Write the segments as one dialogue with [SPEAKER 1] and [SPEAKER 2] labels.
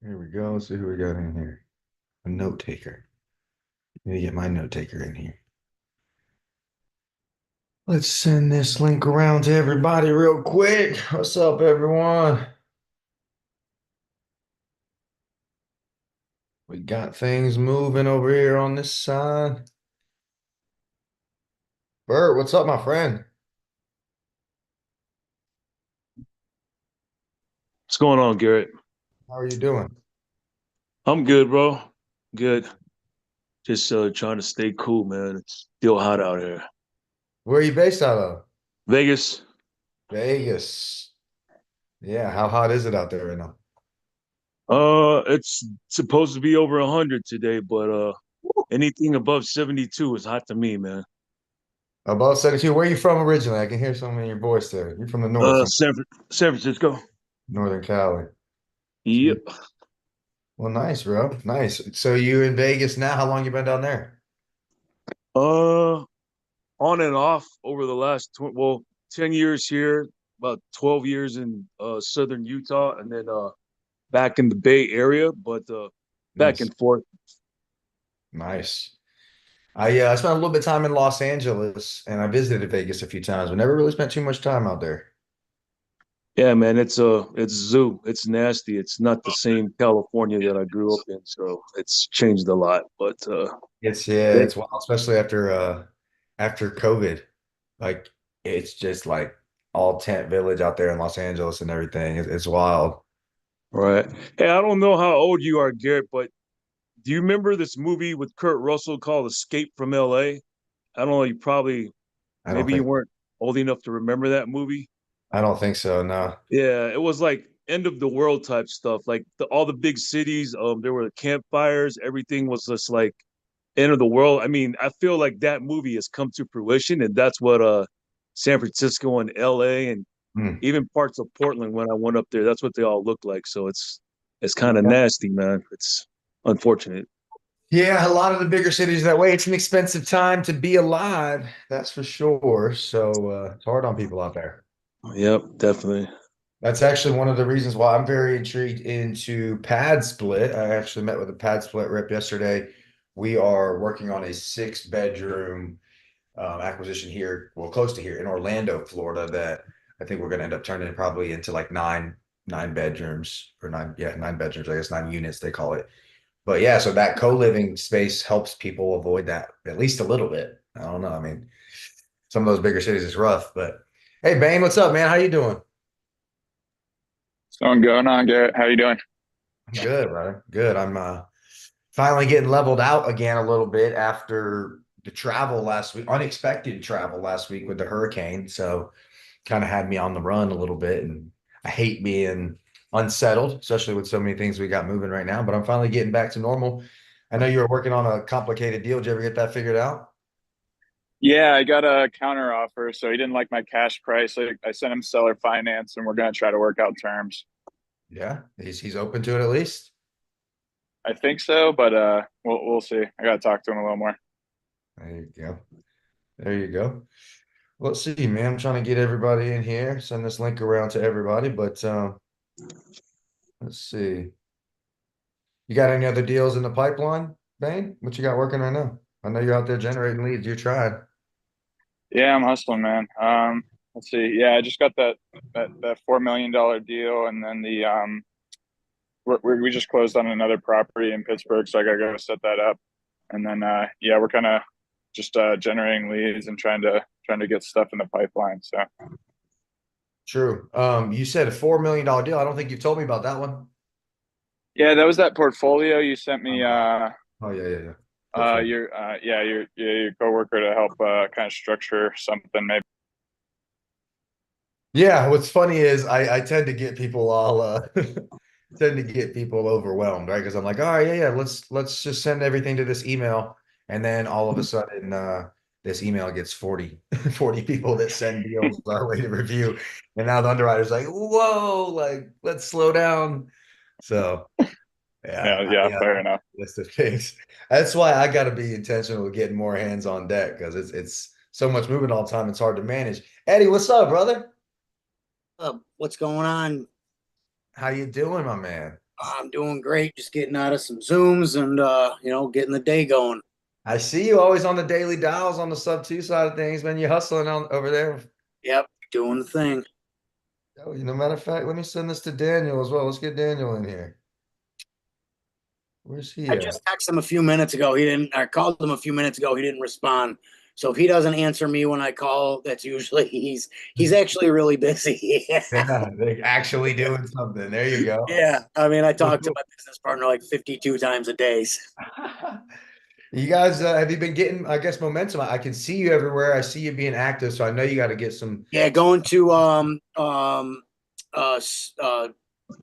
[SPEAKER 1] Here we go. Let's see who we got in here. A note taker. Let me get my note taker in here. Let's send this link around to everybody real quick. What's up, everyone? We got things moving over here on this side. Bert, what's up, my friend?
[SPEAKER 2] What's going on, Garrett?
[SPEAKER 1] How are you doing?
[SPEAKER 2] I'm good, bro. Good. Just trying to stay cool, man. It's still hot out here.
[SPEAKER 1] Where are you based out of?
[SPEAKER 2] Vegas.
[SPEAKER 1] Vegas. Yeah, how hot is it out there right now?
[SPEAKER 2] It's supposed to be over 100 today, but anything above 72 is hot to me, man.
[SPEAKER 1] About 72. Where are you from originally? I can hear some in your voice there. You're from the north,
[SPEAKER 2] Uh, San, San Francisco.
[SPEAKER 1] Northern Cali.
[SPEAKER 2] Yep.
[SPEAKER 1] Well, nice, bro. Nice. So you in Vegas now? How long you been down there?
[SPEAKER 2] Uh, on and off over the last 10 years here, about 12 years in southern Utah, and then back in the Bay Area, but back
[SPEAKER 1] Nice.
[SPEAKER 2] and forth.
[SPEAKER 1] Nice. I spent a little bit of time in Los Angeles and I visited Vegas a few times, but never really spent too much time out there.
[SPEAKER 2] Yeah, man, it's zoo. It's nasty. It's not the same California that I grew up in, so it's changed a lot. But yeah,
[SPEAKER 1] It's wild, especially after COVID. Like it's just like all tent village out there in Los Angeles and everything. It's wild.
[SPEAKER 2] right. Hey, I don't know how old you are, Garrett, but do you remember this movie with Kurt Russell called Escape from LA? I don't know, you probably
[SPEAKER 1] I don't
[SPEAKER 2] maybe you
[SPEAKER 1] think
[SPEAKER 2] weren't old enough to remember that movie.
[SPEAKER 1] I don't think so. No.
[SPEAKER 2] Yeah, it was like end of the world type stuff. Like all the big cities, there were campfires, everything was just like end of the world. I mean, I feel like that movie has come to fruition, and that's what San Francisco and LA and
[SPEAKER 1] Hmm.
[SPEAKER 2] even parts of Portland when I went up there, that's what they all look like. So it's kind of nasty, man. It's unfortunate.
[SPEAKER 1] Yeah, a lot of the bigger cities that way. It's an expensive time to be alive, that's for sure. So it's hard on people out there.
[SPEAKER 2] Yep, definitely.
[SPEAKER 1] That's actually one of the reasons why I'm very intrigued into Pad Split. I actually met with a Pad Split rep yesterday. We are working on a six-bedroom acquisition here, well, close to here in Orlando, Florida, that I think we're going to end up turning probably into like nine bedrooms or nine bedrooms, I guess 9 units they call it. But yeah, so that co-living space helps people avoid that at least a little bit. I don't know. I mean, some of those bigger cities is rough, but hey, Bane, what's up, man? How you doing?
[SPEAKER 3] What's going on, Garrett? How you doing?
[SPEAKER 1] I'm good, brother. Good. I'm finally getting leveled out again a little bit after the travel last week, unexpected travel last week with the hurricane. So kind of had me on the run a little bit. And I hate being unsettled, especially with so many things we got moving right now. But I'm finally getting back to normal. I know you were working on a complicated deal. Did you ever get that figured out?
[SPEAKER 3] Yeah, I got a counter offer, so he didn't like my cash price. I sent him seller finance, and we're gonna try to work out terms.
[SPEAKER 1] Yeah, he's open to it at least.
[SPEAKER 3] I think so, but we'll see. I gotta talk to him a little more.
[SPEAKER 1] There you go. There you go. Let's see, man. I'm trying to get everybody in here, send this link around to everybody, but let's see. You got any other deals in the pipeline, Bane? What you got working right now? I know you're out there generating leads. You're trying.
[SPEAKER 3] Yeah, I'm hustling, man. Let's see. Yeah, I just got that $4 million deal, and then we just closed on another property in Pittsburgh, so I gotta go set that up. And then yeah, we're kind of just generating leads and trying to get stuff in the pipeline. So
[SPEAKER 1] True. You said a $4 million deal. I don't think you've told me about that one.
[SPEAKER 3] yeah, that was that portfolio you sent me.
[SPEAKER 1] Oh yeah, yeah, yeah. Portfolio.
[SPEAKER 3] Your coworker to help kind of structure something maybe.
[SPEAKER 1] Yeah, what's funny is I tend to get people all tend to get people overwhelmed, right? Because I'm like, all right, yeah, yeah, let's just send everything to this email. And then all of a sudden this email gets 40 people that send deals our way to review. And now the underwriter's like, whoa, like let's slow down. So yeah,
[SPEAKER 3] Yeah, yeah, fair enough.
[SPEAKER 1] list of things. That's why I got to be intentional with getting more hands on deck because it's so much moving all the time. It's hard to manage. Eddie, what's up, brother?
[SPEAKER 4] What's going on?
[SPEAKER 1] How you doing, my man?
[SPEAKER 4] I'm doing great. Just getting out of some Zooms and getting the day going.
[SPEAKER 1] I see you always on the daily dials on the sub two side of things, man. You hustling on over there.
[SPEAKER 4] Yep, doing the thing.
[SPEAKER 1] Oh, matter of fact, let me send this to Daniel as well. Let's get Daniel in here. Where's he
[SPEAKER 4] I
[SPEAKER 1] at?
[SPEAKER 4] just texted him a few minutes ago. He didn't. I called him a few minutes ago. He didn't respond. So if he doesn't answer me when I call, that's usually he's actually really busy.
[SPEAKER 1] Yeah, they actually doing something. There you go.
[SPEAKER 4] Yeah. I mean, I talk to my business partner like 52 times a day.
[SPEAKER 1] You guys, have you been getting, I guess, momentum? I can see you everywhere. I see you being active, so I know you got to get some.
[SPEAKER 4] Yeah, going to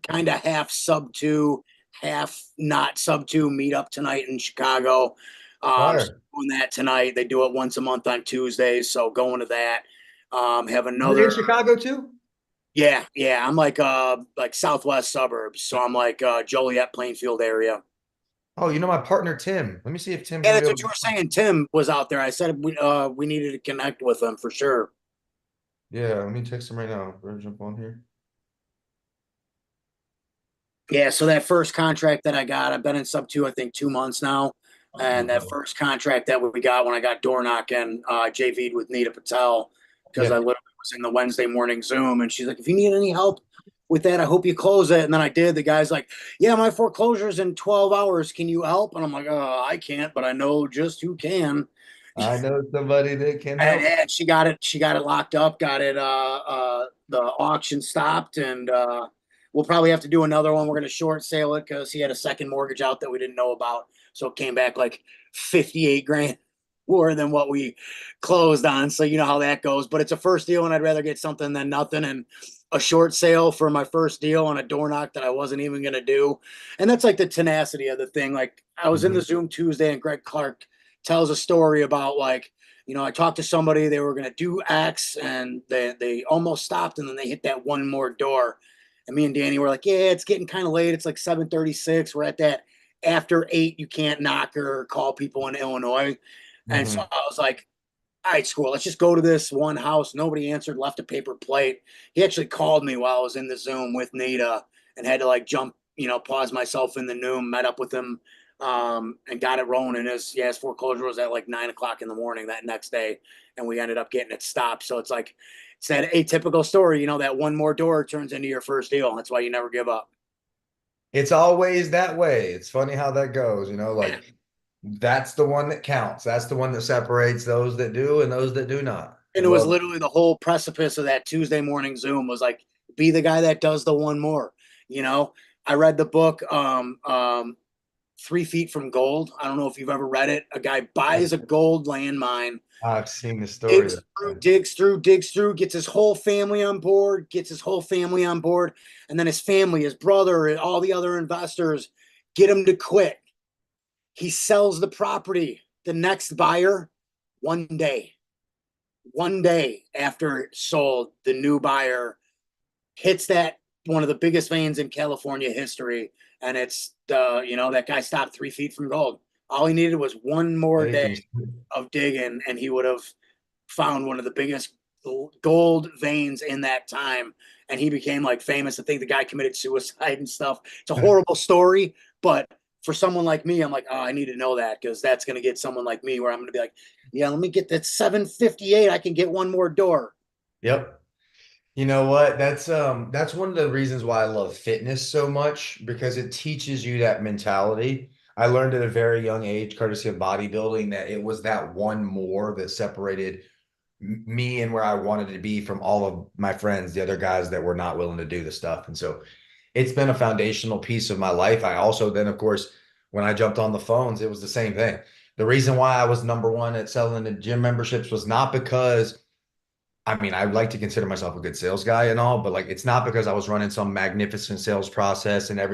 [SPEAKER 4] kind of half sub two, half not sub two meetup tonight in Chicago. So
[SPEAKER 1] Fire.
[SPEAKER 4] doing that tonight. They do it once a month on Tuesdays, so going to that. Have
[SPEAKER 1] You're in
[SPEAKER 4] another.
[SPEAKER 1] Chicago too?
[SPEAKER 4] Yeah. I'm like southwest suburbs, so I'm like Joliet, Plainfield area.
[SPEAKER 1] Oh, my partner Tim. Let me see if Tim's
[SPEAKER 4] Yeah,
[SPEAKER 1] gonna be
[SPEAKER 4] that's
[SPEAKER 1] able
[SPEAKER 4] what you were saying. Tim was out there. I said we needed to connect with him for sure.
[SPEAKER 1] Yeah, let me text him right now. Better jump on here.
[SPEAKER 4] Yeah, so that first contract that I got, I've been in sub two, I think 2 months now. And that first contract that we got when I got door knocking, JV'd with Nita Patel because
[SPEAKER 1] Yeah.
[SPEAKER 4] I literally was in the Wednesday morning Zoom, and she's like, "If you need any help with that, I hope you close it." And then I did. The guy's like, "Yeah, my foreclosure's in 12 hours. Can you help?" And I'm like, I can't, but I know just who can."
[SPEAKER 1] I know somebody that can help.
[SPEAKER 4] And she got it. She got it locked up. Got it. The auction stopped, and we'll probably have to do another one. We're going to short sale it because he had a second mortgage out that we didn't know about, so it came back like 58 grand more than what we closed on. So you know how that goes. But it's a first deal, and I'd rather get something than nothing. And a short sale for my first deal on a door knock that I wasn't even going to do. And that's like the tenacity of the thing. Like I was in the Zoom Tuesday, and Greg Clark tells a story about like, I talked to somebody, they were going to do X and they almost stopped, and then they hit that one more door. And me and Danny were like, yeah, it's getting kind of late. It's like 7:36. We're at that after 8, you can't knock or call people in Illinois. And so I was like, all right, school, let's just go to this one house. Nobody answered, left a paper plate. He actually called me while I was in the Zoom with Nita and had to like jump, pause myself in the Noom, met up with him, and got it rolling. And his foreclosure was at like 9 o'clock in the morning that next day. And we ended up getting it stopped. So it's like, it's that atypical story, that one more door turns into your first deal. That's why you never give up.
[SPEAKER 1] It's always that way. It's funny how that goes, like that's the one that counts. That's the one that separates those that do and those that do not.
[SPEAKER 4] And it was literally the whole precipice of that Tuesday morning Zoom was like, be the guy that does the one more. I read the book 3 Feet from Gold. I don't know if you've ever read it. A guy buys a gold landmine,
[SPEAKER 1] I've seen the story.
[SPEAKER 4] digs through, gets his whole family on board, and then his family, his brother, all the other investors get him to quit. He sells the property. The next buyer, one day after it sold, the new buyer hits that one of the biggest veins in California history, and it's that guy stopped 3 feet from gold. All he needed was one more day of digging, and he would have found one of the biggest gold veins in that time. And he became like famous. I think the guy committed suicide and stuff. It's a horrible story, but for someone like me, I'm like, oh, I need to know that because that's going to get someone like me where I'm going to be like, yeah, let me get that 758. I can get one more door.
[SPEAKER 1] Yep. You know what? That's one of the reasons why I love fitness so much because it teaches you that mentality. I learned at a very young age, courtesy of bodybuilding, that it was that one more that separated me and where I wanted to be from all of my friends, the other guys that were not willing to do the stuff. And so it's been a foundational piece of my life. I also then, of course, when I jumped on the phones, it was the same thing. The reason why I was number one at selling the gym memberships was not because, I mean, I like to consider myself a good sales guy and all, but like, it's not because I was running some magnificent sales process and it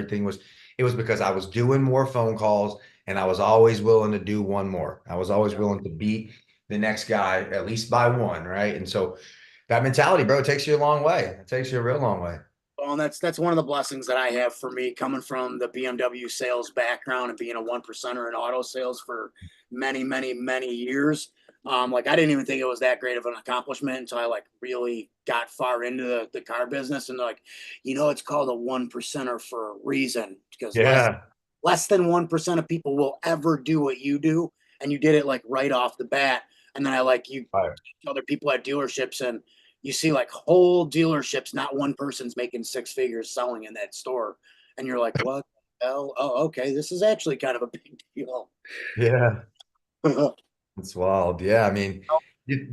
[SPEAKER 1] was because I was doing more phone calls and I was always willing to do one more. I was always willing to beat the next guy at least by one, right? And so that mentality, bro, it takes you a long way. It takes you a real long way.
[SPEAKER 4] Well, and that's one of the blessings that I have for me coming from the BMW sales background and being a 1%er in auto sales for many, many, many years. Like I didn't even think it was that great of an accomplishment until I like really got far into the car business. And they're like, it's called a 1%er for a reason, because
[SPEAKER 1] Yeah.
[SPEAKER 4] less than 1% of people will ever do what you do. And you did it like right off the bat. And then you
[SPEAKER 1] Right.
[SPEAKER 4] other people at dealerships, and you see like whole dealerships, not one person's making six figures selling in that store. And you're like, what the hell? Oh, okay. This is actually kind of a big deal.
[SPEAKER 1] Yeah. It's wild. Yeah. I mean,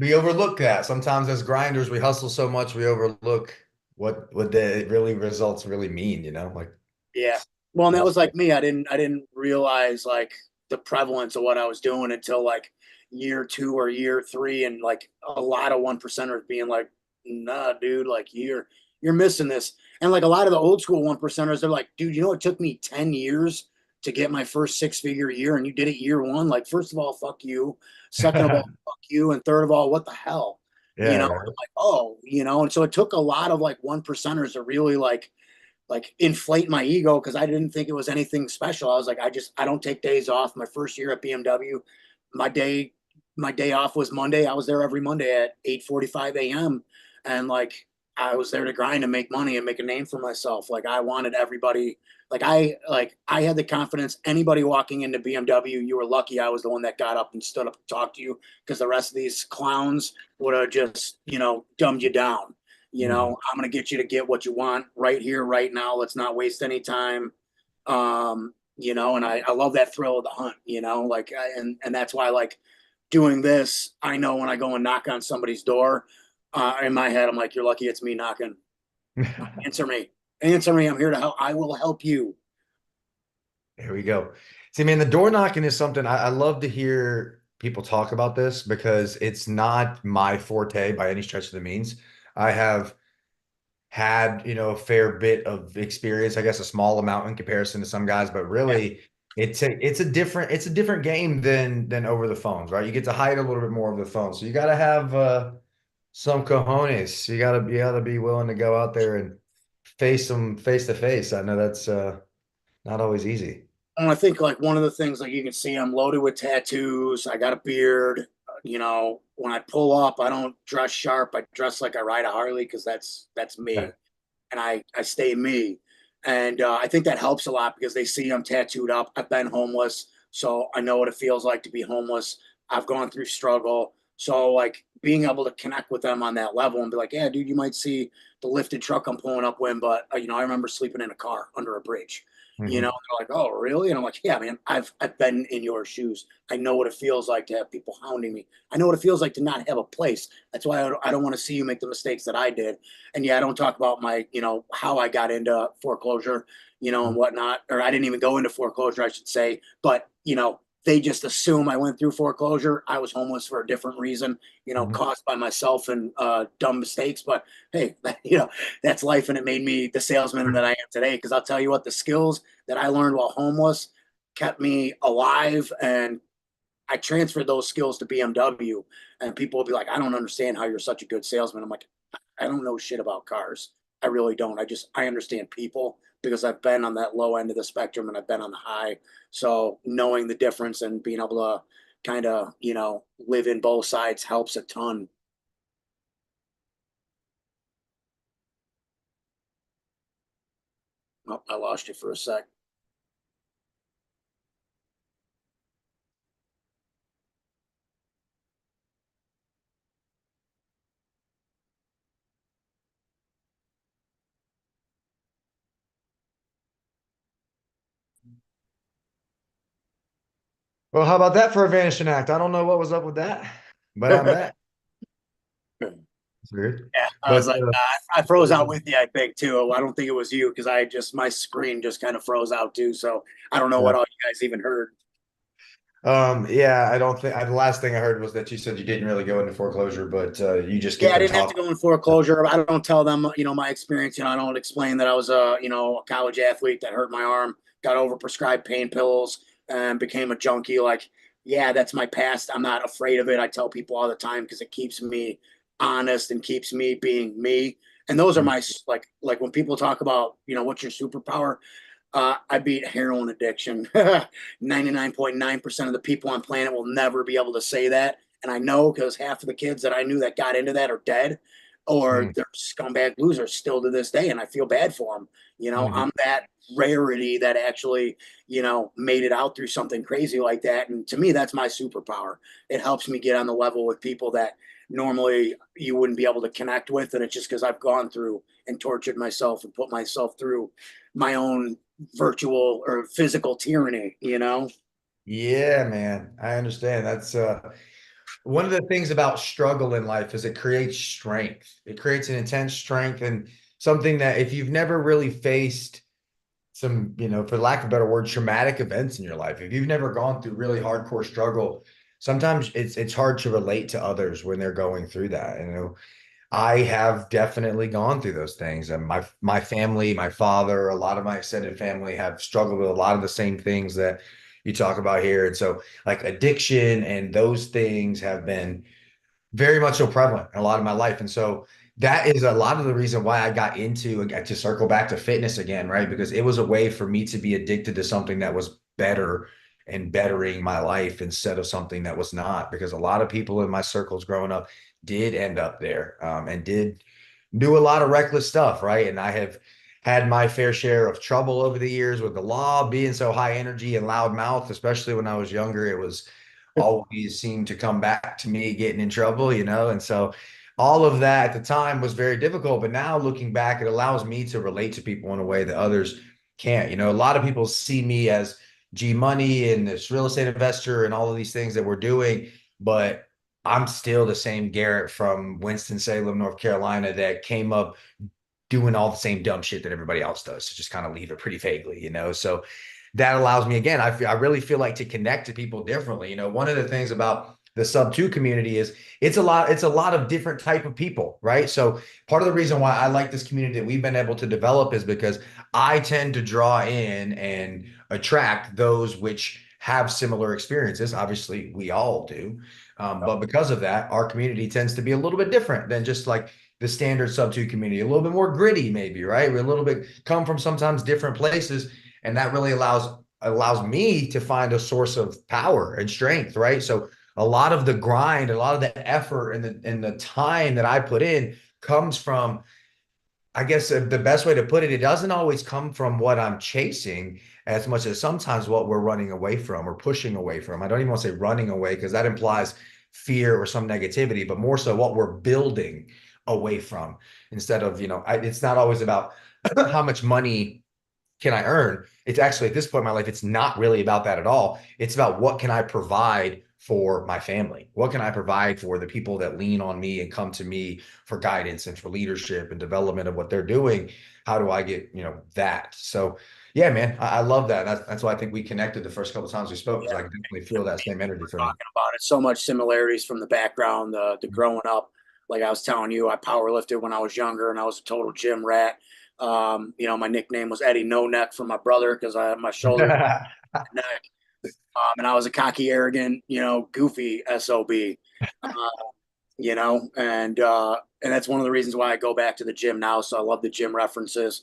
[SPEAKER 1] we overlook that. Sometimes as grinders, we hustle so much, we overlook what the really results really mean, Like,
[SPEAKER 4] Yeah. Well, and that was like me. I didn't realize like the prevalence of what I was doing until like year two or year three, and like a lot of 1%ers being like, nah, dude, like you're missing this. And like a lot of the old school 1%ers, they're like, dude, it took me 10 years to get my first six-figure year, and you did it year one. Like, first of all, fuck you. Second of all, fuck you. And third of all, what the hell?
[SPEAKER 1] yeah,
[SPEAKER 4] I'm
[SPEAKER 1] right.
[SPEAKER 4] like, oh, and so it took a lot of like 1%ers to really like inflate my ego, because I didn't think it was anything special. I was like, I don't take days off. My first year at BMW, my day off was Monday. I was there every Monday at 8:45 a.m. And like I was there to grind and make money and make a name for myself. Like I wanted everybody, I had the confidence. Anybody walking into BMW, you were lucky I was the one that got up and stood up and talked to you, because the rest of these clowns would have just, dumbed you down. I'm going to get you to get what you want right here, right now. Let's not waste any time. And I love that thrill of the hunt, and that's why I like doing this. I know when I go and knock on somebody's door, in my head, I'm like, you're lucky it's me knocking. Answer me. Answer me. I'm here to help. I will help you.
[SPEAKER 1] There we go. See, man, the door knocking is something I love to hear people talk about this, because it's not my forte by any stretch of the means. I have had, a fair bit of experience, I guess a small amount in comparison to some guys, but really it's a different game than over the phones, right? You get to hide a little bit more over the phone. So you got to have some cojones. You gotta be willing to go out there and face them face to face. I know that's not always easy.
[SPEAKER 4] And I think like one of the things, like you can see, I'm loaded with tattoos. I got a beard. When I pull up, I don't dress sharp. I dress like I ride a Harley, because that's me,
[SPEAKER 1] Yeah.
[SPEAKER 4] and I stay me. And I think that helps a lot, because they see I'm tattooed up. I've been homeless, so I know what it feels like to be homeless. I've gone through struggle. So like being able to connect with them on that level and be like, yeah, dude, you might see the lifted truck I'm pulling up with, but I remember sleeping in a car under a bridge.
[SPEAKER 1] Mhm.
[SPEAKER 4] They're like, oh, really? And I'm like, yeah, man, I've been in your shoes. I know what it feels like to have people hounding me. I know what it feels like to not have a place. That's why I don't want to see you make the mistakes that I did. And yeah, I don't talk about my, how I got into foreclosure, and whatnot. Or I didn't even go into foreclosure, I should say. But, they just assume I went through foreclosure. I was homeless for a different reason,
[SPEAKER 1] Mhm.
[SPEAKER 4] caused by myself and dumb mistakes. But hey, that's life. And it made me the salesman that I am today. Because I'll tell you what, the skills that I learned while homeless kept me alive, and I transferred those skills to BMW. And people will be like, I don't understand how you're such a good salesman. I'm like, I don't know shit about cars. I really don't. I understand people, because I've been on that low end of the spectrum and I've been on the high. So knowing the difference and being able to kind of, live in both sides helps a ton. Oh, I lost you for a sec.
[SPEAKER 1] Well, how about that for a vanishing act? I don't know what was up with that, but I'm back. It's weird.
[SPEAKER 4] Yeah, I
[SPEAKER 1] But
[SPEAKER 4] was like, I froze out with you, I think, too. I don't think it was you, because my screen just kind of froze out too. So I don't know what all you guys even heard.
[SPEAKER 1] yeah, I don't think the last thing I heard was that you said you didn't really go into foreclosure, but you just
[SPEAKER 4] Yeah,
[SPEAKER 1] get
[SPEAKER 4] I
[SPEAKER 1] them
[SPEAKER 4] didn't have to
[SPEAKER 1] talking.
[SPEAKER 4] go in foreclosure. I don't tell them, my experience. I don't explain that I was a college athlete that hurt my arm, got overprescribed pain pills, and became a junkie. Like, yeah, that's my past. I'm not afraid of it. I tell people all the time, because it keeps me honest and keeps me being me. And those are
[SPEAKER 1] Mhm.
[SPEAKER 4] my like when people talk about, what's your superpower? I beat heroin addiction. 99.9% of the people on planet will never be able to say that. And I know because half of the kids that I knew that got into that are dead, or
[SPEAKER 1] Mm.
[SPEAKER 4] they're scumbag losers still to this day. And I feel bad for them.
[SPEAKER 1] Mhm.
[SPEAKER 4] I'm that rarity that actually, made it out through something crazy like that. And to me, that's my superpower. It helps me get on the level with people that normally you wouldn't be able to connect with. And it's just because I've gone through and tortured myself and put myself through my own virtual or physical tyranny.
[SPEAKER 1] Yeah, man, I understand. That's one of the things about struggle in life is it creates strength. It creates an intense strength and something that if you've never really faced some, for lack of a better word, traumatic events in your life, if you've never gone through really hardcore struggle, sometimes it's hard to relate to others when they're going through that. I have definitely gone through those things, and my family, my father, a lot of my extended family have struggled with a lot of the same things that you talk about here. And so, like addiction and those things have been very much so prevalent in a lot of my life. And so that is a lot of the reason why I got into to circle back to fitness again, right? Because it was a way for me to be addicted to something that was better and bettering my life instead of something that was not. Because a lot of people in my circles growing up did end up there, and did do a lot of reckless stuff, right? And I have had my fair share of trouble over the years with the law being so high energy and loud mouth, especially when I was younger. It was always seemed to come back to me getting in trouble. And so all of that at the time was very difficult. But now looking back, it allows me to relate to people in a way that others can't. A lot of people see me as G Money and this real estate investor and all of these things that we're doing, but I'm still the same Garrett from Winston-Salem, North Carolina, that came up doing all the same dumb shit that everybody else does, to just kind of leave it pretty vaguely. So that allows me, again, I really feel like to connect to people differently. One of the things about the sub two community is it's a lot of different type of people, right? So part of the reason why I like this community that we've been able to develop is because I tend to draw in and attract those which have similar experiences. Obviously, we all do. But because of that, our community tends to be a little bit different than just like the standard sub two community, a little bit more gritty, maybe, right? We're a little bit come from sometimes different places, and that really allows me to find a source of power and strength, right? So a lot of the grind, a lot of the effort and the time that I put in comes from, I guess the best way to put it, it doesn't always come from what I'm chasing as much as sometimes what we're running away from or pushing away from. I don't even want to say running away because that implies fear or some negativity, but more so what we're building away from instead of, it's not always about how much money can I earn. It's actually at this point in my life, it's not really about that at all. It's about what can I provide for my family? What can I provide for the people that lean on me and come to me for guidance and for leadership and development of what they're doing? How do I get, that? So yeah, man, I love that. That's why I think we connected the first couple of times we spoke, because I can definitely feel that same energy from you.
[SPEAKER 4] Talking about it, so much similarities from the background, the growing up. Like I was telling you, I power lifted when I was younger, and I was a total gym rat. My nickname was Eddie No Neck from my brother because I had my shoulder neck. And I was a cocky, arrogant, goofy SOB. Uh, and that's one of the reasons why I go back to the gym now. So I love the gym references.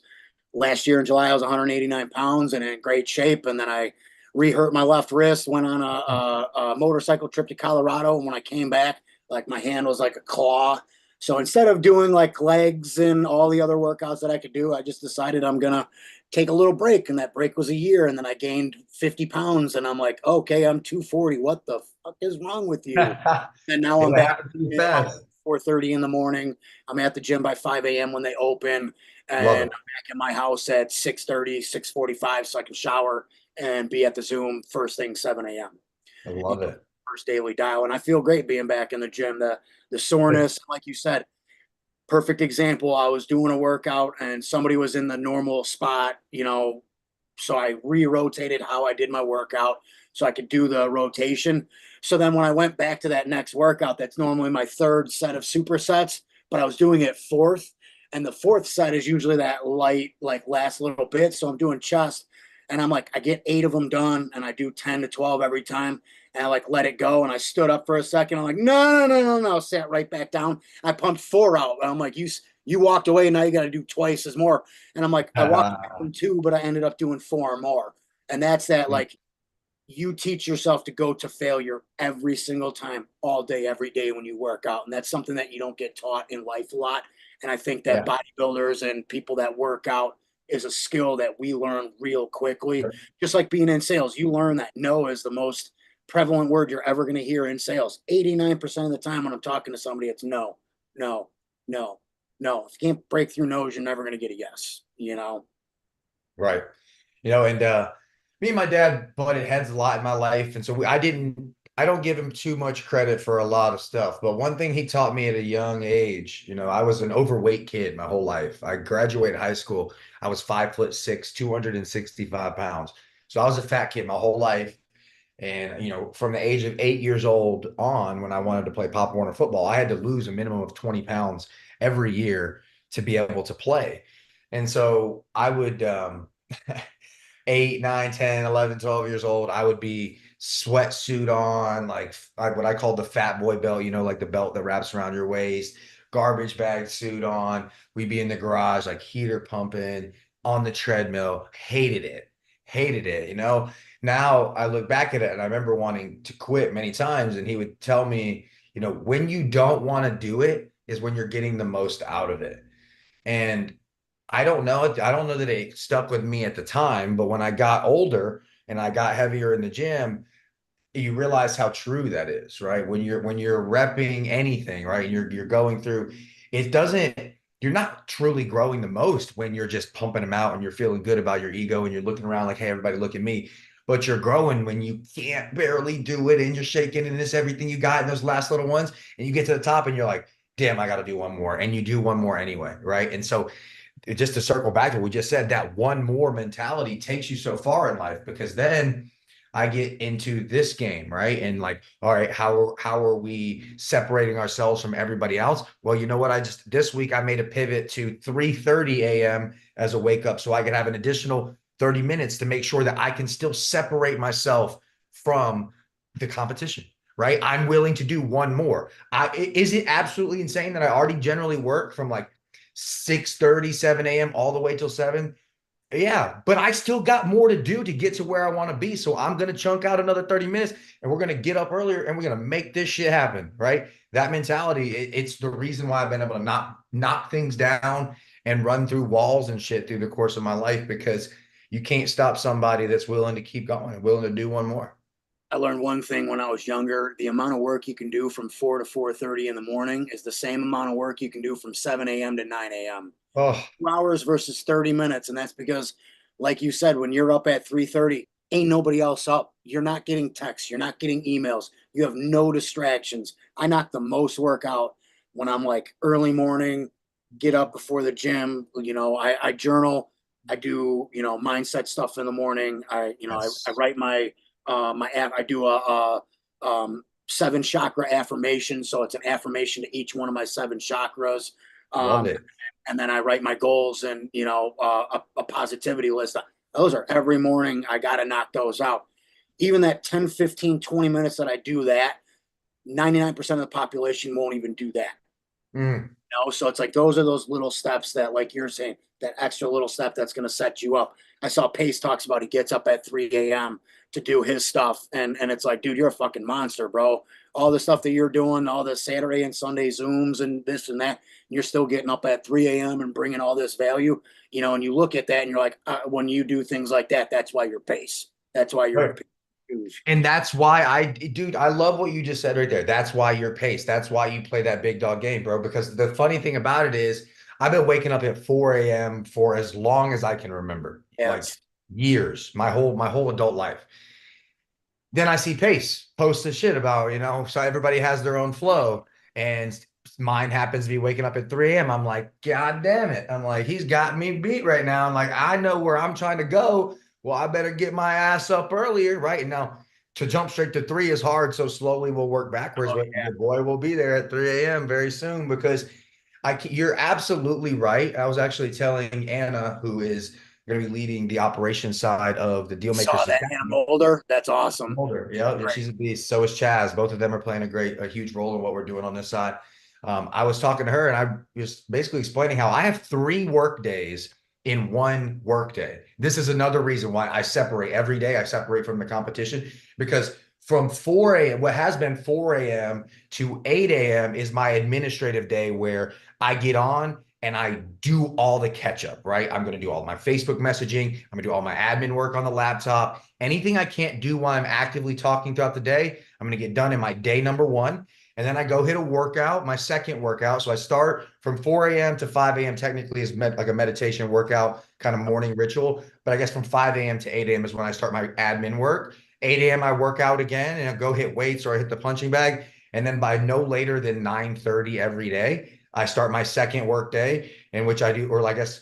[SPEAKER 4] Last year in July, I was 189 pounds and in great shape. And then I re-hurt my left wrist, went on a motorcycle trip to Colorado. And when I came back, like my hand was like a claw. So instead of doing like legs and all the other workouts that I could do, I just decided I'm going to take a little break. And that break was a year. And then I gained 50 pounds. And I'm like, okay, I'm 240. What the fuck is wrong with you? And now I'm back at 4:30 in the morning. I'm at the gym by 5 a.m. when they open. And I'm back at my house at 6:30, 6:45 so I can shower and be at the Zoom first thing 7 a.m.
[SPEAKER 1] I love it.
[SPEAKER 4] First daily dial. And I feel great being back in the gym. The soreness, like you said, perfect example. I was doing a workout and somebody was in the normal spot, so I re-rotated how I did my workout so I could do the rotation. So then when I went back to that next workout, that's normally my third set of supersets, but I was doing it fourth. And the fourth set is usually that light, like last little bit. So I'm doing chest and I'm like, I get 8 of them done and I do 10 to 12 every time. And I like let it go. And I stood up for a second. I'm like, no. Sat right back down. I pumped 4 out. And I'm like, you walked away. Now you got to do twice as more. And I'm like, I walked away from 2, but I ended up doing 4 or more. And that's that, like, you teach yourself to go to failure every single time, all day, every day when you work out. And that's something that you don't get taught in life a lot. And I think that
[SPEAKER 1] Yeah.
[SPEAKER 4] bodybuilders and people that work out is a skill that we learn real quickly. Just like being in sales, you learn that no is the most prevalent word you're ever going to hear in sales. 89% of the time when I'm talking to somebody, it's no, no, no, no. If you can't break through no's, you're never going to get a yes, you know?
[SPEAKER 1] Right. You know, and me and my dad butted heads a lot in my life. And so I don't give him too much credit for a lot of stuff. But one thing he taught me at a young age, you know, I was an overweight kid my whole life. I graduated high school. I was 5'6", 265 pounds. So I was a fat kid my whole life. And, you know, from the age of 8 years old on, when I wanted to play Pop Warner football, I had to lose a minimum of 20 pounds every year to be able to play. And so I would, 8, 9, 10, 11, 12 years old, I would be sweatsuit on, like what I call the fat boy belt, you know, like the belt that wraps around your waist, garbage bag suit on. We'd be in the garage, like heater pumping on the treadmill. Hated it, you know. Now I look back at it and I remember wanting to quit many times. And he would tell me, you know, when you don't want to do it is when you're getting the most out of it. And I don't know. I don't know that it stuck with me at the time, but when I got older and I got heavier in the gym, you realize how true that is, right? When you're repping anything, right? And you're going through, it doesn't, you're not truly growing the most when you're just pumping them out and you're feeling good about your ego and you're looking around like, hey, everybody look at me. But you're growing when you can't barely do it and you're shaking and it's everything you got in those last little ones. And you get to the top and you're like, damn, I got to do one more. And you do one more anyway, right? And so just to circle back to what we just said, that one more mentality takes you so far in life, because then I get into this game, right? And like, all right, how are we separating ourselves from everybody else? Well, you know what? This week I made a pivot to 3:30 a.m. as a wake up so I could have an additional 30 minutes to make sure that I can still separate myself from the competition, right? I'm willing to do one more. Is it absolutely insane that I already generally work from like 6:30, 7 a.m. all the way till 7? Yeah, but I still got more to do to get to where I want to be. So I'm going to chunk out another 30 minutes and we're going to get up earlier and we're going to make this shit happen, right? That mentality, it's the reason why I've been able to knock things down and run through walls and shit through the course of my life, because you can't stop somebody that's willing to keep going and willing to do one more.
[SPEAKER 4] I learned one thing when I was younger. The amount of work you can do from 4 to 4:30 in the morning is the same amount of work you can do from 7 a.m. to 9 a.m.
[SPEAKER 1] Oh,
[SPEAKER 4] 2 hours versus 30 minutes. And that's because, like you said, when you're up at 3:30, ain't nobody else up. You're not getting texts. You're not getting emails. You have no distractions. I knock the most work out when I'm like early morning, get up before the gym. You know, I journal. I do, you know, mindset stuff in the morning.
[SPEAKER 1] yes.
[SPEAKER 4] I write my app. I do a 7 chakra affirmation. So it's an affirmation to each one of my 7 chakras.
[SPEAKER 1] Love it.
[SPEAKER 4] And then I write my goals and, you know, a positivity list. Those are every morning. I got to knock those out. Even that 10, 15, 20 minutes that I do that, 99% of the population won't even do that.
[SPEAKER 1] Mm.
[SPEAKER 4] You know, so it's like those are those little steps that, like you're saying, that extra little step that's going to set you up. I saw Pace talks about he gets up at 3 a.m. to do his stuff, and it's like, dude, you're a fucking monster, bro. All the stuff that you're doing, all the Saturday and Sunday Zooms and this and that, and you're still getting up at 3 a.m. and bringing all this value, you know. And you look at that and you're like, when you do things like that, that's why you're Pace. That's why you're.
[SPEAKER 1] Right. And that's why dude, I love what you just said right there. That's why you're Pace. That's why you play that big dog game, bro. Because the funny thing about it is, I've been waking up at 4 a.m. for as long as I can remember,
[SPEAKER 4] Yes.
[SPEAKER 1] like years, my whole adult life. Then I see Pace post the shit about, you know, so everybody has their own flow, and mine happens to be waking up at 3 a.m. I'm like, God damn it. I'm like, he's got me beat right now. I'm like, I know where I'm trying to go. Well, I better get my ass up earlier, right? And now to jump straight to 3 is hard. So slowly we'll work backwards. But your boy will be there at 3 a.m. very soon, because you're absolutely right. I was actually telling Anna, who is going to be leading the operations side of the Dealmakers.
[SPEAKER 4] Saw that Anna Mulder. That's awesome.
[SPEAKER 1] Mulder, yeah,
[SPEAKER 4] Right.
[SPEAKER 1] she's a beast. So is Chaz. Both of them are playing a huge role in what we're doing on this side. I was talking to her and I was basically explaining how I have 3 work days in one workday. This is another reason why I separate every day. I separate from the competition, because from 4 a.m., what has been 4 a.m. to 8 a.m. is my administrative day, where I get on and I do all the catch up, right? I'm going to do all my Facebook messaging. I'm going to do all my admin work on the laptop. Anything I can't do while I'm actively talking throughout the day, I'm going to get done in my day number one. And then I go hit a workout, my second workout. So I start from 4 a.m. to 5 a.m. technically is like a meditation workout kind of morning ritual. But I guess from 5 a.m. to 8 a.m. is when I start my admin work. 8 a.m. I work out again and I go hit weights or I hit the punching bag. And then by no later than 9:30 every day, I start my second work day, in which I do, or I guess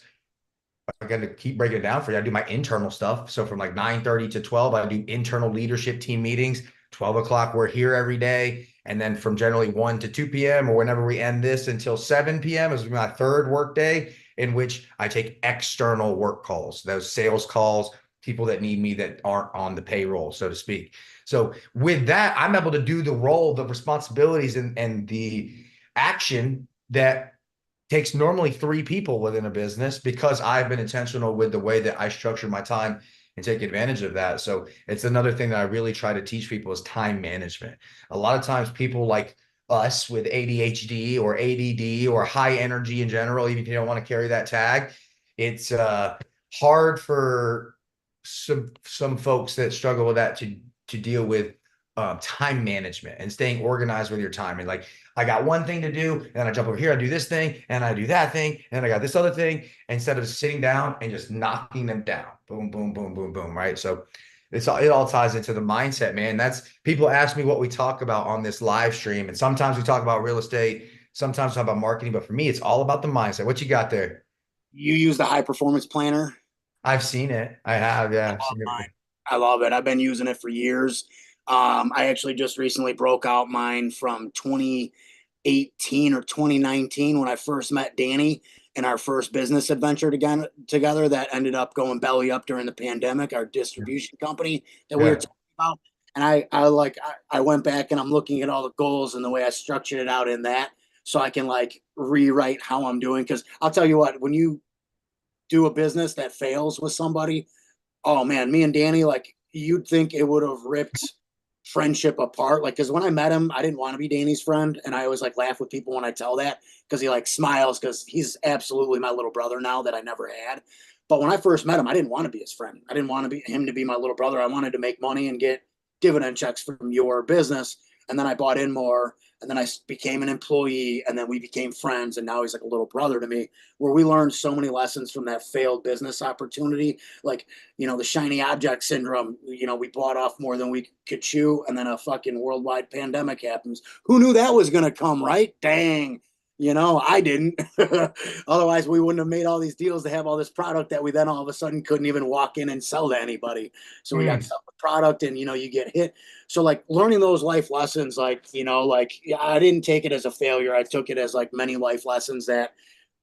[SPEAKER 1] I got to keep breaking it down for you. I do my internal stuff. So from like 9:30 to 12, I do internal leadership team meetings. 12 o'clock, we're here every day. And then from generally 1 to 2 p.m. or whenever we end this until 7 p.m. is my third work day, in which I take external work calls, those sales calls, people that need me that aren't on the payroll, so to speak. So with that, I'm able to do the role, the responsibilities, and the action that takes normally 3 people within a business, because I've been intentional with the way that I structure my time and take advantage of that. So it's another thing that I really try to teach people is time management. A lot of times people like us with ADHD or ADD or high energy in general, even if you don't want to carry that tag, it's hard for some folks that struggle with that to deal with time management and staying organized with your time. And like, I got one thing to do, and then I jump over here, I do this thing, and I do that thing, and I got this other thing, instead of sitting down and just knocking them down. Boom, boom, boom, boom, boom, right? So it all ties into the mindset, man. That's, people ask me what we talk about on this live stream, and sometimes we talk about real estate, sometimes we talk about marketing, but for me, it's all about the mindset. What you got there?
[SPEAKER 4] You use the high performance planner?
[SPEAKER 1] I've seen it. I have, yeah. I've seen it.
[SPEAKER 4] I love it. I've been using it for years. I actually just recently broke out mine from 2018 or 2019 when I first met Danny in our first business adventure together that ended up going belly up during the pandemic, our distribution company that we were talking about. And I went back and I'm looking at all the goals and the way I structured it out in that, so I can like rewrite how I'm doing. Cause I'll tell you what, when you do a business that fails with somebody, oh man, me and Danny, like you'd think it would have ripped friendship apart. Like, cause when I met him, I didn't want to be Danny's friend. And I always like laugh with people when I tell that, cause he like smiles, cause he's absolutely my little brother now that I never had. But when I first met him, I didn't want to be his friend. I didn't want to be him to be my little brother. I wanted to make money and get dividend checks from your business. And then I bought in more, and then I became an employee, and then we became friends, and now he's like a little brother to me, where we learned so many lessons from that failed business opportunity. Like, the shiny object syndrome, we bought off more than we could chew, and then a fucking worldwide pandemic happens. Who knew that was going to come, right? Dang. I didn't. Otherwise, we wouldn't have made all these deals to have all this product that we then all of a sudden couldn't even walk in and sell to anybody. So we got some product, and you get hit. So like learning those life lessons, I didn't take it as a failure. I took it as like many life lessons that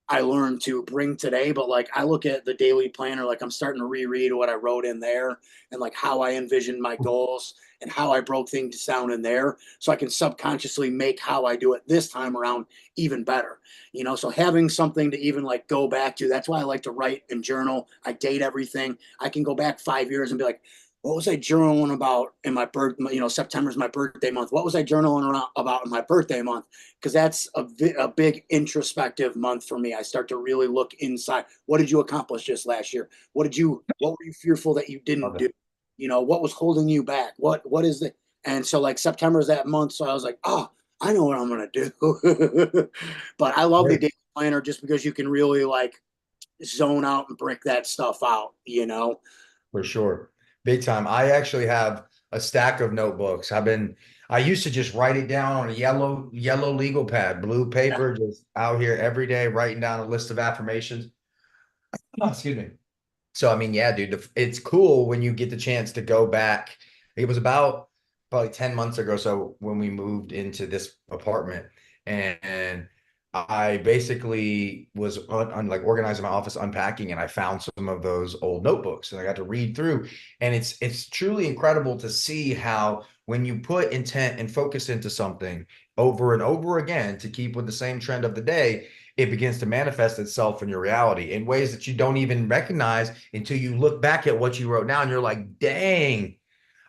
[SPEAKER 4] I learned to bring today. But like I look at the daily planner, like I'm starting to reread what I wrote in there and like how I envisioned my goals and how I broke things down in there, so I can subconsciously make how I do it this time around even better. So having something to even like go back to, that's why I like to write and journal. I date everything. I can go back 5 years and be like, what was I journaling about in my birthday? September's my birthday month. What was I journaling about in my birthday month? Because that's a big introspective month for me. I start to really look inside. What did you accomplish just last year? What were you fearful that you didn't do? What was holding you back? What is it? And so like September is that month. So I was like, oh, I know what I'm going to do. But I love the daily planner just because you can really like zone out and break that stuff out,
[SPEAKER 1] For sure. Big time. I actually have a stack of notebooks. I used to just write it down on a yellow legal pad, blue paper, just out here every day, writing down a list of affirmations. Oh, excuse me. So, I mean, yeah, dude, it's cool when you get the chance to go back. It was about probably 10 months ago. So when we moved into this apartment, and I basically was like organizing my office, unpacking, and I found some of those old notebooks and I got to read through. And it's truly incredible to see how when you put intent and focus into something over and over again to keep with the same trend of the day, it begins to manifest itself in your reality in ways that you don't even recognize until you look back at what you wrote down. You're like, dang,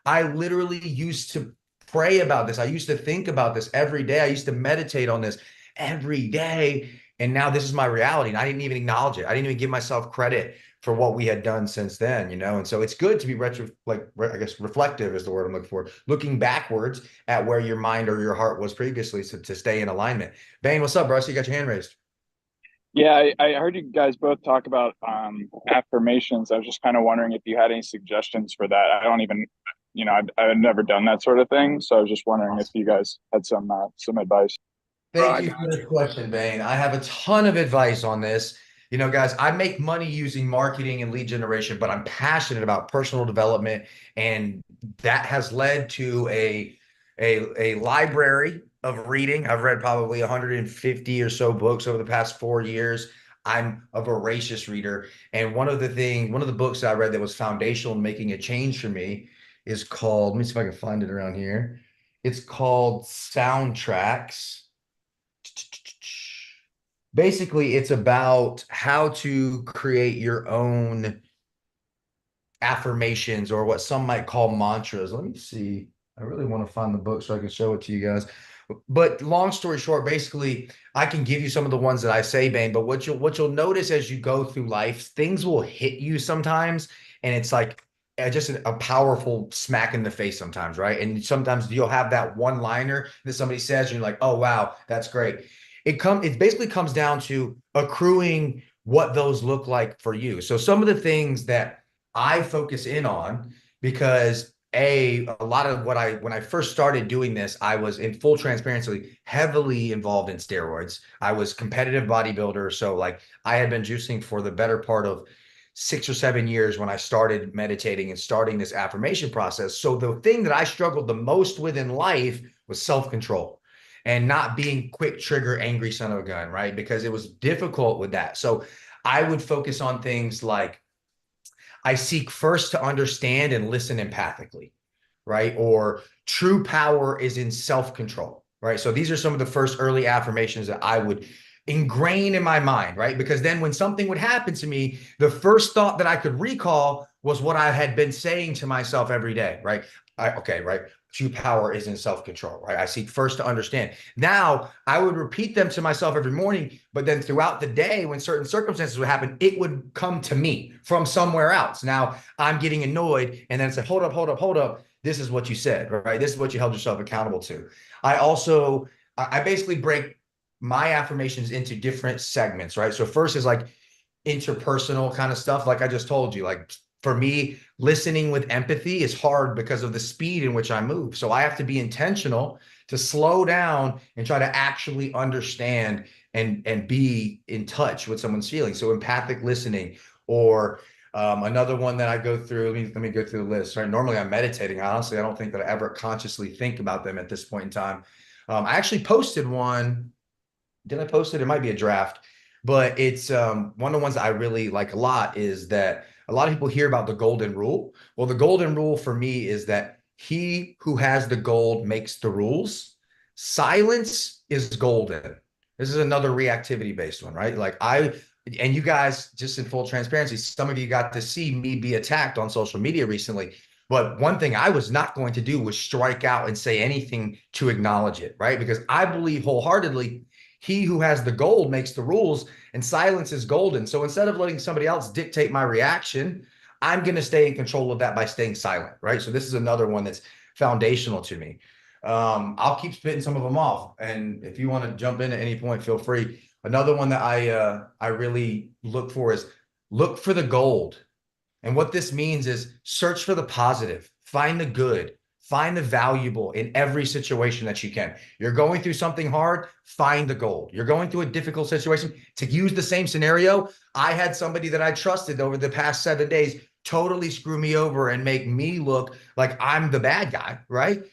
[SPEAKER 1] I literally used to pray about this. I used to think about this every day. I used to meditate on this every day. And now this is my reality. And I didn't even acknowledge it. I didn't even give myself credit for what we had done since then, you know? And so it's good to be I guess reflective is the word I'm looking for, looking backwards at where your mind or your heart was previously to stay in alignment. Bane, what's up, bro? So you got your hand raised.
[SPEAKER 3] Yeah, I heard you guys both talk about affirmations. I was just kind of wondering if you had any suggestions for that. I don't even, I've never done that sort of thing, so I was just wondering if you guys had some advice.
[SPEAKER 1] Thank you for the question, Bane. I have a ton of advice on this. You know, guys, I make money using marketing and lead generation, but I'm passionate about personal development, and that has led to a library of reading. I've read probably 150 or so books over the past 4 years. I'm a voracious reader, and one of the books that I read that was foundational in making a change for me is called, let me see if I can find it around here. It's called Soundtracks. Basically, it's about how to create your own affirmations, or what some might call mantras. Let me see. I really want to find the book so I can show it to you guys. But long story short, basically, I can give you some of the ones that I say, Bane, but what you'll notice as you go through life, things will hit you sometimes, and it's like just a powerful smack in the face sometimes, right? And sometimes you'll have that one liner that somebody says, and you're like, oh wow, that's great. It basically comes down to accruing what those look like for you. So some of the things that I focus in on, because a lot of when I first started doing this, I was, in full transparency, heavily involved in steroids. I was competitive bodybuilder. So like I had been juicing for the better part of 6 or 7 years when I started meditating and starting this affirmation process. So the thing that I struggled the most with in life was self-control and not being quick trigger, angry son of a gun, right? Because it was difficult with that. So I would focus on things like, I seek first to understand and listen empathically, right? Or true power is in self-control, right? So these are some of the first early affirmations that I would ingrain in my mind, right? Because then when something would happen to me, the first thought that I could recall was what I had been saying to myself every day, right? Right? True power is in self-control, right? I seek first to understand. Now, I would repeat them to myself every morning, but then throughout the day, when certain circumstances would happen, it would come to me from somewhere else. Now, I'm getting annoyed, and then it's like, hold up. This is what you said, right? This is what you held yourself accountable to. I basically break my affirmations into different segments, right? So first is like interpersonal kind of stuff, like I just told you. Like for me, listening with empathy is hard because of the speed in which I move. So I have to be intentional to slow down and try to actually understand and be in touch with someone's feelings. So empathic listening, or another one that I go through, let me go through the list, right? Normally I'm meditating. Honestly, I don't think that I ever consciously think about them at this point in time. I actually posted one. Did I post it? It might be a draft, but it's one of the ones that I really like a lot is that a lot of people hear about the golden rule. Well, the golden rule for me is that he who has the gold makes the rules. Silence is golden. This is another reactivity based one, right? And you guys, just in full transparency, some of you got to see me be attacked on social media recently. But one thing I was not going to do was strike out and say anything to acknowledge it, right? Because I believe wholeheartedly, he who has the gold makes the rules, and silence is golden. So instead of letting somebody else dictate my reaction, I'm going to stay in control of that by staying silent, right? So this is another one that's foundational to me. I'll keep spitting some of them off, and if you want to jump in at any point, feel free. Another one that I really look for is look for the gold. And what this means is search for the positive, find the good, find the valuable in every situation that you can. You're going through something hard, find the gold. You're going through a difficult situation. To use the same scenario, I had somebody that I trusted over the past 7 days totally screw me over and make me look like I'm the bad guy, right?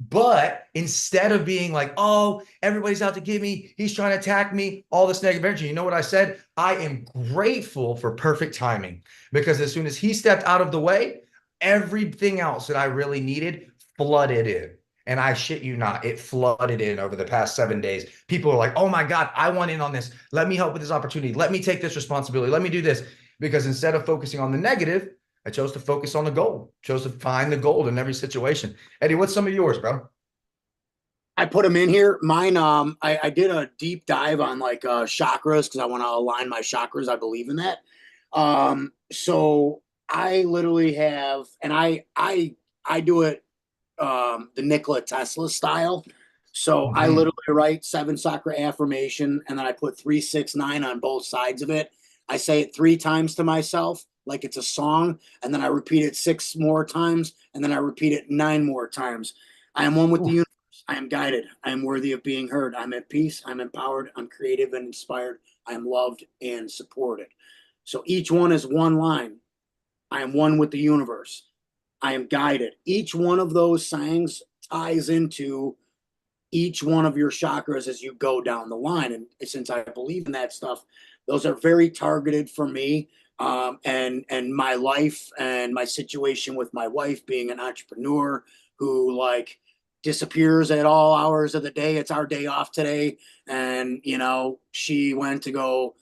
[SPEAKER 1] But instead of being like, oh, everybody's out to get me, he's trying to attack me, all this negative energy, you know what I said? I am grateful for perfect timing, because as soon as he stepped out of the way, everything else that I really needed flooded in. And I shit you not, it flooded in over the past 7 days. People are like, oh my God, I want in on this. Let me help with this opportunity. Let me take this responsibility. Let me do this. Because instead of focusing on the negative, I chose to focus on the gold, chose to find the gold in every situation. Eddie, what's some of yours, bro?
[SPEAKER 4] I put them in here. Mine, I did a deep dive on like chakras because I want to align my chakras. I believe in that. So I literally have, and I do it the Nikola Tesla style. So I
[SPEAKER 1] Mhm.
[SPEAKER 4] literally write 7 chakra affirmation, and then I put 369 on both sides of it. I say it 3 times to myself, like it's a song, and then I repeat it 6 more times, and then I repeat it 9 more times. I am one with the
[SPEAKER 1] Oof.
[SPEAKER 4] universe. I am guided. I am worthy of being heard. I'm at peace. I'm empowered. I'm creative and inspired. I am loved and supported. So each one is one line. I am one with the universe. I am guided. Each one of those sayings ties into each one of your chakras as you go down the line. And since I believe in that stuff, those are very targeted for me. And my life and my situation with my wife being an entrepreneur who like disappears at all hours of the day. It's our day off today. And, you know, she went to go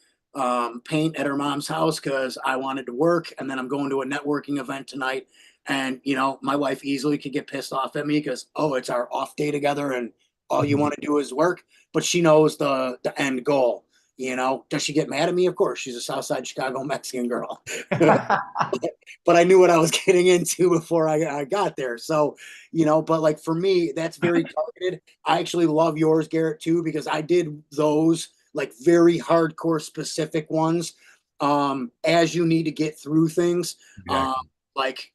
[SPEAKER 4] paint at her mom's house because I wanted to work. And then I'm going to a networking event tonight. And, you know, my wife easily could get pissed off at me because, oh, it's our off day together. And all you want to do is work, but she knows the end goal. You know, does she get mad at me? Of course, she's a Southside Chicago Mexican girl. But I knew what I was getting into before I got there. So, you know, but like for me, that's very targeted. I actually love yours, Garrett, too, because I did those like very hardcore specific ones as you need to get through things. Um,
[SPEAKER 1] Exactly.
[SPEAKER 4] like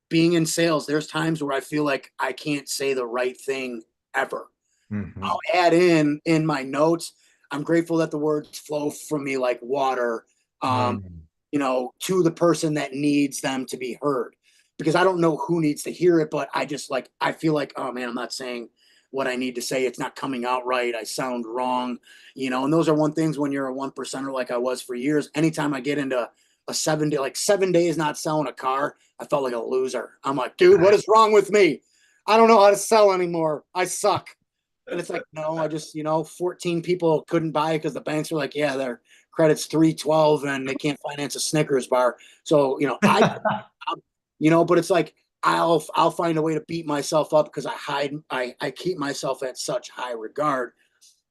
[SPEAKER 4] being in sales, there's times where I feel like I can't say the right thing ever.
[SPEAKER 1] Mhm.
[SPEAKER 4] I'll add in my notes. I'm grateful that the words flow from me like water, um,
[SPEAKER 1] Mm.
[SPEAKER 4] you know, to the person that needs them to be heard. Because I don't know who needs to hear it, but I just like I feel like, oh man, I'm not saying what I need to say. It's not coming out right. I sound wrong, you know. And those are one things when you're a 1%er like I was for years. Anytime I get into a 7 day, like 7 days not selling a car, I felt like a loser. I'm like, dude, what is wrong with me? I don't know how to sell anymore. I suck. And it's like, no, I just, you know, 14 people couldn't buy it because the banks were like, yeah, their credit's 312 and they can't finance a Snickers bar. So, you know, you know, but it's like, I'll find a way to beat myself up because I keep myself at such high regard.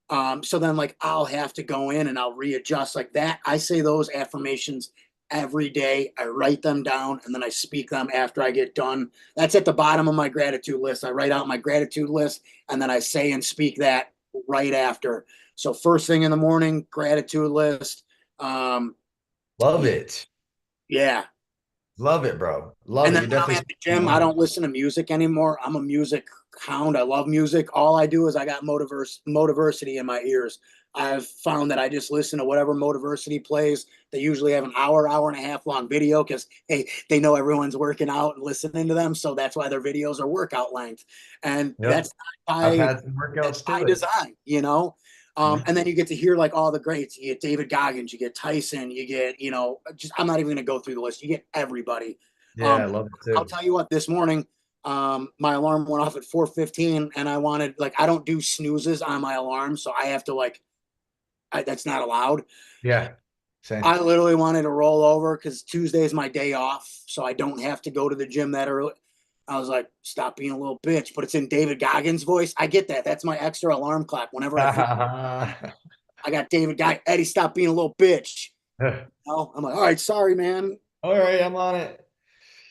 [SPEAKER 4] So then like I'll have to go in and I'll readjust like that. I say those affirmations every day. I write them down and then I speak them after I get done. That's at the bottom of my gratitude list. I write out my gratitude list and then I say and speak that right after. So first thing in the morning, gratitude list. Um,
[SPEAKER 1] Love it.
[SPEAKER 4] yeah,
[SPEAKER 1] Love it, bro. Love
[SPEAKER 4] and
[SPEAKER 1] it.
[SPEAKER 4] then
[SPEAKER 1] You're
[SPEAKER 4] when I'm
[SPEAKER 1] definitely
[SPEAKER 4] at the gym, I don't listen to music anymore. I'm a music hound. I love music. All I do is I got Motiversity in my ears. I've found that I just listen to whatever Motiversity plays. They usually have an hour and a half long video because hey, they know everyone's working out and listening to them, so that's why their videos are workout length, and
[SPEAKER 1] Yep. I've had some
[SPEAKER 4] that's
[SPEAKER 1] workouts
[SPEAKER 4] by
[SPEAKER 1] to it.
[SPEAKER 4] design, you know.
[SPEAKER 1] Yeah.
[SPEAKER 4] And then you get to hear like all the greats. You get David Goggins, you get Tyson, you get, you know, just I'm not even going to go through the list. You get everybody.
[SPEAKER 1] Yeah,
[SPEAKER 4] Um,
[SPEAKER 1] I love it
[SPEAKER 4] I'll
[SPEAKER 1] too.
[SPEAKER 4] tell you what, this morning, my alarm went off at 4:15 and I wanted like I don't do snoozes on my alarm, so I have to like that's not allowed.
[SPEAKER 1] Yeah. Same.
[SPEAKER 4] I literally wanted to roll over because Tuesday is my day off, so I don't have to go to the gym that early. I was like, stop being a little bitch, but it's in David Goggins' voice. I get that. That's my extra alarm clock. Whenever I feel I got David Guy, Eddie, stop being a little bitch. You know? I'm like, all right, sorry, man.
[SPEAKER 1] All right, I'm on it.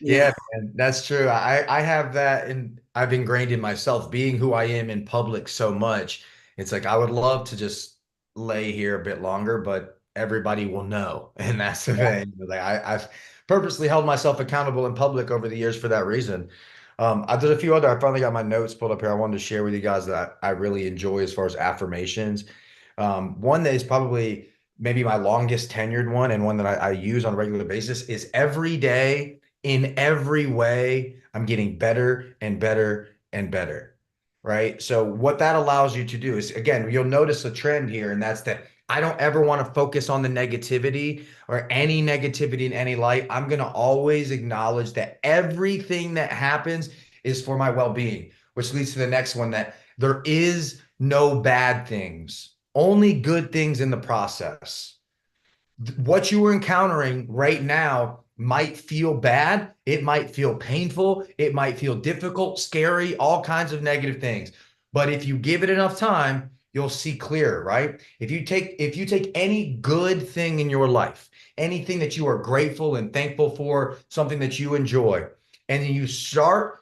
[SPEAKER 4] Yeah.
[SPEAKER 1] Yeah, man, that's true. I have that and I've ingrained in myself being who I am in public so much. It's like I would love to just lay here a bit longer, but everybody will know. And that's the thing. Like I've purposely held myself accountable in public over the years for that reason. I did a few other, I finally got my notes pulled up here. I wanted to share with you guys that I really enjoy as far as affirmations. One that is probably maybe my longest tenured one and one that I use on a regular basis is every day in every way, I'm getting better and better and better. Right. So, what that allows you to do is, again, you'll notice a trend here, and that's that I don't ever want to focus on the negativity or any negativity in any light. I'm going to always acknowledge that everything that happens is for my well being. which leads to the next one, that there is no bad things, only good things in the process. What you are encountering right now might feel bad. It might feel painful. It might feel difficult, scary, all kinds of negative things. But if you give it enough time, you'll see clearer, right? If you take any good thing in your life, anything that you are grateful and thankful for, something that you enjoy, and then you start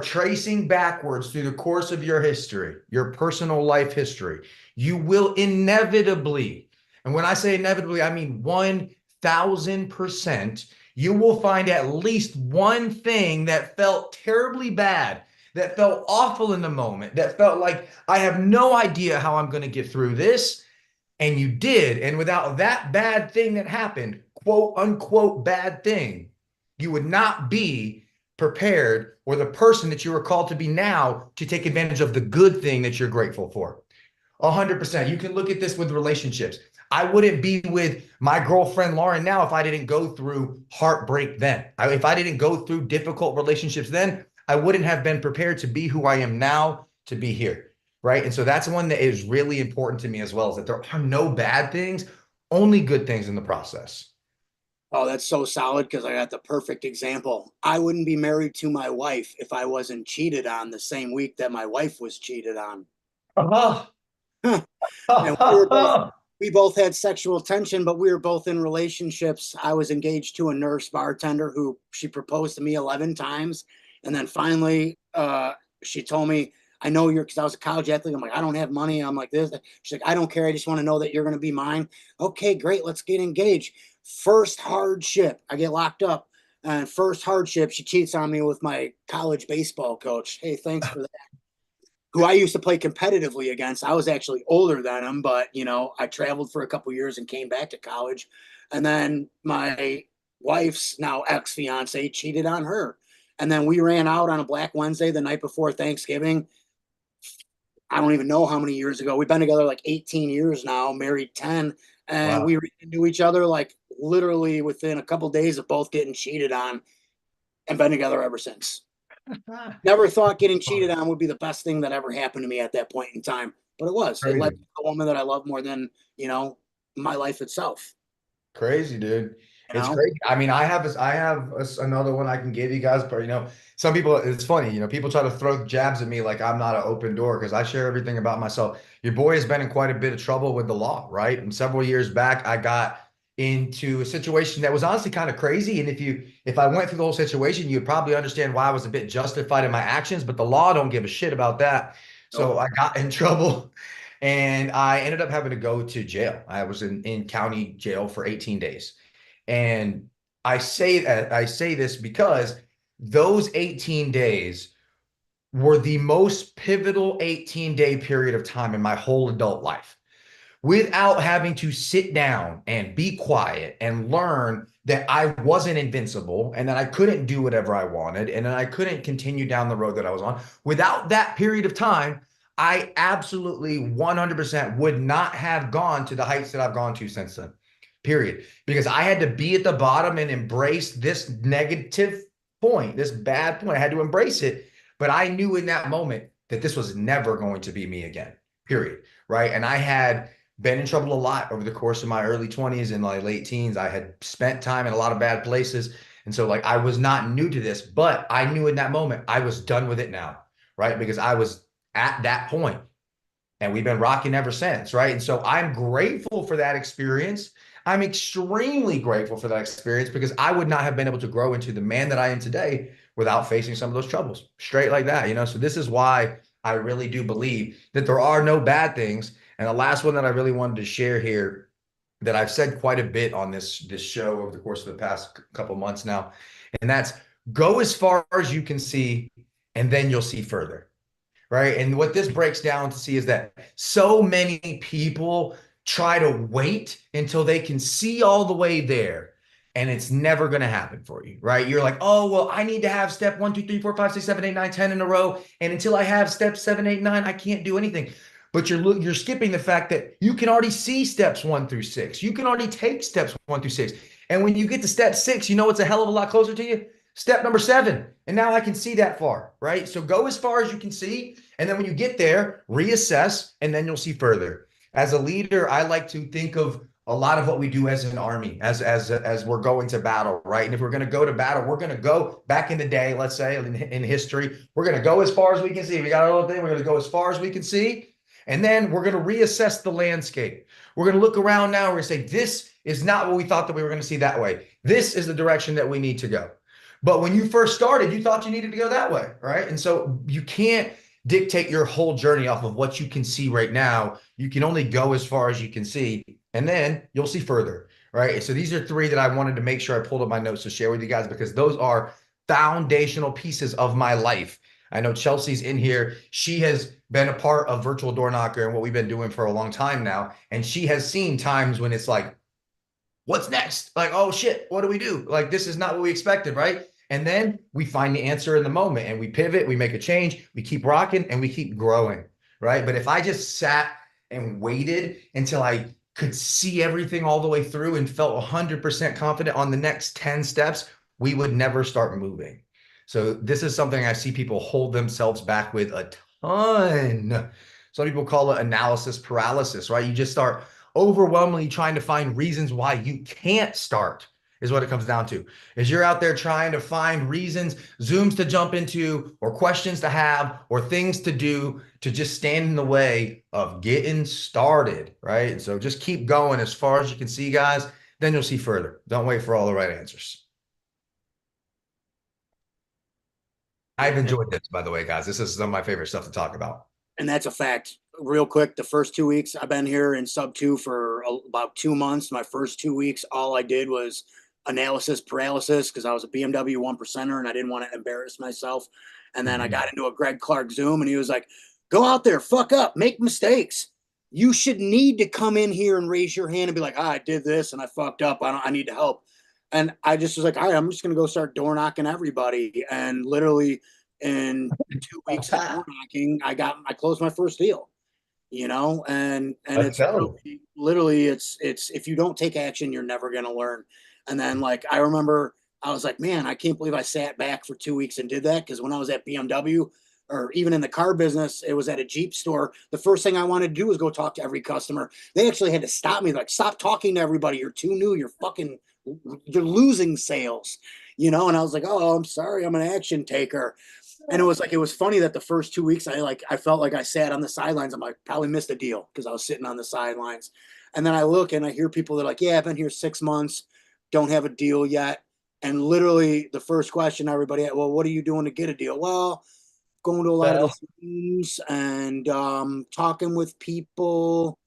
[SPEAKER 1] tracing backwards through the course of your history, your personal life history, you will inevitably, and when I say inevitably, I mean 1000%, you will find at least one thing that felt terribly bad, that felt awful in the moment, that felt like I have no idea how I'm going to get through this. And you did. And without that bad thing that happened, quote unquote bad thing, you would not be prepared or the person that you are called to be now to take advantage of the good thing that you're grateful for. 100%. You can look at this with relationships. I wouldn't be with my girlfriend Lauren now if I didn't go through heartbreak then. If I didn't go through difficult relationships then, I wouldn't have been prepared to be who I am now, to be here, right? And so that's one that is really important to me as well, is that there are no bad things, only good things in the process.
[SPEAKER 4] Oh, that's so solid, because I got the perfect example. I wouldn't be married to my wife if I wasn't cheated on the same week that my wife was cheated on. And we both had sexual tension, but we were both in relationships. I was engaged to a nurse bartender who she proposed to me 11 times. And then finally, she told me, I know you're, because I was a college athlete. I'm like, I don't have money. I'm like this. She's like, I don't care. I just want to know that you're going to be mine. Okay, great. Let's get engaged. First hardship, I get locked up. And first hardship, she cheats on me with my college baseball coach. Hey, thanks for that. Who I used to play competitively against. I was actually older than him, but I traveled for a couple years and came back to college. And then my wife's now ex-fiance cheated on her. And then we ran out on a Black Wednesday the night before Thanksgiving. I don't even know how many years ago. We've been together like 18 years now, married 10. And
[SPEAKER 1] Wow.
[SPEAKER 4] we ran into each other like literally within a couple of days of both getting cheated on, and been together ever since. Never thought getting cheated on would be the best thing that ever happened to me at that point in time, but it was. It led to a woman that I love more than my life itself.
[SPEAKER 1] Crazy, dude.
[SPEAKER 4] You
[SPEAKER 1] It's
[SPEAKER 4] know?
[SPEAKER 1] crazy. I mean, I have another one I can give you guys, but some people, it's funny, people try to throw jabs at me like I'm not an open door because I share everything about myself. Your boy has been in quite a bit of trouble with the law, right? And several years back, I got into a situation that was honestly kind of crazy. And if I went through the whole situation, you'd probably understand why I was a bit justified in my actions, but the law don't give a shit about that. So I got in trouble and I ended up having to go to jail. I was in county jail for 18 days. And I say this because those 18 days were the most pivotal 18-day period of time in my whole adult life, without having to sit down and be quiet and learn that I wasn't invincible and that I couldn't do whatever I wanted and that I couldn't continue down the road that I was on. Without that period of time, I absolutely 100% would not have gone to the heights that I've gone to since then, period. Because I had to be at the bottom and embrace this negative point, this bad point. I had to embrace it. But I knew in that moment that this was never going to be me again, period. Right. And I had been in trouble a lot over the course of my early 20s and my late teens. I had spent time in a lot of bad places. And so I was not new to this, but I knew in that moment I was done with it now, right? Because I was at that point and we've been rocking ever since, right? And so I'm grateful for that experience. I'm extremely grateful for that experience because I would not have been able to grow into the man that I am today without facing some of those troubles, straight like that, So this is why I really do believe that there are no bad things. And the last one that I really wanted to share here, that I've said quite a bit on this show over the course of the past couple months now, and that's go as far as you can see, and then you'll see further, right? And what this breaks down to see is that so many people try to wait until they can see all the way there, and it's never going to happen for you, right? You're like, oh, well, I need to have step 1, 2, 3, 4, 5, 6, 7, 8, 9, 10 in a row. And until I have step 7, 8, 9, I can't do anything. But you're skipping the fact that you can already see steps 1 through 6. You can already take steps 1 through 6. And when you get to step 6, you know what's a hell of a lot closer to you? step number 7. And now I can see that far, right? So go as far as you can see. And then when you get there, reassess, and then you'll see further. As a leader, I like to think of a lot of what we do as an army, as we're going to battle, right? And if we're going to go to battle, we're going to go back in the day, let's say in history, we're going to go as far as we can see. We got a little thing, we're going to go as far as we can see. And then we're going to reassess the landscape. We're going to look around now. We're going to say, this is not what we thought that we were going to see that way. This is the direction that we need to go. But when you first started, you thought you needed to go that way, right? And so you can't dictate your whole journey off of what you can see right now. You can only go as far as you can see, and then you'll see further, right? So these are 3 that I wanted to make sure I pulled up my notes to share with you guys, because those are foundational pieces of my life. I know Chelsea's in here. She has been a part of Virtual Door Knocker and what we've been doing for a long time now. And she has seen times when it's like, what's next? Like, oh shit, what do we do? Like, this is not what we expected, right? And then we find the answer in the moment and we pivot, we make a change, we keep rocking, and we keep growing, right? But if I just sat and waited until I could see everything all the way through and felt 100% confident on the next 10 steps, we would never start moving. So this is something I see people hold themselves back with a ton. Some people call it analysis paralysis, right? You just start overwhelmingly trying to find reasons why you can't start, is what it comes down to. Is you're out there trying to find reasons, Zooms to jump into, or questions to have, or things to do to just stand in the way of getting started, right? And so just keep going as far as you can see, guys. Then you'll see further. Don't wait for all the right answers. I've enjoyed this, by the way, guys. This is some of my favorite stuff to talk about.
[SPEAKER 4] And that's a fact. Real quick, the first 2 weeks I've been here in sub 2 for about 2 months. My first 2 weeks, all I did was analysis paralysis, because I was a BMW 1%er and I didn't want to embarrass myself. And then I got into a Greg Clark Zoom and he was like, go out there, fuck up, make mistakes. You should need to come in here and raise your hand and be like, I did this and I fucked up. I need to help. And I just was like, all right, I'm just going to go start door knocking everybody. And literally in 2 weeks of door knocking, I closed my first deal, and it's literally it's if you don't take action, you're never going to learn. And then like, I remember I was like, man, I can't believe I sat back for 2 weeks and did that. Cause when I was at BMW, or even in the car business, it was at a Jeep store. The first thing I wanted to do was go talk to every customer. They actually had to stop me, like, stop talking to everybody. You're too new. You're losing sales, And I was like, oh, I'm sorry. I'm an action taker. And it was funny that the first 2 weeks, I felt like I sat on the sidelines. I'm like, probably missed a deal because I was sitting on the sidelines. And then I look and I hear people that are like, yeah, I've been here 6 months, don't have a deal yet. And literally the first question everybody had, well, what are you doing to get a deal? Well, going to a lot of the things and talking with people.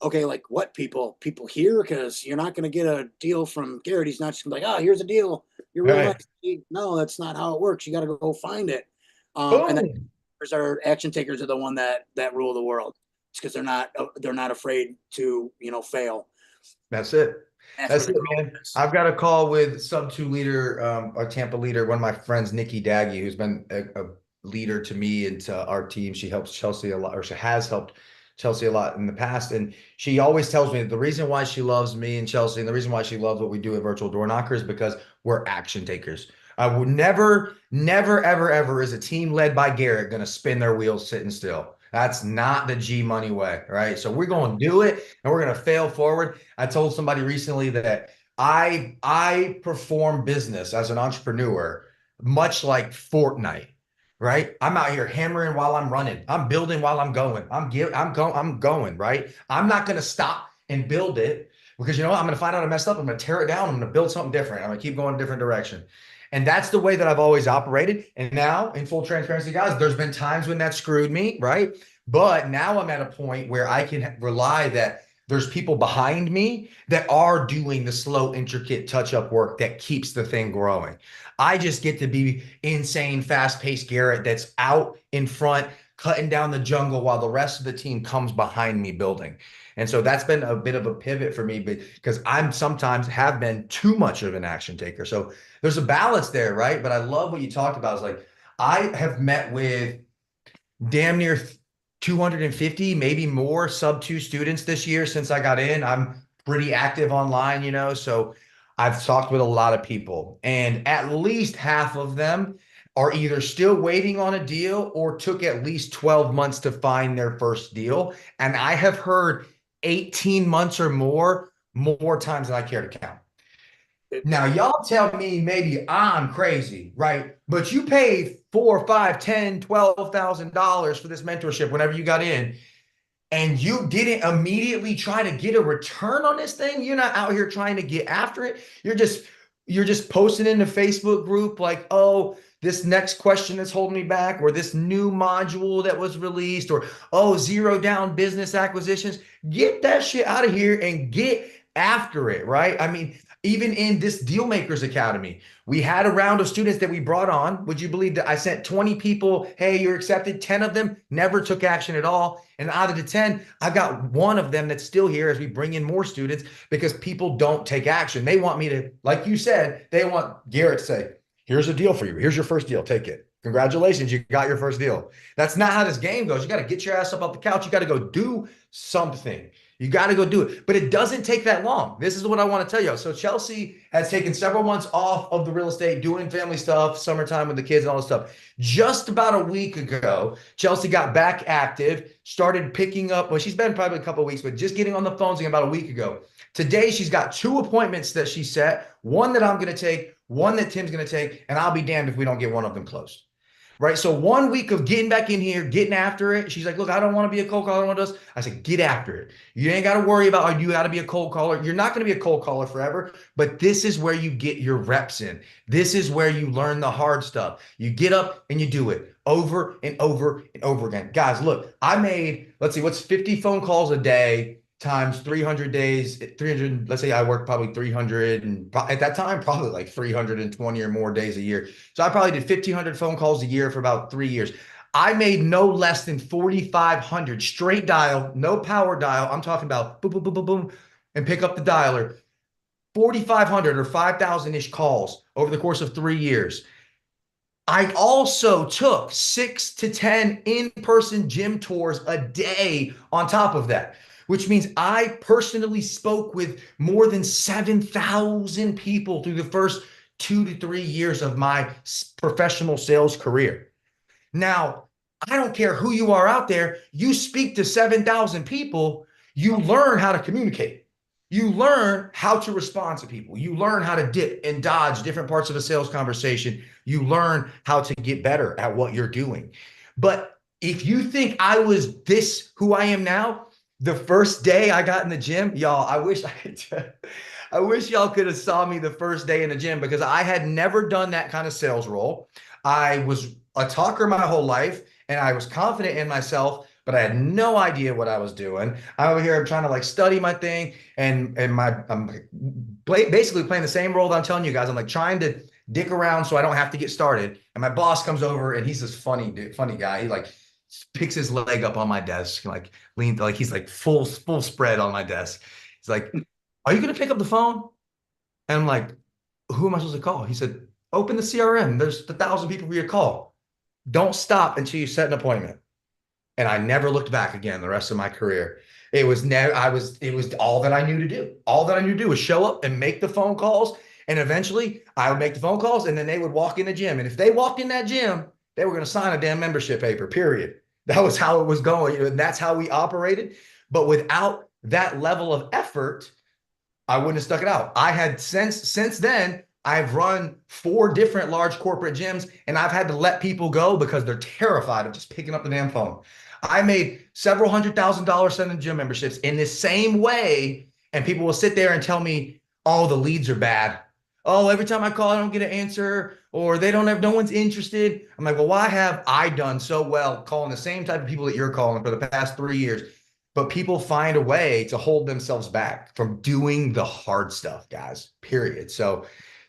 [SPEAKER 4] Okay, like what people? People here? Because you're not going to get a deal from Garrett. He's not just going to be like, oh, here's a deal. You're real nice. No, that's not how it works. You got to go find it. And then our action takers are the one that rule the world. It's because they're not afraid to fail.
[SPEAKER 1] That's it. That's it, man. I've got a call with sub 2 leader, our Tampa leader, one of my friends, Nikki Daggy, who's been a leader to me and to our team. She helps Chelsea a lot, or she has helped Chelsea a lot in the past. And she always tells me the reason why she loves me and Chelsea and the reason why she loves what we do at Virtual Door Knocker is because we're action takers. I would never, ever, ever is a team led by Garrett going to spin their wheels sitting still. That's not the G Money way, right? So we're going to do it and we're going to fail forward. I told somebody recently that I perform business as an entrepreneur much like Fortnite, right? I'm out here hammering while I'm running. I'm building while I'm going. I'm going, right? I'm not going to stop and build it because you know what? I'm going to find out I messed up. I'm going to tear it down. I'm going to build something different. I'm going to keep going a different direction. And that's the way that I've always operated. And now, in full transparency, guys, there's been times when that screwed me, right? But now I'm at a point where I can rely that there's people behind me that are doing the slow, intricate touch-up work that keeps the thing growing. I just get to be insane, fast-paced Garrett that's out in front, cutting down the jungle while the rest of the team comes behind me building. And so that's been a bit of a pivot for me because I'm sometimes have been too much of an action taker. So there's a balance there, right? But I love what you talked about. Is like, I have met with damn near 250, maybe more sub 2 students this year since I got in. I'm pretty active online, so I've talked with a lot of people, and at least half of them are either still waiting on a deal or took at least 12 months to find their first deal. And I have heard 18 months or more times than I care to count. Now, y'all tell me maybe I'm crazy, right? But you paid $4, $5, $10, $12,000 for this mentorship whenever you got in, and you didn't immediately try to get a return on this thing. You're not out here trying to get after it. You're just posting in the Facebook group like, oh, this next question is holding me back, or this new module that was released, or oh, zero down business acquisitions. Get that shit out of here and get after it, right? I mean, even in this Deal Makers Academy, we had a round of students that we brought on. Would you believe that I sent 20 people, hey, you're accepted? 10 of them never took action at all. And out of the 10, I've got one of them that's still here as we bring in more students, because people don't take action. They want me to, like you said, they want Garrett to say, here's a deal for you. Here's your first deal. Take it. Congratulations, you got your first deal. That's not how this game goes. You got to get your ass up off the couch. You got to go do something. You got to go do it. But it doesn't take that long. This is what I want to tell you. So Chelsea has taken several months off of the real estate, doing family stuff, summertime with the kids and all this stuff. Just about a week ago, Chelsea got back active, started picking up, well, she's been probably a couple of weeks, but just getting on the phones again about a week ago. Today, she's got 2 appointments that she set, one that I'm going to take, one that Tim's going to take, and I'll be damned if we don't get one of them closed. Right. So 1 week of getting back in here, getting after it. She's like, look, I don't want to be a cold caller. I don't want to do this. I said, get after it. You ain't got to worry about, oh, you got to be a cold caller. You're not going to be a cold caller forever, but this is where you get your reps in. This is where you learn the hard stuff. You get up and you do it over and over and over again. Guys, look, I made, let's see, what's 50 phone calls a day times 300 days, 300, let's say I worked probably 300, and at that time, probably like 320 or more days a year. So I probably did 1,500 phone calls a year for about 3 years. I made no less than 4,500 straight dial, no power dial. I'm talking about boom, boom, boom, boom, boom, and pick up the dialer. 4,500 or 5,000-ish calls over the course of 3 years. I also took 6 to 10 in-person gym tours a day on top of that, which means I personally spoke with more than 7,000 people through the first 2 to 3 years of my professional sales career. Now, I don't care who you are out there, you speak to 7,000 people, you learn how to communicate. You learn how to respond to people. You learn how to dip and dodge different parts of a sales conversation. You learn how to get better at what you're doing. But if you think I was who I am now, the first day I got in the gym, y'all, I wish y'all could have saw me the first day in the gym, because I had never done that kind of sales role. I was a talker my whole life, and I was confident in myself, but I had no idea what I was doing. I'm over here, I'm trying to like study my thing, and I'm basically playing the same role that I'm telling you guys. I'm like trying to dick around so I don't have to get started. And my boss comes over, and he's this funny guy. He like picks his leg up on my desk, like leaned, like he's like full spread on my desk. He's like, are you going to pick up the phone? And I'm like, who am I supposed to call? He said, open the CRM. There's 1,000 people for your call. Don't stop until you set an appointment. And I never looked back again the rest of my career. It was all that I knew to do. All that I knew to do was show up and make the phone calls. And eventually I would make the phone calls, and then they would walk in the gym. And if they walked in that gym, they were going to sign a damn membership paper, period. That was how it was going. And that's how we operated. But without that level of effort, I wouldn't have stuck it out. I had since then, I've run 4 different large corporate gyms, and I've had to let people go because they're terrified of just picking up the damn phone. I made several $100,000 sending gym memberships in the same way. And people will sit there and tell me, oh, the leads are bad. Oh, every time I call, I don't get an answer, or they don't have, no one's interested. I'm like, well, why have I done so well calling the same type of people that you're calling for the past 3 years? But people find a way to hold themselves back from doing the hard stuff, guys, period. So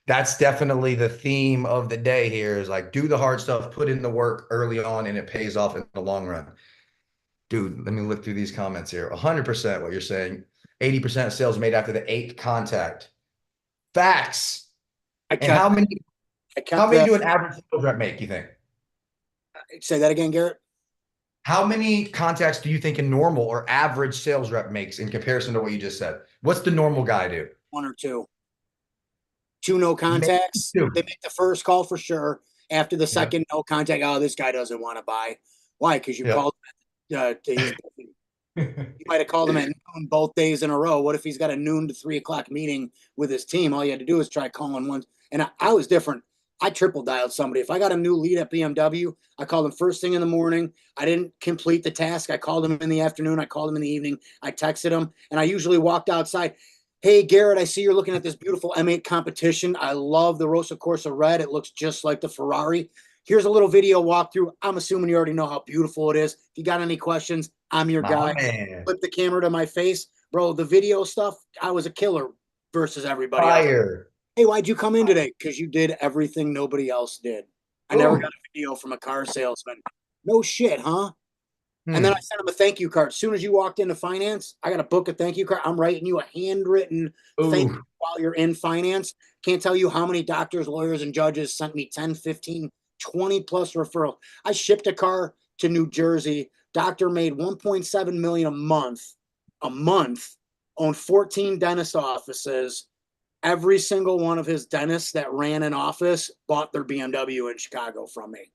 [SPEAKER 1] that's definitely the theme of the day here, is like, do the hard stuff, put in the work early on, and it pays off in the long run. Dude, let me look through these comments here. 100% what you're saying. 80% of sales made after the 8th contact. Facts. And how many do an average sales rep make, you think?
[SPEAKER 4] Say that again, Garrett.
[SPEAKER 1] How many contacts do you think a normal or average sales rep makes in comparison to what you just said? What's the normal guy do?
[SPEAKER 4] 1 or 2. 2 no contacts.
[SPEAKER 1] Two.
[SPEAKER 4] They make the first call for sure. After the second no contact, oh, this guy doesn't want to buy. Why? Because you called he's busy. You might have called him at noon both days in a row. What if he's got a noon to 3 o'clock meeting with his team? All you had to do is try calling once. And I was different. I triple dialed somebody. If I got a new lead at BMW, I called them first thing in the morning. I didn't complete the task. I called them in the afternoon. I called them in the evening. I texted them, and I usually walked outside. Hey, Garrett, I see you're looking at this beautiful M8 competition. I love the Rosso Corsa Red. It looks just like the Ferrari. Here's a little video walkthrough. I'm assuming you already know how beautiful it is. If you got any questions, I'm your guy.
[SPEAKER 1] Man.
[SPEAKER 4] Flip the camera to my face. Bro, the video stuff, I was a killer versus everybody else.
[SPEAKER 1] Fire.
[SPEAKER 4] Hey, why'd you come in today? Because you did everything nobody else did. I never got a video from a car salesman. No shit, huh? And then I sent him a thank you card. As soon as you walked into finance, I got to book a thank you card. I'm writing you a handwritten thank you while you're in finance. Can't tell you how many doctors, lawyers, and judges sent me 10, 15, 20 plus referrals. I shipped a car to New Jersey. Doctor made 1.7 million a month, owned 14 dentist offices. Every single one of his dentists that ran an office bought their BMW in Chicago from me.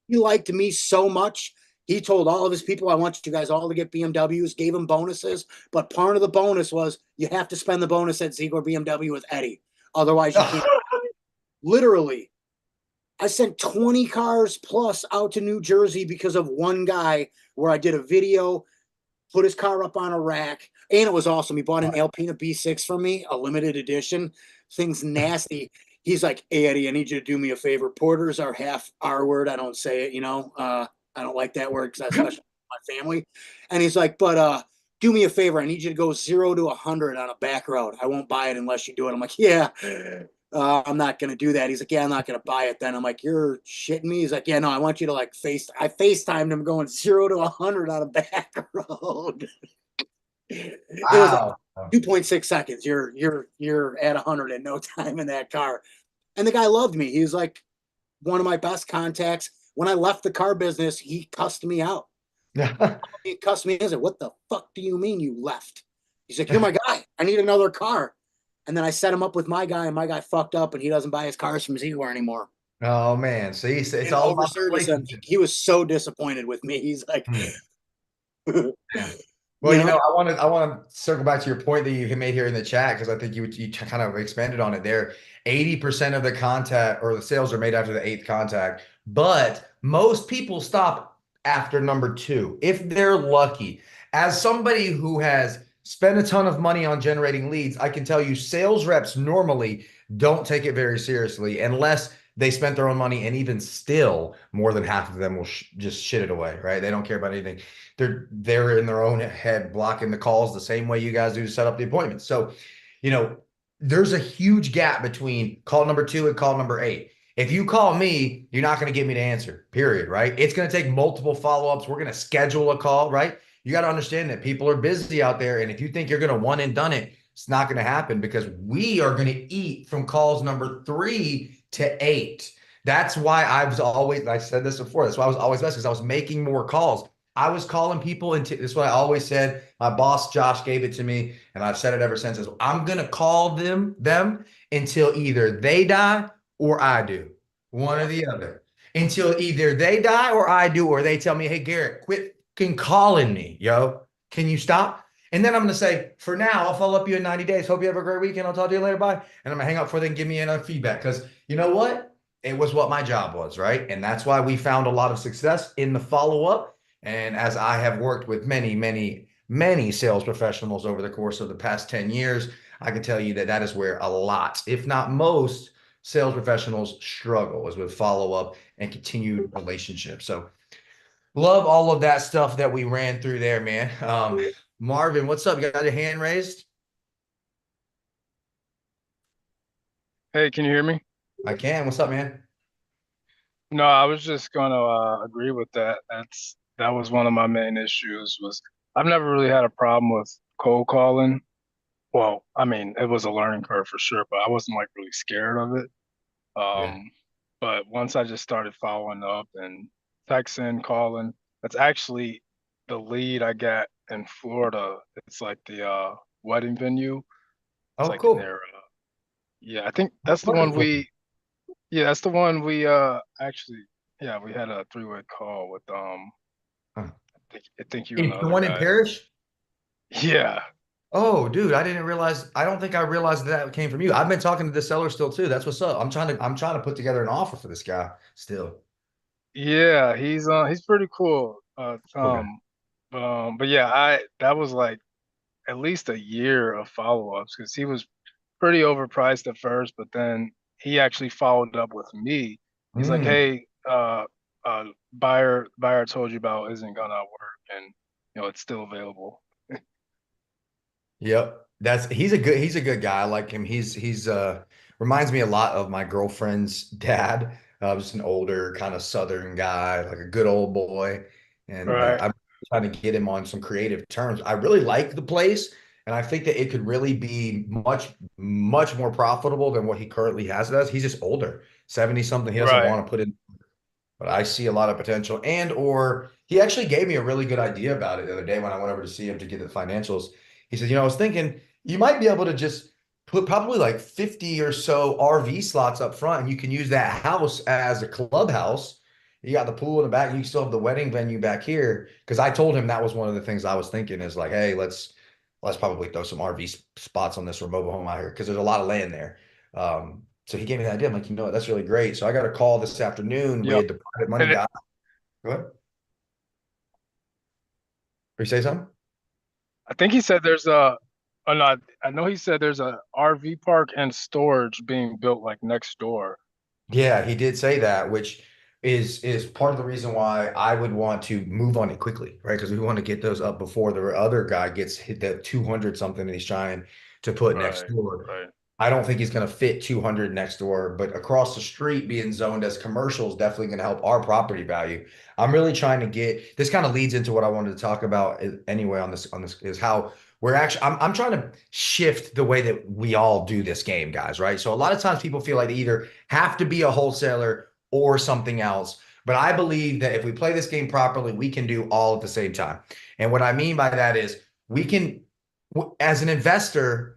[SPEAKER 4] He liked me so much. He told all of his people, I want you guys all to get BMWs, gave them bonuses. But part of the bonus was you have to spend the bonus at Ziegler BMW with Eddie. Otherwise, you can't. Literally, I sent 20 cars plus out to New Jersey because of one guy where I did a video, put his car up on a rack, and it was awesome. He bought an Alpina B6 for me, a limited edition. Thing's nasty. He's like, hey, Eddie, I need you to do me a favor. Porters are half R word. I don't say it, you know. I don't like that word because that's special to my family. And he's like, but do me a favor. I need you to go 0 to 100 on a back road. I won't buy it unless you do it. I'm like, yeah, I'm not going to do that. He's like, yeah, I'm not going to buy it then. I'm like, you're shitting me? He's like, yeah, no, I want you to like I FaceTimed him going 0 to 100 on a back road. It was like 2.6 seconds. You're at 100 in no time in that car. And the guy loved me. He was like one of my best contacts. When I left the car business, he cussed me out. He cussed me. I said, what the fuck do you mean you left? He's like, you're my guy. I need another car. And then I set him up with my guy, and my guy fucked up, and he doesn't buy his cars from Ziegler anymore.
[SPEAKER 1] Oh man, see, it's all about
[SPEAKER 4] service. He was so disappointed with me. He's like,
[SPEAKER 1] Well, you know, I want to circle back to your point that you made here in the chat, because I think you kind of expanded on it there. 80% of the contact or the sales are made after the 8th contact, but most people stop after number 2 if they're lucky. As somebody who has spent a ton of money on generating leads, I can tell you sales reps normally don't take it very seriously unless they spent their own money, and even still, more than half of them will just shit it away, right? They don't care about anything. They're in their own head blocking the calls the same way you guys do to set up the appointments. So, you know, there's a huge gap between call number 2 and call number 8. If you call me, you're not going to get me to answer, period, right? It's going to take multiple follow-ups. We're going to schedule a call, right? You got to understand that people are busy out there. And if you think you're going to one and done it, it's not going to happen, because we are going to eat from calls number 3 to 8. That's why I said this before, that's why I was always best, because I was making more calls. I was calling people, and this is what I always said. My boss, Josh, gave it to me, and I've said it ever since. Is I'm going to call them until either they die or I do. One or the other. Until either they die or I do, or they tell me, hey, Garrett, quit calling me, yo. Can you stop? And then I'm going to say, for now, I'll follow up you in 90 days. Hope you have a great weekend. I'll talk to you later. Bye. And I'm going to hang up before they can give me enough feedback, because you know what? It was what my job was, right? And that's why we found a lot of success in the follow-up. And as I have worked with many, many, many sales professionals over the course of the past 10 years, I can tell you that that is where a lot, if not most, sales professionals struggle, is with follow-up and continued relationships. So love all of that stuff that we ran through there, man. Marvin, what's up? You got your hand raised?
[SPEAKER 5] Hey, can you hear me?
[SPEAKER 1] I can. What's up, man?
[SPEAKER 5] No, I was just gonna agree with that. That was one of my main issues. Was I've never really had a problem with cold calling. Well, I mean, it was a learning curve for sure, but I wasn't like really scared of it. But once I just started following up and texting, calling, that's actually the lead I got in Florida. It's like the wedding venue. It's
[SPEAKER 1] Oh,
[SPEAKER 5] like in
[SPEAKER 1] cool.
[SPEAKER 5] their Yeah, I think that's the one we. Yeah, that's the one we actually. Yeah, we had a three-way call with
[SPEAKER 1] Huh.
[SPEAKER 5] I think you and the
[SPEAKER 1] The
[SPEAKER 5] other
[SPEAKER 1] one in
[SPEAKER 5] guy.
[SPEAKER 1] Parish?
[SPEAKER 5] Yeah.
[SPEAKER 1] Oh, dude, I didn't realize. I don't think I realized that came from you. I've been talking to the seller still too. That's what's up. I'm trying to put together an offer for this guy still.
[SPEAKER 5] Yeah, he's pretty cool.
[SPEAKER 1] Okay.
[SPEAKER 5] But yeah, I that was like at least a year of follow-ups because he was pretty overpriced at first, but then he actually followed up with me. He's like,
[SPEAKER 1] Mm,
[SPEAKER 5] "Hey, buyer told you about isn't gonna work, and it's still available."
[SPEAKER 1] yep. He's a good guy. I like him. He's reminds me a lot of my girlfriend's dad. Just an older kind of Southern guy, like a good old boy. And
[SPEAKER 5] Right,
[SPEAKER 1] I'm trying to get him on some creative terms. I really like the place, and I think that it could really be much, much more profitable than what he currently has it as. He's just older, 70 something. He doesn't
[SPEAKER 5] right.
[SPEAKER 1] want to put in, but I see a lot of potential. And or he actually gave me a really good idea about it the other day when I went over to see him to get the financials. He said, I was thinking you might be able to just put probably like 50 or so RV slots up front, and you can use that house as a clubhouse. You got the pool in the back. You still have the wedding venue back here. Because I told him that was one of the things I was thinking is like, hey, let's probably throw some RV spots on this or mobile home out here because there's a lot of land there. So he gave me the idea. I'm like, what, that's really great. So I got a call this afternoon
[SPEAKER 5] Yep.
[SPEAKER 1] with the private money
[SPEAKER 5] And
[SPEAKER 1] guy. Go ahead. Or you say something?
[SPEAKER 5] I think he said there's a, oh no, I know he said there's a RV park and storage being built like next door.
[SPEAKER 1] Yeah, he did say that, which is part of the reason why I would want to move on it quickly, right? Because we want to get those up before the other guy gets hit that 200 something and he's trying to put next
[SPEAKER 5] Right,
[SPEAKER 1] door.
[SPEAKER 5] right.
[SPEAKER 1] I don't think he's going to fit 200 next door, but across the street being zoned as commercial is definitely going to help our property value. I'm really trying to get this kind of leads into what I wanted to talk about anyway on this is how we're actually I'm trying to shift the way that we all do this game, guys, right? So a lot of times people feel like they either have to be a wholesaler or something else. But I believe that if we play this game properly, we can do all at the same time. And what I mean by that is we can, as an investor,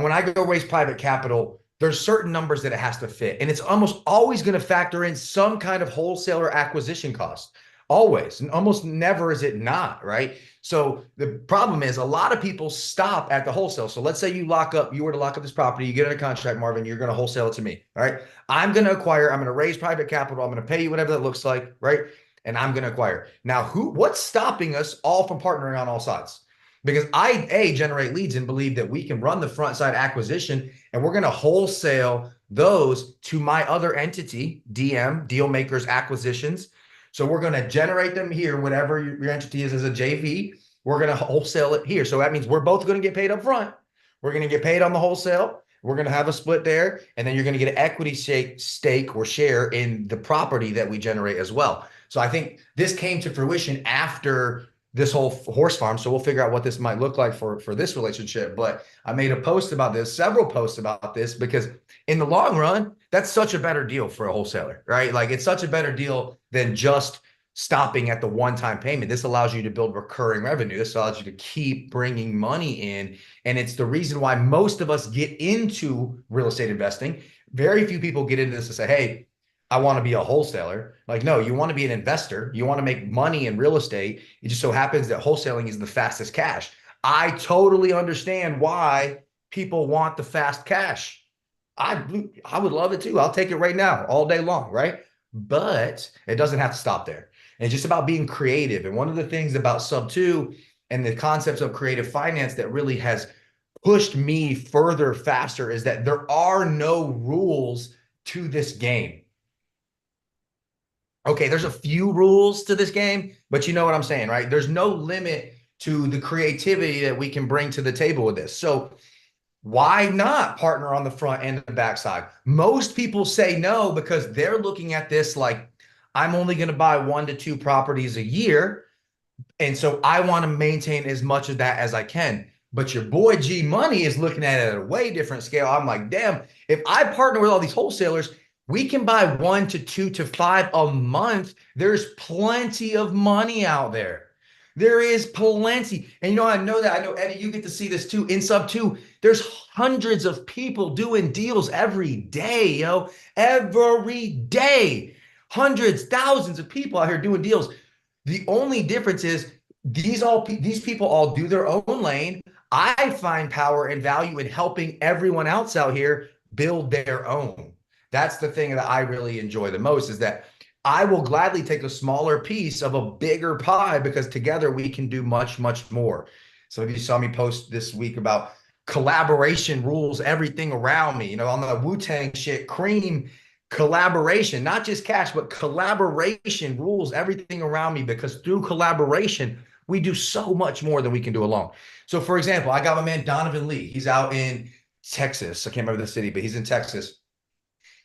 [SPEAKER 1] when I go raise private capital, there's certain numbers that it has to fit. And it's almost always going to factor in some kind of wholesaler acquisition cost. Always. And almost never is it not, right? So the problem is a lot of people stop at the wholesale. So let's say you were to lock up this property, you get in a contract, Marvin, you're going to wholesale it to me. All right. I'm going to raise private capital. I'm going to pay you whatever that looks like, right? And I'm going to acquire. Now, what's stopping us all from partnering on all sides? Because I generate leads and believe that we can run the front side acquisition and we're going to wholesale those to my other entity, DM, Deal Makers Acquisitions. So we're going to generate them here, whatever your entity is as a JV. We're going to wholesale it here. So that means we're both going to get paid up front. We're going to get paid on the wholesale. We're going to have a split there. And then you're going to get an equity stake or share in the property that we generate as well. So I think this came to fruition after this whole horse farm. So we'll figure out what this might look like for this relationship. But I made a post about this, several posts about this, because in the long run, that's such a better deal for a wholesaler, right? Like it's such a better deal than just stopping at the one-time payment. This allows you to build recurring revenue. This allows you to keep bringing money in. And it's the reason why most of us get into real estate investing. Very few people get into this to say, hey, I want to be a wholesaler. Like, no, you want to be an investor. You want to make money in real estate. It just so happens that wholesaling is the fastest cash. I totally understand why people want the fast cash. I would love it too. I'll take it right now, all day long, right? But it doesn't have to stop there. And it's just about being creative. And one of the things about Sub 2 and the concepts of creative finance that really has pushed me further faster is that there are no rules to this game. Okay, there's a few rules to this game, but you know what I'm saying, right? There's no limit to the creativity that we can bring to the table with this. So why not partner on the front and the backside? Most people say no because they're looking at this like, I'm only going to buy 1 to 2 properties a year. And so I want to maintain as much of that as I can. But your boy G Money is looking at it at a way different scale. I'm like, damn, if I partner with all these wholesalers, we can buy 1 to 2 to 5 a month. There's plenty of money out there. There is plenty. And I know that. I know, Eddie, you get to see this too. In Sub 2, There's hundreds of people doing deals every day, yo, every day. Hundreds, thousands of people out here doing deals. The only difference is these people all do their own lane. I find power and value in helping everyone else out here build their own. That's the thing that I really enjoy the most, is that I will gladly take a smaller piece of a bigger pie because together we can do much, much more. So if you saw me post this week about collaboration rules everything around me, on the Wu-Tang shit, Cream, collaboration, not just cash, but collaboration rules everything around me, because through collaboration, we do so much more than we can do alone. So for example, I got my man Donovan Lee. He's out in Texas. I can't remember the city, but he's in Texas.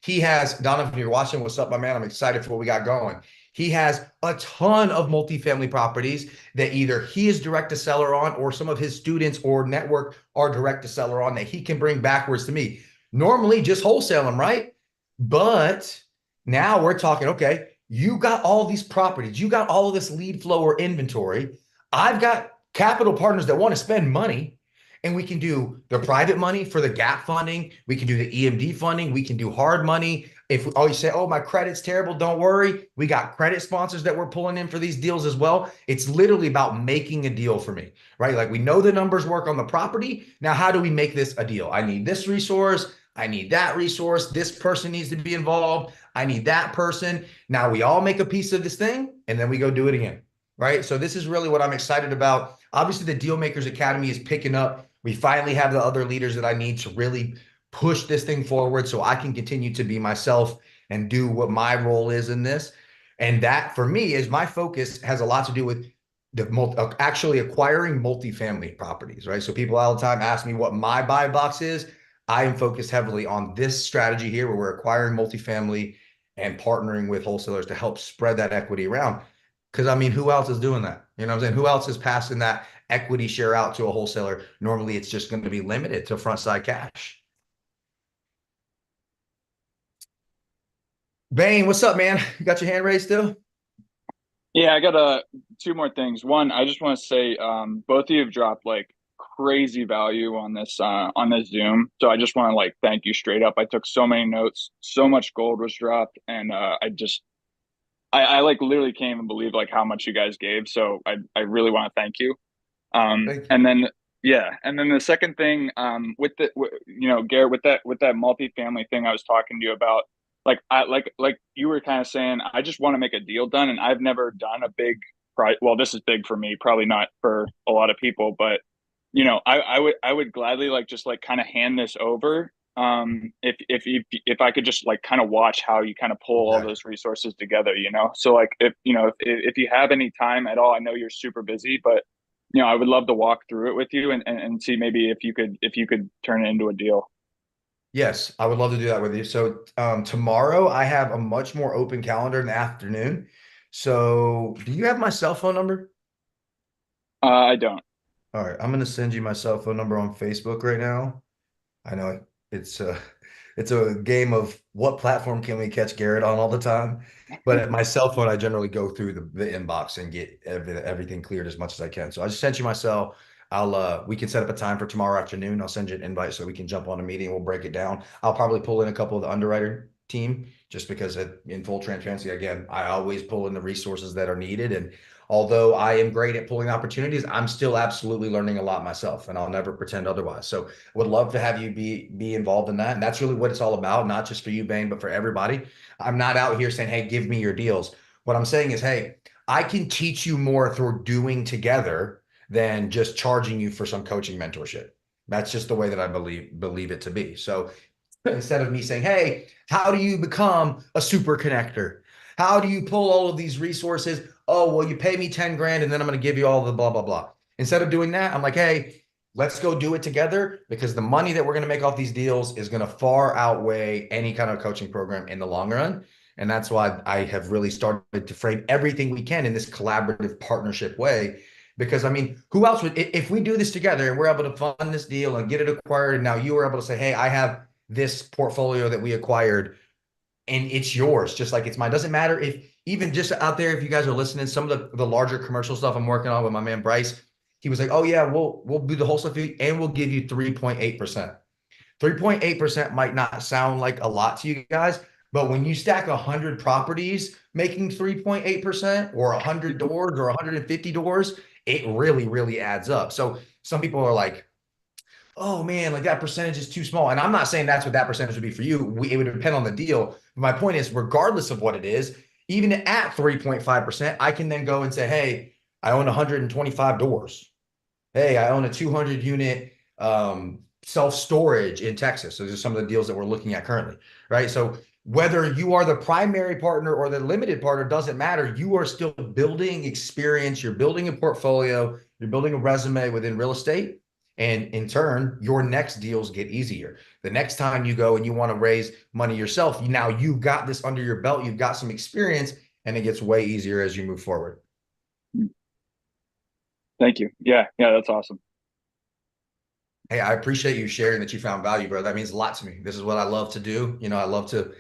[SPEAKER 1] He has, Donovan, if you're watching, what's up, my man? I'm excited for what we got going. He has a ton of multifamily properties that either he is direct to seller on, or some of his students or network are direct to seller on, that he can bring backwards to me. Normally just wholesale them, right? But now we're talking, okay, you got all these properties, you got all of this lead flow or inventory. I've got capital partners that want to spend money, and we can do the private money for the gap funding. We can do the EMD funding. We can do hard money. If we always say, oh, my credit's terrible, don't worry. We got credit sponsors that we're pulling in for these deals as well. It's literally about making a deal for me, right? Like, we know the numbers work on the property. Now, how do we make this a deal? I need this resource. I need that resource. This person needs to be involved. I need that person. Now we all make a piece of this thing, and then we go do it again, right? So this is really what I'm excited about. Obviously, the Dealmakers Academy is picking up. We finally have the other leaders that I need to really push this thing forward so I can continue to be myself and do what my role is in this. And that, for me, is my focus, has a lot to do with actually acquiring multifamily properties, right? So people all the time ask me what my buy box is. I am focused heavily on this strategy here, where we're acquiring multifamily and partnering with wholesalers to help spread that equity around. Because, I mean, who else is doing that? You know what I'm saying? Who else is passing that equity share out to a wholesaler? Normally, it's just going to be limited to front side cash. Bane, what's up, man? You got your hand raised still?
[SPEAKER 3] Yeah, I got two more things. One, I just want to say, both of you have dropped like crazy value on this Zoom. So I just want to like thank you straight up. I took so many notes, so much gold was dropped, and I like literally can't even believe like how much you guys gave. So I really want to thank you.
[SPEAKER 1] Thank you.
[SPEAKER 3] And then and then the second thing, with Garrett, with that multifamily thing I was talking to you about, like you were kind of saying, I just want to make a deal done, and I've never done a big well, this is big for me, probably not for a lot of people, but I would gladly like just like kind of hand this over, if I could just like kind of watch how you kind of pull all those resources together, so like if you have any time at all, I know you're super busy, but I would love to walk through it with you and see maybe if you could turn it into a deal.
[SPEAKER 1] Yes, I would love to do that with you. So tomorrow I have a much more open calendar in the afternoon. So do you have my cell phone number?
[SPEAKER 3] I don't.
[SPEAKER 1] All right, I'm going to send you my cell phone number on Facebook right now. I know it's a game of what platform can we catch Garrett on all the time. But at my cell phone, I generally go through the inbox and get everything cleared as much as I can. So I just sent you my cell. We can set up a time for tomorrow afternoon. I'll send you an invite so we can jump on a meeting. We'll break it down. I'll probably pull in a couple of the underwriter team, just because in full transparency, again, I always pull in the resources that are needed. And although I am great at pulling opportunities, I'm still absolutely learning a lot myself, and I'll never pretend otherwise. So would love to have you be involved in that. And that's really what it's all about, not just for you, Bane, but for everybody. I'm not out here saying, hey, give me your deals. What I'm saying is, hey, I can teach you more through doing together than just charging you for some coaching mentorship. That's just the way that I believe it to be. So instead of me saying, hey, how do you become a super connector? How do you pull all of these resources? Oh, well, you pay me 10 grand and then I'm going to give you all the blah, blah, blah. Instead of doing that, I'm like, hey, let's go do it together, because the money that we're going to make off these deals is going to far outweigh any kind of coaching program in the long run. And that's why I have really started to frame everything we can in this collaborative partnership way. Because, I mean, who else would, if we do this together and we're able to fund this deal and get it acquired, and now you were able to say, hey, I have this portfolio that we acquired and it's yours, just like it's mine. Doesn't matter if, even just out there, if you guys are listening, some of the larger commercial stuff I'm working on with my man Bryce, He was like, oh yeah, we'll do the whole stuff and we'll give you 3.8%. 3.8% might not sound like a lot to you guys, but when you stack 100 properties making 3.8% or 100 doors or 150 doors, it really, really adds up. So some people are like, oh man, like that percentage is too small. And I'm not saying that's what that percentage would be for you. It would depend on the deal. But my point is, regardless of what it is, even at 3.5%, I can then go and say, hey, I own 125 doors. Hey, I own a 200 unit self-storage in Texas. So those are some of the deals that we're looking at currently, right? So whether you are the primary partner or the limited partner doesn't matter. You are still building experience. You're building a portfolio. You're building a resume within real estate. And in turn, your next deals get easier. The next time you go and you want to raise money yourself, now you've got this under your belt. You've got some experience, and it gets way easier as you move forward.
[SPEAKER 3] Thank you. Yeah, that's awesome.
[SPEAKER 1] Hey, I appreciate you sharing that you found value, bro. That means a lot to me. This is what I love to do. I love to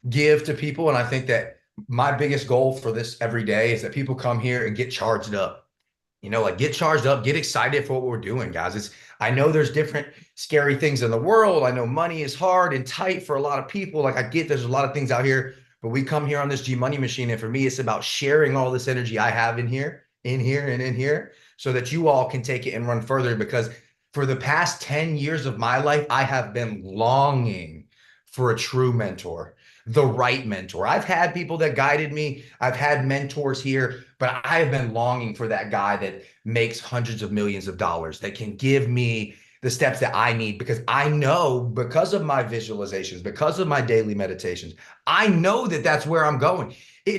[SPEAKER 1] give to people. And I think that my biggest goal for this every day is that people come here and get charged up. Like get charged up, get excited for what we're doing, guys. I know there's different scary things in the world. I know money is hard and tight for a lot of people. Like I get there's a lot of things out here, but we come here on this G Money machine. And for me, it's about sharing all this energy I have in here, and in here, so that you all can take it and run further. Because for the past 10 years of my life, I have been longing for a true mentor, the right mentor. I've had people that guided me. I've had mentors here, but I've been longing for that guy that makes hundreds of millions of dollars, that can give me the steps that I need, because I know, because of my visualizations, because of my daily meditations, I know that that's where I'm going.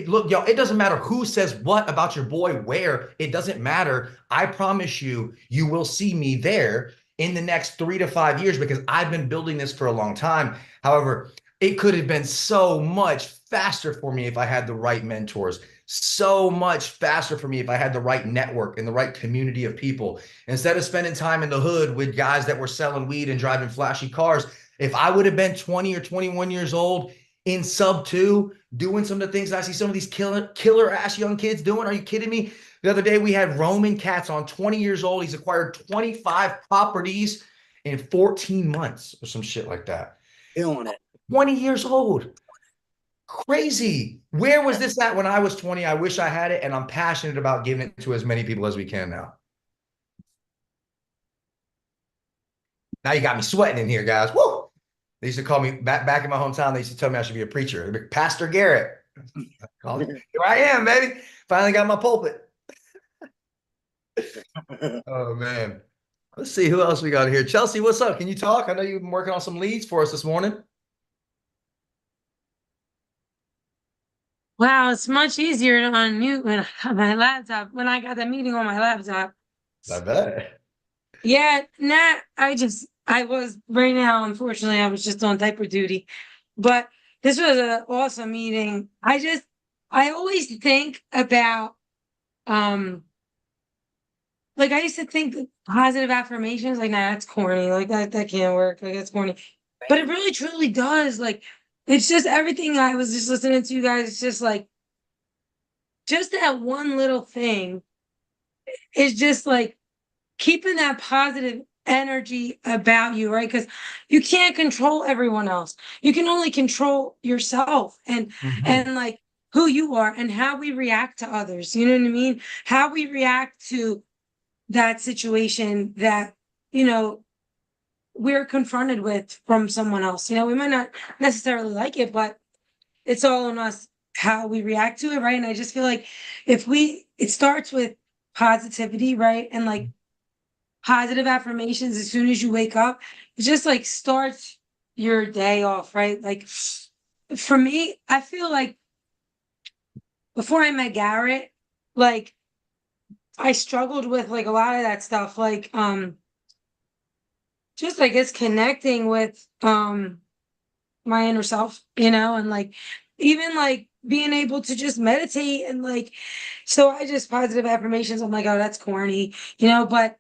[SPEAKER 1] Look, y'all, it doesn't matter who says what about your boy where. It doesn't matter. I promise you, you will see me there in the next 3 to 5 years, because I've been building this for a long time. However, it could have been so much faster for me if I had the right mentors, so much faster for me if I had the right network and the right community of people. Instead of spending time in the hood with guys that were selling weed and driving flashy cars, if I would have been 20 or 21 years old in sub 2, doing some of the things I see some of these killer ass young kids doing, are you kidding me? The other day we had Roman Katz on, 20 years old. He's acquired 25 properties in 14 months or some shit like that.
[SPEAKER 4] Killing it.
[SPEAKER 1] 20 years old. Crazy. Where was this at when I was 20? I wish I had it, and I'm passionate about giving it to as many people as we can now. Now you got me sweating in here, guys. Woo! They used to call me, back in my hometown, they used to tell me I should be a preacher. Pastor Garrett. Here I am, baby. Finally got my pulpit. Oh, man. Let's see who else we got here. Chelsea, what's up? Can you talk? I know you've been working on some leads for us this morning.
[SPEAKER 6] Wow, it's much easier to unmute when I have my laptop, when I got the meeting on my laptop.
[SPEAKER 1] I bet.
[SPEAKER 6] Yeah, I was right now, unfortunately, I was just on diaper duty. But this was an awesome meeting. I always think about, like I used to think that positive affirmations, like, nah, that's corny. Like that can't work. Like that's corny. But it really truly does. Like, it's just everything I was just listening to you guys. It's just like, just that one little thing is just like keeping that positive energy about you, right? Because you can't control everyone else. You can only control yourself and like who you are and how we react to others. You know what I mean? How we react to that situation that, we're confronted with from someone else. We might not necessarily like it, but it's all on us how we react to it, right? And I just feel like it starts with positivity, right? And like positive affirmations as soon as you wake up, it just like starts your day off, right? Like for me, I feel like before I met Garrett, like I struggled with like a lot of that stuff, like just I guess connecting with my inner self, and like even like being able to just meditate and like, so I just positive affirmations, I'm like, oh, that's corny, but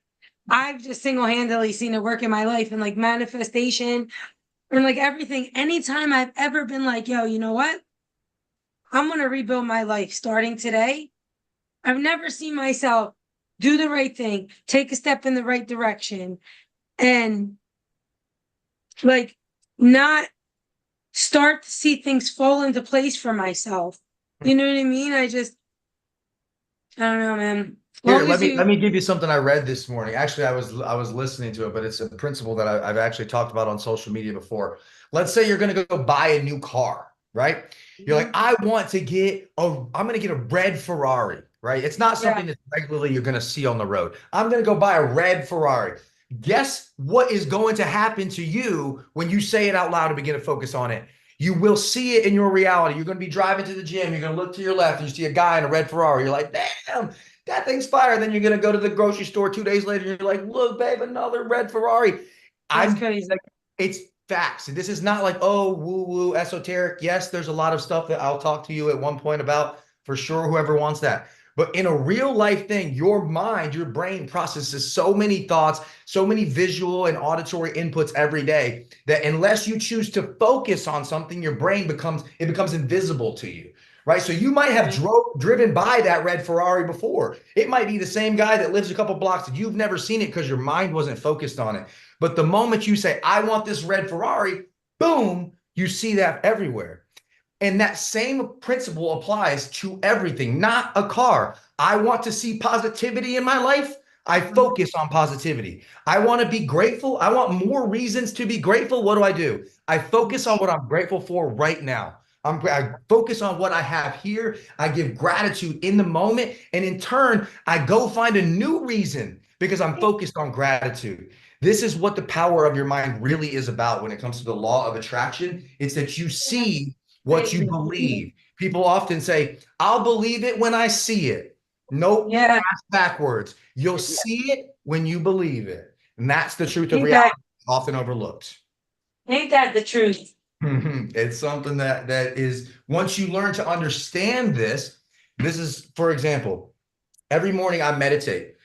[SPEAKER 6] I've just single-handedly seen it work in my life, and like manifestation and like everything. Anytime I've ever been like, yo, you know what? I'm gonna rebuild my life starting today. I've never seen myself do the right thing, take a step in the right direction, and like not start to see things fall into place for myself. You know what I mean? I don't know, man.
[SPEAKER 1] Here,
[SPEAKER 6] Long as
[SPEAKER 1] let me
[SPEAKER 6] you,
[SPEAKER 1] give you something I read this morning. Actually, I was listening to it, but it's a principle that I've actually talked about on social media before. Let's say you're going to go buy a new car, right? You're like, I want to get I'm going to get a red Ferrari, right? It's not
[SPEAKER 6] yeah,
[SPEAKER 1] something that regularly you're going to see on the road. I'm going to go buy a red Ferrari. Guess what is going to happen to you when you say it out loud and begin to focus on it? You will see it in your reality. You're going to be driving to the gym. You're going to look to your left and you see a guy in a red Ferrari. You're like, damn, that thing's fire. Then you're going to go to the grocery store 2 days later. And you're like, look, babe, another red Ferrari.
[SPEAKER 6] that's
[SPEAKER 1] I'm
[SPEAKER 6] crazy.
[SPEAKER 1] like, it's facts. This is not like, oh, woo woo, esoteric. Yes, there's a lot of stuff that I'll talk to you at one point about for sure, whoever wants that. But in a real life thing, your mind, your brain processes so many thoughts, so many visual and auditory inputs every day that unless you choose to focus on something, your brain becomes invisible to you. Right. So you might have driven by that red Ferrari before. It might be the same guy that lives a couple blocks and you've never seen it because your mind wasn't focused on it. But the moment you say, I want this red Ferrari, boom, you see that everywhere. And that same principle applies to everything, not a car. I want to see positivity in my life. I focus on positivity. I want to be grateful. I want more reasons to be grateful. What do? I focus on what I'm grateful for right now. I focus on what I have here. I give gratitude in the moment. And in turn, I go find a new reason because I'm focused on gratitude. This is what the power of your mind really is about when it comes to the law of attraction. It's that you see what you believe. People often say, I'll believe it when I see it. Nope,
[SPEAKER 6] Yeah,
[SPEAKER 1] that's backwards. You'll see it when you believe it. And that's the truth of
[SPEAKER 6] ain't
[SPEAKER 1] reality,
[SPEAKER 6] that,
[SPEAKER 1] often overlooked.
[SPEAKER 6] ain't that the truth?
[SPEAKER 1] It's something that is, once you learn to understand this, this is, for example, every morning I meditate.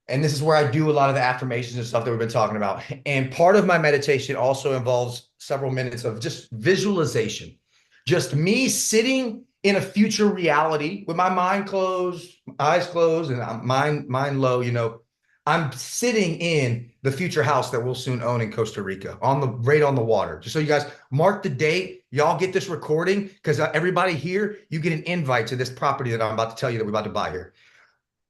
[SPEAKER 1] And this is where I do a lot of the affirmations and stuff that we've been talking about. And part of my meditation also involves several minutes of just visualization. Just me sitting in a future reality with my mind closed, eyes closed, and mind low, you know. I'm sitting in the future house that we'll soon own in Costa Rica, right on the water. Just so you guys mark the date, y'all get this recording because everybody here, you get an invite to this property that I'm about to tell you that we're about to buy here.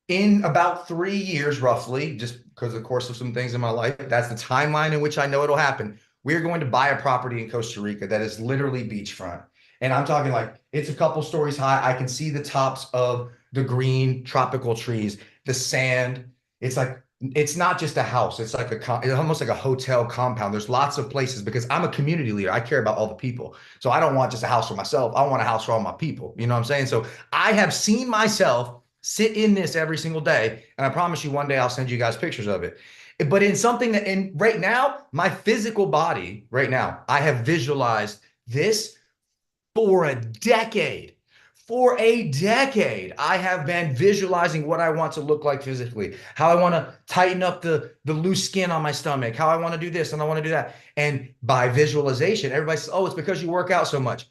[SPEAKER 1] In about 3 years, roughly, just because of the course of some things in my life, that's the timeline in which I know it'll happen. We're going to buy a property in Costa Rica that is literally beachfront. And I'm talking like it's a couple stories high. I can see the tops of the green tropical trees, the sand. It's like, it's not just a house. It's like it's almost like a hotel compound. There's lots of places because I'm a community leader. I care about all the people. So I don't want just a house for myself. I want a house for all my people. You know what I'm saying? So I have seen myself sit in this every single day. And I promise you one day I'll send you guys pictures of it. But in something that right now, my physical body right now, I have visualized this for a decade. For a decade, I have been visualizing what I want to look like physically, how I want to tighten up the loose skin on my stomach, how I want to do this and I want to do that. And by visualization, everybody says, oh, it's because you work out so much.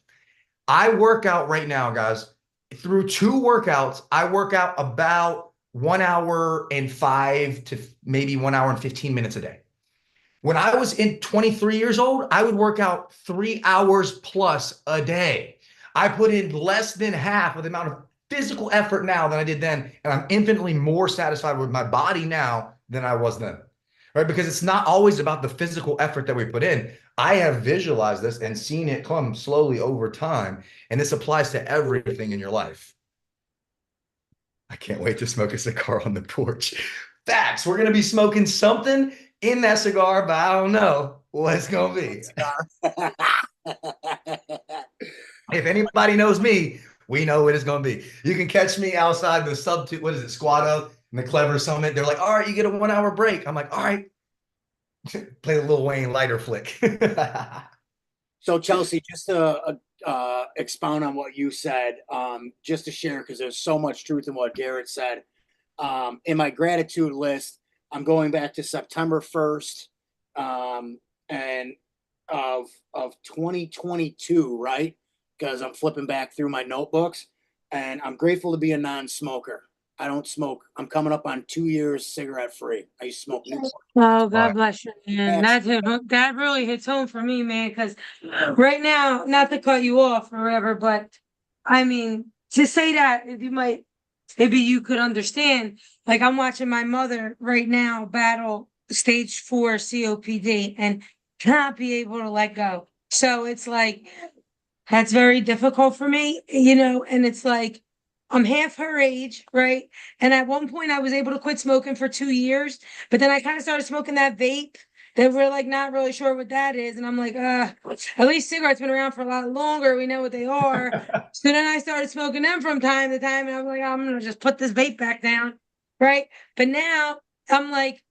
[SPEAKER 1] I work out right now, guys. Through 2 workouts, I work out about 1 hour and 5 to maybe 1 hour and 15 minutes a day. When I was 23 years old, I would work out 3 hours plus a day. I put in less than half of the amount of physical effort now than I did then. And I'm infinitely more satisfied with my body now than I was then. Right? Because it's not always about the physical effort that we put in. I have visualized this and seen it come slowly over time. And this applies to everything in your life. I can't wait to smoke a cigar on the porch. Facts. We're going to be smoking something in that cigar, but I don't know what it's going to be. If anybody knows me, we know what it's going to be. You can catch me outside the Squatto and the Clever Summit. They're like, all right, you get a 1 hour break. I'm like, all right. Play the Lil Wayne lighter flick.
[SPEAKER 4] So Chelsea, just to expound on what you said, just to share, because there's so much truth in what Garrett said. In my gratitude list, I'm going back to September 1st and of 2022, right? Because I'm flipping back through my notebooks, and I'm grateful to be a non-smoker. I don't smoke. I'm coming up on 2 years cigarette free. I used to smoke Newport.
[SPEAKER 6] Oh,
[SPEAKER 1] Right.
[SPEAKER 6] God bless you, man. That really hits home for me, man. Because right now, not to cut you off or whatever, but I mean, to say that, if you might, maybe you could understand. Like, I'm watching my mother right now battle stage 4 COPD and not be able to let go. So it's like, that's very difficult for me, and it's like, I'm half her age, right? And at one point I was able to quit smoking for 2 years, but then I kind of started smoking that vape that we're like not really sure what that is. And I'm like, at least cigarettes been around for a lot longer. We know what they are. So then I started smoking them from time to time, and I'm like, I'm gonna just put this vape back down, right? But now I'm like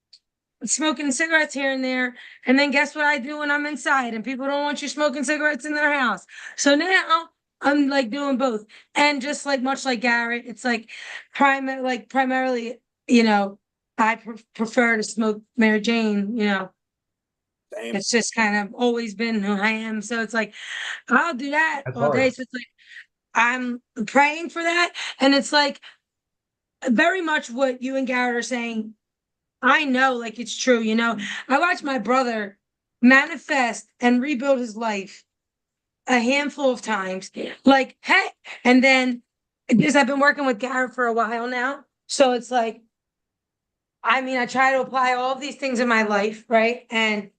[SPEAKER 6] smoking cigarettes here and there. And then guess what I do when I'm inside and people don't want you smoking cigarettes in their house. So now I'm like doing both. And just like much like Garrett, it's like primarily, I prefer to smoke Mary Jane.
[SPEAKER 4] Same.
[SPEAKER 6] It's just kind of always been who I am. So it's like I'll do that
[SPEAKER 1] That's
[SPEAKER 6] all day.
[SPEAKER 1] hard.
[SPEAKER 6] So it's like I'm praying for that. And it's like very much what you and Garrett are saying. I know, like it's true, I watched my brother manifest and rebuild his life a handful of times. Like, hey, and then because I've been working with Garrett for a while now. So it's like, I mean, I try to apply all of these things in my life, right? And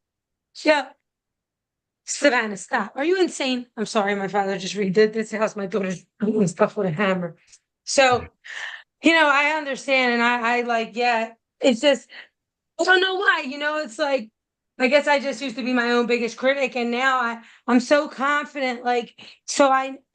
[SPEAKER 6] yeah, Savannah, stop. Are you insane? I'm sorry, my father just redid this house. My daughter's doing stuff with a hammer. So, I understand and I like, yeah, it's just I don't know why, it's like, I guess I just used to be my own biggest critic and now I'm so confident, like,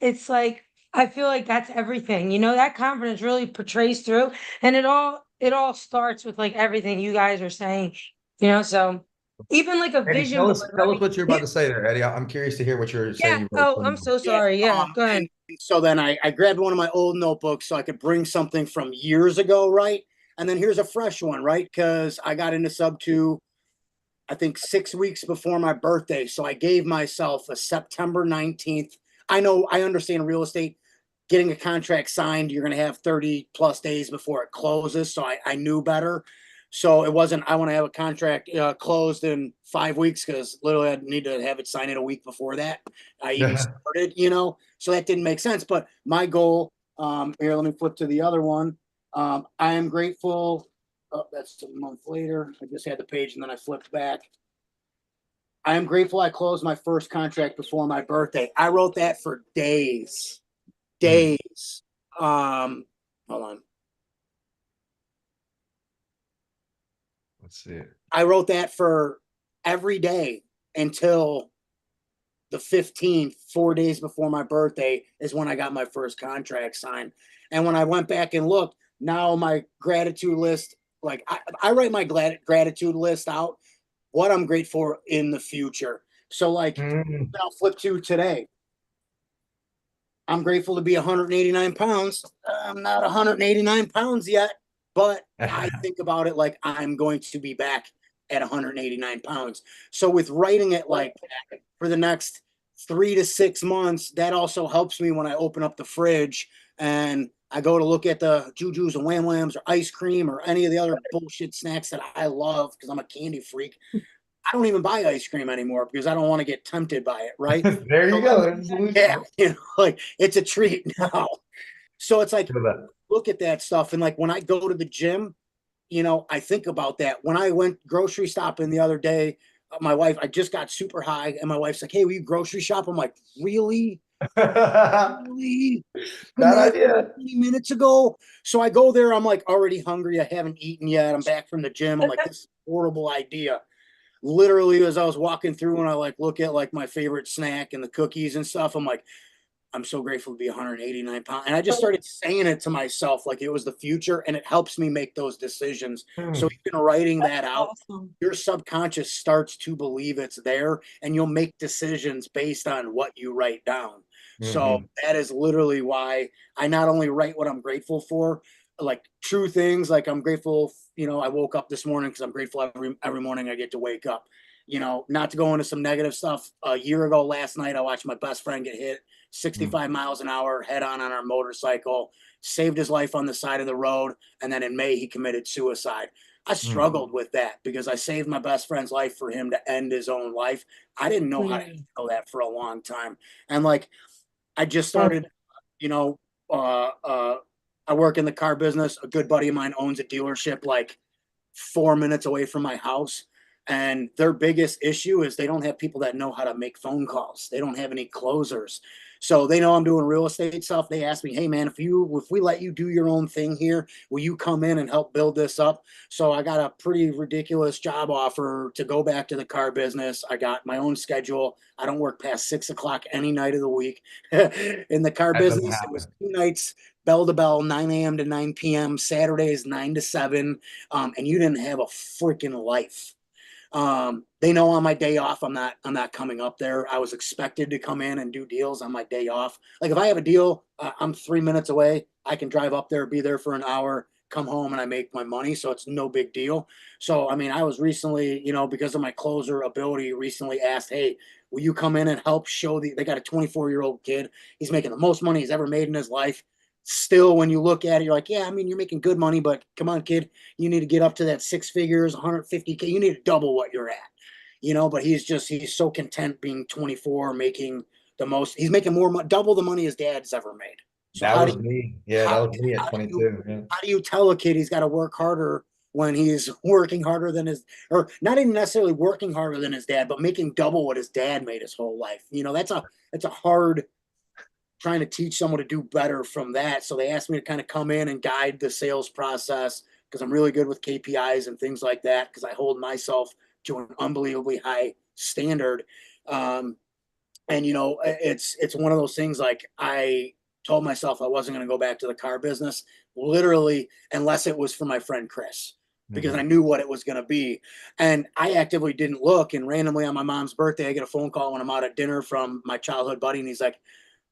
[SPEAKER 6] it's like, I feel like that's everything, that confidence really portrays through and it all starts with like everything you guys are saying, so even like a
[SPEAKER 1] Eddie,
[SPEAKER 6] vision
[SPEAKER 1] tell
[SPEAKER 6] board,
[SPEAKER 1] us, tell us
[SPEAKER 6] right?
[SPEAKER 1] what you're about to say there, Eddie. I'm curious to hear what you're saying.
[SPEAKER 6] Yeah.
[SPEAKER 1] You
[SPEAKER 6] Oh,
[SPEAKER 1] wrote.
[SPEAKER 6] I'm so
[SPEAKER 4] Yeah.
[SPEAKER 6] sorry. Yeah. Go ahead.
[SPEAKER 4] And so then I grabbed one of my old notebooks so I could bring something from years ago, right? And then here's a fresh one, right? Because I got into sub 2, I think 6 weeks before my birthday. So I gave myself a September 19th. I know, I understand real estate. Getting a contract signed, you're going to have 30 plus days before it closes. So I knew better. So it wasn't, I want to have a contract closed in 5 weeks because literally I need to have it signed in a week before that. I even started, so that didn't make sense. But my goal, here, let me flip to the other one. I am grateful. Oh, that's a month later. I just had the page and then I flipped back. I am grateful I closed my first contract before my birthday. I wrote that for days. Days. Hold on.
[SPEAKER 1] Let's see it.
[SPEAKER 4] I wrote that for every day until the 15th, 4 days before my birthday is when I got my first contract signed. And when I went back and looked, now my gratitude list, like I write my gratitude list out, what I'm grateful for in the future. So like I'll flip to today. I'm grateful to be 189 pounds. I'm not 189 pounds yet, but I think about it like I'm going to be back at 189 pounds. So with writing it like for the next 3 to 6 months, that also helps me when I open up the fridge and I go to look at the Jujus and Wham Whams or ice cream or any of the other bullshit snacks that I love because I'm a candy freak. I don't even buy ice cream anymore because I don't want to get tempted by it, right?
[SPEAKER 1] There you go. There's a solution.
[SPEAKER 4] Yeah, like it's a treat now. So it's like, look at that stuff. And like when I go to the gym, I think about that. When I went grocery shopping the other day, my wife, I just got super high and my wife's like, hey, will you grocery shop? I'm like, really? Really?
[SPEAKER 1] Bad idea.
[SPEAKER 4] 20 minutes ago. So I go there. I'm like already hungry. I haven't eaten yet. I'm back from the gym. I'm like, this is a horrible idea. Literally, as I was walking through and I like look at like my favorite snack and the cookies and stuff, I'm like, I'm so grateful to be 189 pounds. And I just started saying it to myself like it was the future and it helps me make those decisions. So even writing that out, your subconscious starts to believe it's there and you'll make decisions based on what you write down. So that is literally why I not only write what I'm grateful for, like true things, like I'm grateful, I woke up this morning because I'm grateful every morning I get to wake up. you know, not to go into some negative stuff. A year ago last night, I watched my best friend get hit 65 miles an hour head on our motorcycle, saved his life on the side of the road. And then in May, he committed suicide. I struggled with that because I saved my best friend's life for him to end his own life. I didn't know how to handle that for a long time. And like, I just started, you know, I work in the car business. A good buddy of mine owns a dealership like 4 minutes away from my house. And their biggest issue is they don't have people that know how to make phone calls. They don't have any closers. So they know I'm doing real estate stuff. They ask me, hey man, if we let you do your own thing here, will you come in and help build this up? So I got a pretty ridiculous job offer to go back to the car business. I got my own schedule. I don't work past 6 o'clock any night of the week. In the car business, it was 2 nights, bell to bell, 9 a.m. to 9 p.m., Saturdays 9 to 7. And you didn't have a freaking life. They know on my day off, I'm not coming up there. I was expected to come in and do deals on my day off. Like if I have a deal, I'm 3 minutes away. I can drive up there, be there for an hour, come home, and I make my money. So it's no big deal. So, I mean, I was recently, you know, because of my closer ability, recently asked, hey, will you come in and help show they got a 24-year-old kid. He's making the most money he's ever made in his life. Still, when you look at it, you're like, yeah, I mean, you're making good money, but come on, kid, you need to get up to that 6 figures, 150K. You need to double what you're at, you know, but he's so content being 24, making the most. He's making double the money his dad's ever made. So
[SPEAKER 1] That was me. Yeah, that was me at 22. Yeah.
[SPEAKER 4] How do you tell a kid he's got to work harder when he's working harder than or not even necessarily working harder than his dad, but making double what his dad made his whole life? You know, that's a hard, trying to teach someone to do better from that. So they asked me to kind of come in and guide the sales process because I'm really good with KPIs and things like that because I hold myself to an unbelievably high standard. And you know, it's one of those things. Like I told myself I wasn't going to go back to the car business, literally, unless it was for my friend Chris, because I knew what it was going to be. And I actively didn't look. And randomly on my mom's birthday, I get a phone call when I'm out at dinner from my childhood buddy. And he's like,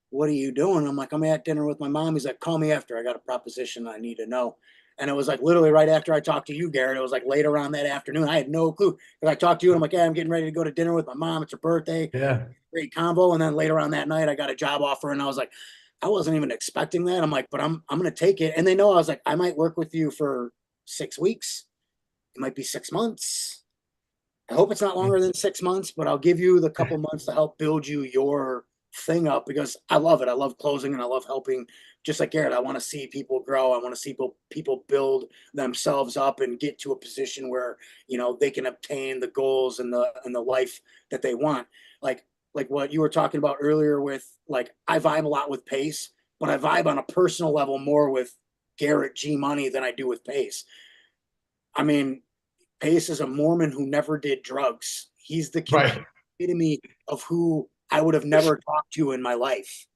[SPEAKER 4] what are you doing? I'm like, I'm at dinner with my mom. He's like, call me after. I got a proposition I need to know. And it was like literally right after I talked to you, Garrett. It was like later on that afternoon. I had no clue. Because I talked to you and I'm like, yeah, I'm getting ready to go to dinner with my mom. It's her birthday.
[SPEAKER 1] Yeah.
[SPEAKER 4] Great combo. And then later on that night, I got a job offer and I was like, I wasn't even expecting that. I'm like, but I'm going to take it. And they know I was like, I might work with you for 6 weeks. It might be 6 months. I hope it's not longer than 6 months, but I'll give you the couple months to help build you your thing up because I love it. I love closing and I love helping. Just like Garrett, I want to see people grow. I want to see people build themselves up and get to a position where, you know, they can obtain the goals and the life that they want. Like what you were talking about earlier with, like, I vibe a lot with Pace, but I vibe on a personal level more with Garrett G Money than I do with Pace. I mean, Pace is a Mormon who never did drugs. He's the epitome of who I would have never talked to in my life,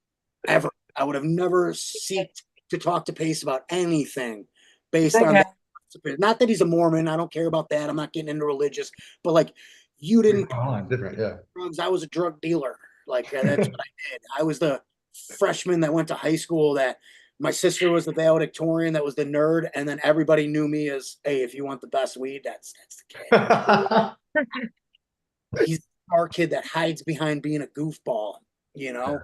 [SPEAKER 4] ever. I would have never seeked to talk to Pace about anything based on that. Not that he's a Mormon. I don't care about that. I'm not getting into religious, but like you didn't
[SPEAKER 1] different, yeah.
[SPEAKER 4] Drugs. I was a drug dealer. Like that's what I did. I was the freshman that went to high school that my sister was the valedictorian that was the nerd, and then everybody knew me as, hey, if you want the best weed, that's the kid. He's our kid that hides behind being a goofball, you know?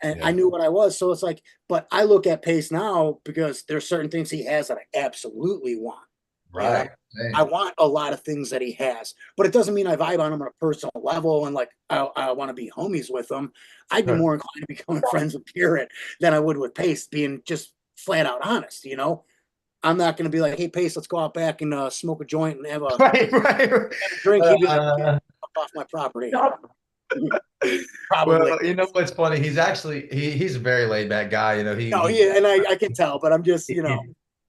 [SPEAKER 4] And I knew what I was. So it's like, but I look at Pace now because there's certain things he has that I absolutely want.
[SPEAKER 1] Right.
[SPEAKER 4] I want a lot of things that he has, but it doesn't mean I vibe on him on a personal level and like I want to be homies with him. I'd be more inclined to become friends with Garrett than I would with Pace, being just flat out honest, you know? I'm not going to be like, hey, Pace, let's go out back and smoke a joint and have a, have a drink. He'd be like, off my property. Probably.
[SPEAKER 1] Well, you know what's funny? He's actually he's a very laid back guy. You know,
[SPEAKER 4] and I can tell, but I'm just, you know.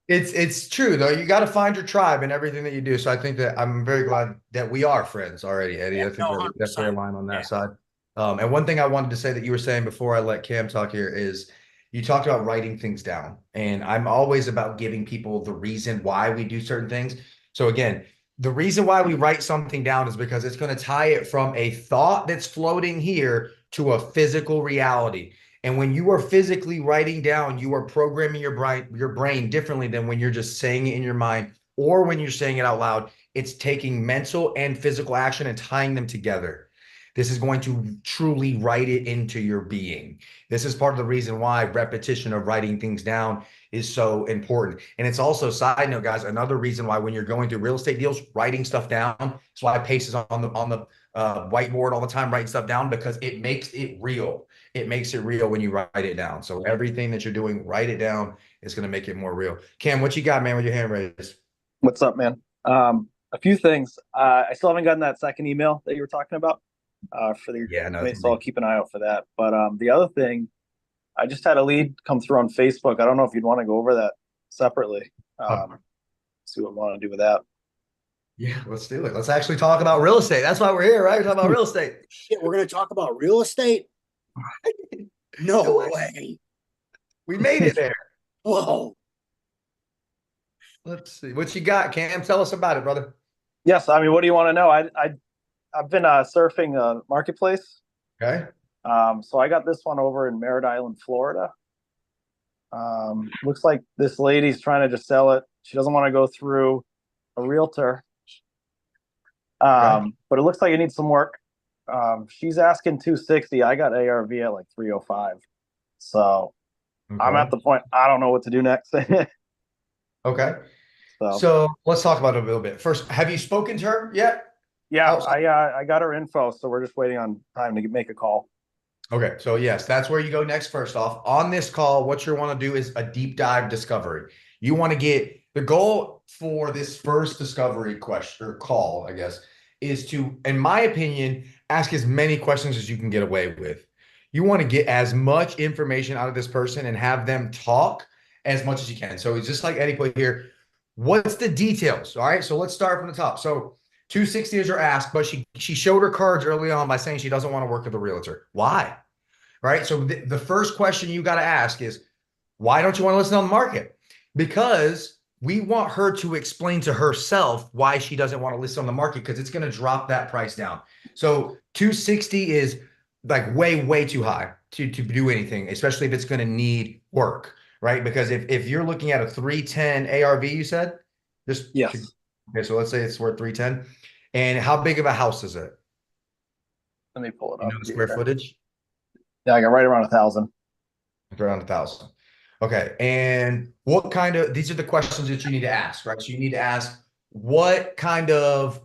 [SPEAKER 1] It's true though. You got to find your tribe in everything that you do. So I think that I'm very glad that we are friends already, Eddie.
[SPEAKER 4] Yeah,
[SPEAKER 1] I think we're definitely aligned on that side. And one thing I wanted to say that you were saying before I let Cam talk here is you talked about writing things down, and I'm always about giving people the reason why we do certain things. So again, the reason why we write something down is because it's going to tie it from a thought that's floating here to a physical reality. And when you are physically writing down, you are programming your brain differently than when you're just saying it in your mind or when you're saying it out loud. It's taking mental and physical action and tying them together. This is going to truly write it into your being. This is part of the reason why repetition of writing things down is so important. And it's also, side note, guys, another reason why when you're going through real estate deals, writing stuff down. That's why Pace is on the whiteboard all the time, writing stuff down, because it makes it real. It makes it real when you write it down. So everything that you're doing, write it down. It's going to make it more real. Cam, what you got, man, with your hand raised?
[SPEAKER 7] What's up, man? A few things. I still haven't gotten that second email that you were talking about for the so I'll keep an eye out for that. But the other thing, I just had a lead come through on Facebook. I don't know if you'd want to go over that separately. See what we want to do with that.
[SPEAKER 1] Yeah, let's do it. Let's actually talk about real estate. That's why we're here, right? We're talking about real estate.
[SPEAKER 4] Shit, we're gonna talk about real estate? No way.
[SPEAKER 1] We made it there.
[SPEAKER 4] Whoa.
[SPEAKER 1] Let's see what you got, Cam. Tell us about it, brother.
[SPEAKER 7] Yes, I mean, what do you want to know? I've been surfing Marketplace.
[SPEAKER 1] Okay.
[SPEAKER 7] So I got this one over in Merritt Island, Florida. Looks like this lady's trying to just sell it. She doesn't want to go through a realtor. But it looks like it needs some work. She's asking 260. I got ARV at like 305. So I'm at the point I don't know what to do next.
[SPEAKER 1] Okay. So let's talk about it a little bit. First, have you spoken to her yet?
[SPEAKER 7] Yeah, I got her info, so we're just waiting on time to make a call.
[SPEAKER 1] Okay, so yes, that's where you go next. First off, on this call, what you want to do is a deep dive discovery. You want to get the goal for this first discovery question or call, I guess, is to, in my opinion, ask as many questions as you can get away with. You want to get as much information out of this person and have them talk as much as you can. So it's just like Eddie put here. What's the details? All right, so let's start from the top. So 260 is her ask, but she showed her cards early on by saying she doesn't want to work with a realtor. Why? Right. So the first question you got to ask is, why don't you want to listen on the market? Because we want her to explain to herself why she doesn't want to list on the market, because it's going to drop that price down. So 260 is like way too high to do anything, especially if it's going to need work, right? Because if you're looking at a 310 ARV, you said?
[SPEAKER 7] Yes.
[SPEAKER 1] Okay, so let's say it's worth 310. And how big of a house is it?
[SPEAKER 7] Let me pull it
[SPEAKER 1] You
[SPEAKER 7] up.
[SPEAKER 1] know the square footage?
[SPEAKER 7] Yeah, I got right around 1,000.
[SPEAKER 1] Around 1,000. Okay. And what kind of, these are the questions that you need to ask, right? So you need to ask, what kind of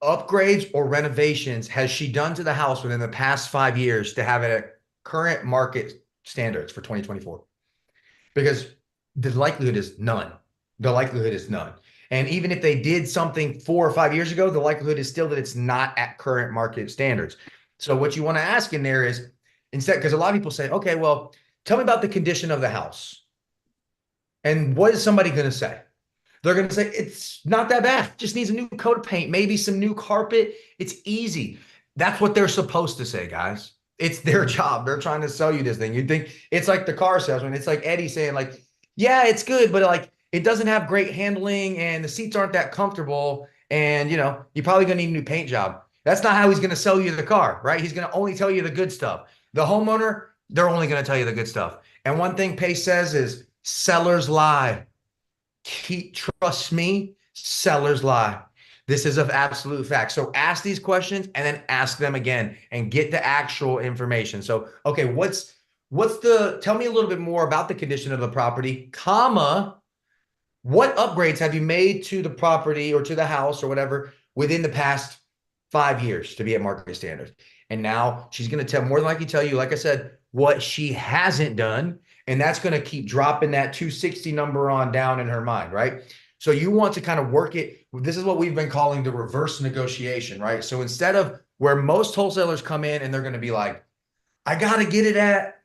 [SPEAKER 1] upgrades or renovations has she done to the house within the past 5 years to have it at current market standards for 2024? Because the likelihood is none. The likelihood is none. And even if they did something 4 or 5 years ago, the likelihood is still that it's not at current market standards. So what you want to ask in there is, instead, because a lot of people say, okay, well, tell me about the condition of the house. And what is somebody going to say? They're going to say, it's not that bad. Just needs a new coat of paint, maybe some new carpet. It's easy. That's what they're supposed to say, guys. It's their job. They're trying to sell you this thing. You'd think it's like the car salesman. It's like Eddie saying, like, yeah, it's good, but like it doesn't have great handling and the seats aren't that comfortable. And, you know, you're probably going to need a new paint job. That's not how he's going to sell you the car, right? He's going to only tell you the good stuff. The homeowner, they're only going to tell you the good stuff. And one thing Pace says is sellers lie. Trust me, sellers lie. This is of absolute fact. So ask these questions and then ask them again and get the actual information. So, okay, tell me a little bit more about the condition of the property, comma, what upgrades have you made to the property or to the house or whatever within the past 5 years to be at market standards? And now she's going to more than likely tell you, like I said, what she hasn't done. And that's going to keep dropping that 260 number on down in her mind, right? So you want to kind of work it. This is what we've been calling the reverse negotiation, right? So instead of where most wholesalers come in and they're going to be like, I got to get it at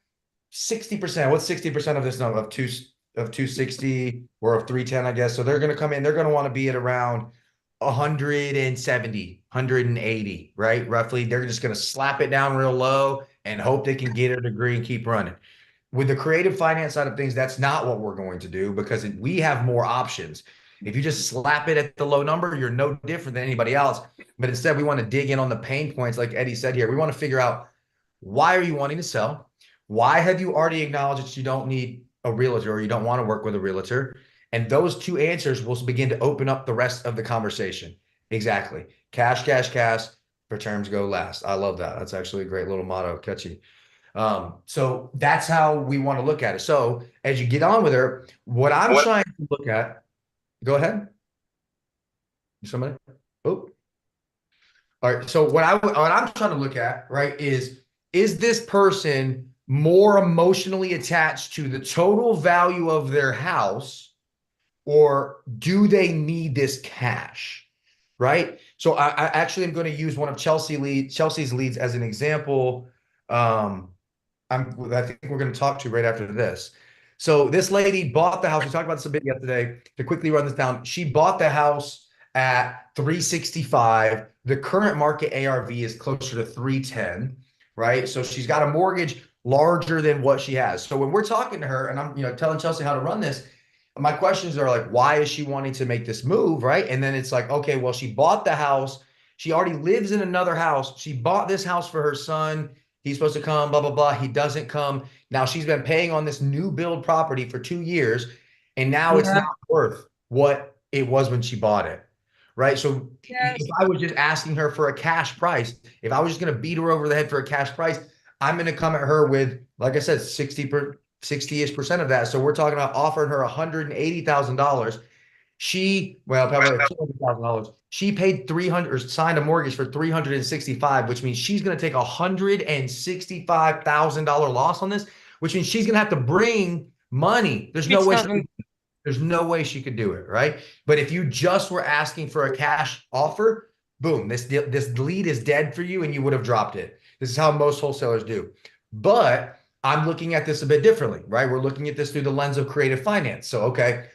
[SPEAKER 1] 60%. What's 60% of this number of 260 or of 310, I guess. So they're going to come in, they're going to want to be at around 170, 180, right? Roughly. They're just going to slap it down real low and hope they can get a degree and keep running. With the creative finance side of things, that's not what we're going to do, because we have more options. If you just slap it at the low number, you're no different than anybody else. But instead, we want to dig in on the pain points, like Eddie said here. We want to figure out, why are you wanting to sell? Why have you already acknowledged that you don't need a realtor or you don't want to work with a realtor? And those two answers will begin to open up the rest of the conversation. Exactly. Cash, cash, cash. For terms go last. I love that. That's actually a great little motto. Catchy. So that's how we want to look at it. So as you get on with her, what I'm trying to look at, go ahead. Somebody? Oh, all right. So what I'm trying to look at, right, is this person more emotionally attached to the total value of their house, or do they need this cash? Right. So I actually am going to use one of Chelsea's leads as an example. I think we're going to talk to right after this. So this lady bought the house. We talked about this a bit yesterday. To quickly run this down, she bought the house at 365. The current market ARV is closer to 310, right? So she's got a mortgage larger than what she has. So when we're talking to her, and I'm telling Chelsea how to run this, my questions are like, why is she wanting to make this move, right? And then it's like, okay, well, she bought the house. She already lives in another house. She bought this house for her son. He's supposed to come, blah, blah, blah. He doesn't come. Now she's been paying on this new build property for 2 years, and now it's not worth what it was when she bought it, right? So if I was just asking her for a cash price, if I was just going to beat her over the head for a cash price, I'm going to come at her with, like I said, 60-ish% of that. So we're talking about offering her $180,000. Probably $200,000. She paid 300 or signed a mortgage for 365, which means she's going to take $165,000 loss on this, which means she's going to have to bring money. There's no way she could do it, right? But if you just were asking for a cash offer, boom, this lead is dead for you and you would have dropped it. This is how most wholesalers do. But I'm looking at this a bit differently, right? We're looking at this through the lens of creative finance. So, okay.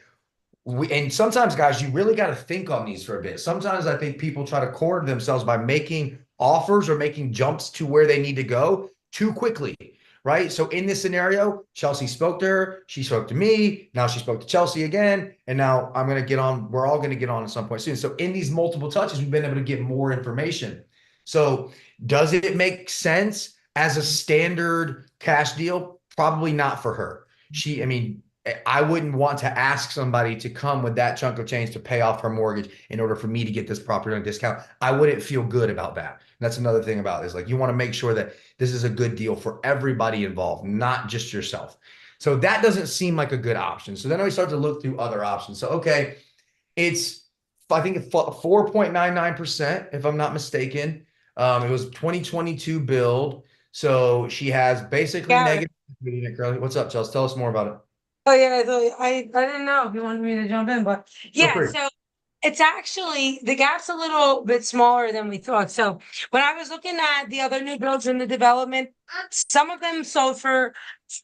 [SPEAKER 1] And sometimes, guys, you really got to think on these for a bit. Sometimes I think people try to corner themselves by making offers or making jumps to where they need to go too quickly, right? So in this scenario, Chelsea spoke to her, she spoke to me, now she spoke to Chelsea again, and now I'm going to get on, we're all going to get on at some point soon. So in these multiple touches, we've been able to get more information. So does it make sense as a standard cash deal? Probably not for her. I wouldn't want to ask somebody to come with that chunk of change to pay off her mortgage in order for me to get this property on a discount. I wouldn't feel good about that. And that's another thing about this. Like, you want to make sure that this is a good deal for everybody involved, not just yourself. So that doesn't seem like a good option. So then we start to look through other options. So, okay, I think 4.99%, if I'm not mistaken. It was 2022 build. So she has basically negative. What's up, Chelsea? Tell us more about it.
[SPEAKER 6] Oh yeah, I didn't know if you wanted me to jump in, but yeah, so it's actually, the gap's a little bit smaller than we thought. So when I was looking at the other new builds in the development, some of them sold for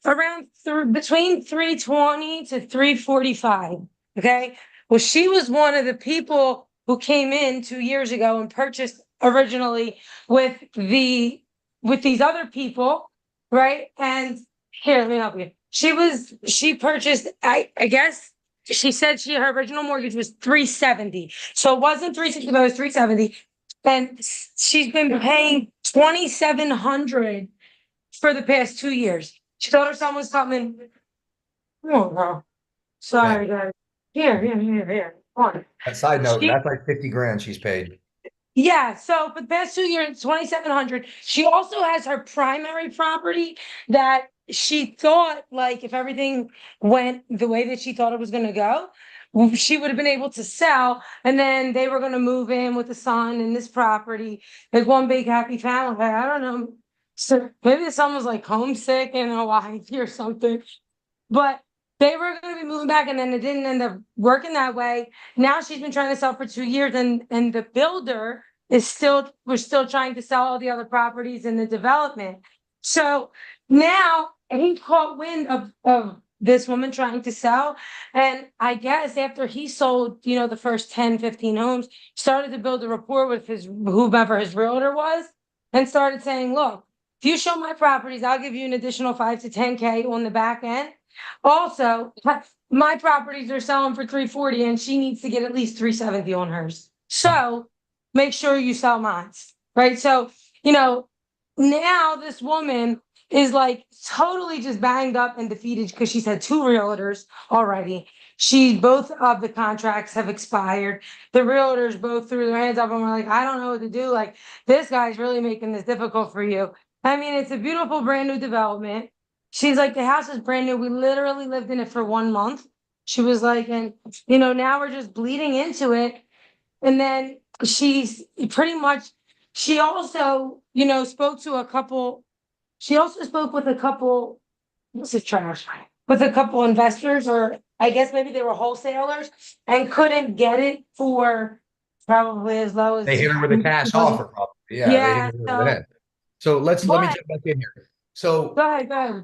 [SPEAKER 6] around between 320 to 345. Okay. Well, she was one of the people who came in 2 years ago and purchased originally with these other people, right? And here, let me help you. She purchased, I guess she said her original mortgage was 370. So it wasn't 360, but it was 370. And she's been paying 2,700 for the past 2 years. She thought her son was coming. Oh, bro. Sorry, guys. Here. On.
[SPEAKER 1] A side note, that's like 50 grand she's paid.
[SPEAKER 6] Yeah, so for the past 2 years, 2,700. She also has her primary property that she thought, like, if everything went the way that she thought it was going to go, she would have been able to sell, and then they were going to move in with the son in this property, like one big happy family. I don't know. So maybe the son was like homesick in Hawaii or something, but they were going to be moving back, and then it didn't end up working that way. Now she's been trying to sell for 2 years, and the builder we're still trying to sell all the other properties in the development. So now he caught wind of this woman trying to sell. And I guess after he sold, the first 10, 15 homes, started to build a rapport with whomever his realtor was, and started saying, look, if you show my properties, I'll give you an additional 5 to 10K on the back end. Also, my properties are selling for 340 and she needs to get at least 370 on hers. So make sure you sell mine, right? So, now this woman is like totally just banged up and defeated because she's had 2 realtors already. Both of the contracts have expired. The realtors both threw their hands up and were like, I don't know what to do. Like, this guy's really making this difficult for you. I mean, it's a beautiful brand new development. She's like, the house is brand new. We literally lived in it for 1 month. She was like, and now we're just bleeding into it. And then she's pretty much, she also, spoke to a couple, she also spoke with a couple, this is trash, with a couple investors, or I guess maybe they were wholesalers, and couldn't get it for probably as low as.
[SPEAKER 1] They hit her with a cash offer, probably. Yeah, they hit her over the head. So let me jump back in here. So
[SPEAKER 6] go ahead. I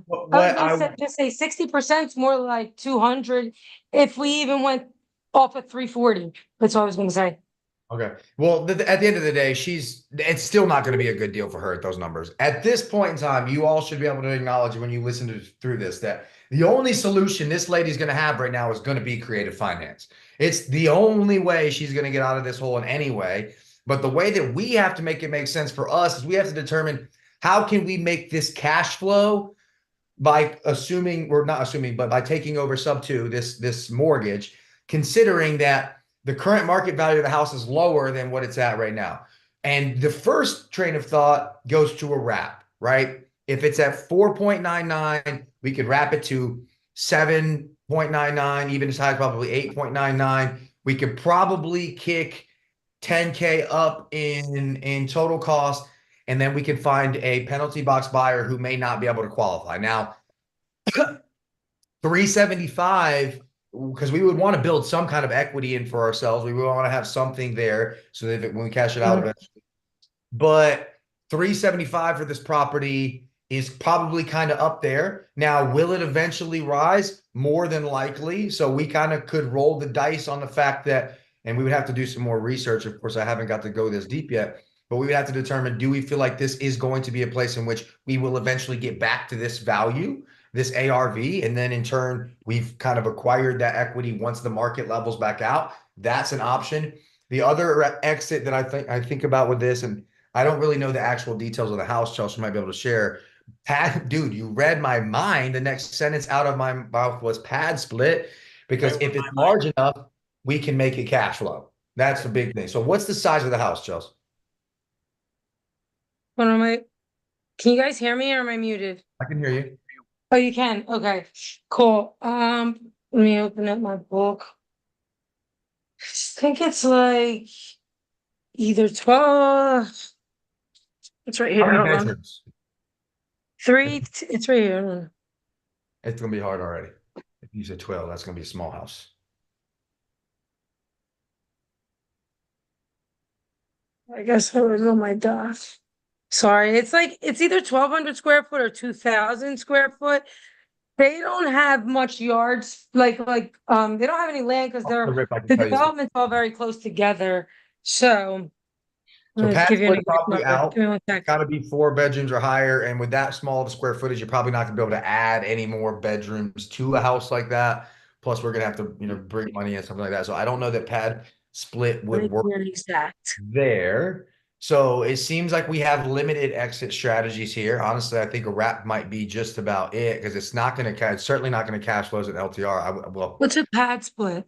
[SPEAKER 6] was gonna just say 60% is more like 200 if we even went off at 340. That's what I was gonna say.
[SPEAKER 1] Okay. Well, at the end of the day, it's still not going to be a good deal for her at those numbers. At this point in time, you all should be able to acknowledge when you listen through this, that the only solution this lady's going to have right now is going to be creative finance. It's the only way she's going to get out of this hole in any way. But the way that we have to make it make sense for us is we have to determine how can we make this cash flow by by taking over sub 2, this mortgage, considering that the current market value of the house is lower than what it's at right now. And the first train of thought goes to a wrap, right? If it's at 4.99, we could wrap it to 7.99, even as high as probably 8.99. We could probably kick 10K up in total cost, and then we can find a penalty box buyer who may not be able to qualify. Now, 375, because we would want to build some kind of equity in for ourselves. We would want to have something there so that when we cash it out eventually. But 375 for this property is probably kind of up there. Now, will it eventually rise? More than likely. So we kind of could roll the dice on the fact that, and we would have to do some more research. Of course, I haven't got to go this deep yet, but we would have to determine, do we feel like this is going to be a place in which we will eventually get back to this value, this ARV, and then in turn, we've kind of acquired that equity once the market levels back out. That's an option. The other exit that I think about with this, and I don't really know the actual details of the house, Chelsea might be able to share. Dude, you read my mind. The next sentence out of my mouth was pad split, because if it's large enough, we can make it cash flow. That's the big thing. So what's the size of the house, Chelsea?
[SPEAKER 6] Can you guys hear me, or am I muted?
[SPEAKER 1] I can hear you.
[SPEAKER 6] Oh, you can? Okay, cool. Let me open up my book. I think it's like either 12. It's right here.
[SPEAKER 1] How many bedrooms?
[SPEAKER 6] 3. It's right here.
[SPEAKER 1] It's gonna be hard already. If you said 12, that's gonna be a small house.
[SPEAKER 6] I guess I was on my dot. Sorry, it's either 1,200 square foot or 2,000 square foot. They don't have much yards, they don't have any land because the development's all very close together. So
[SPEAKER 1] pad split probably out. Got to be 4 bedrooms or higher, and with that small of a square footage, you're probably not gonna be able to add any more bedrooms to a house like that. Plus, we're gonna have to bring money in, something like that. So I don't know that pad split would work there. So it seems like we have limited exit strategies here. Honestly, I think a wrap might be just about it, because it's certainly not going to cash flows at LTR.
[SPEAKER 6] What's a pad split?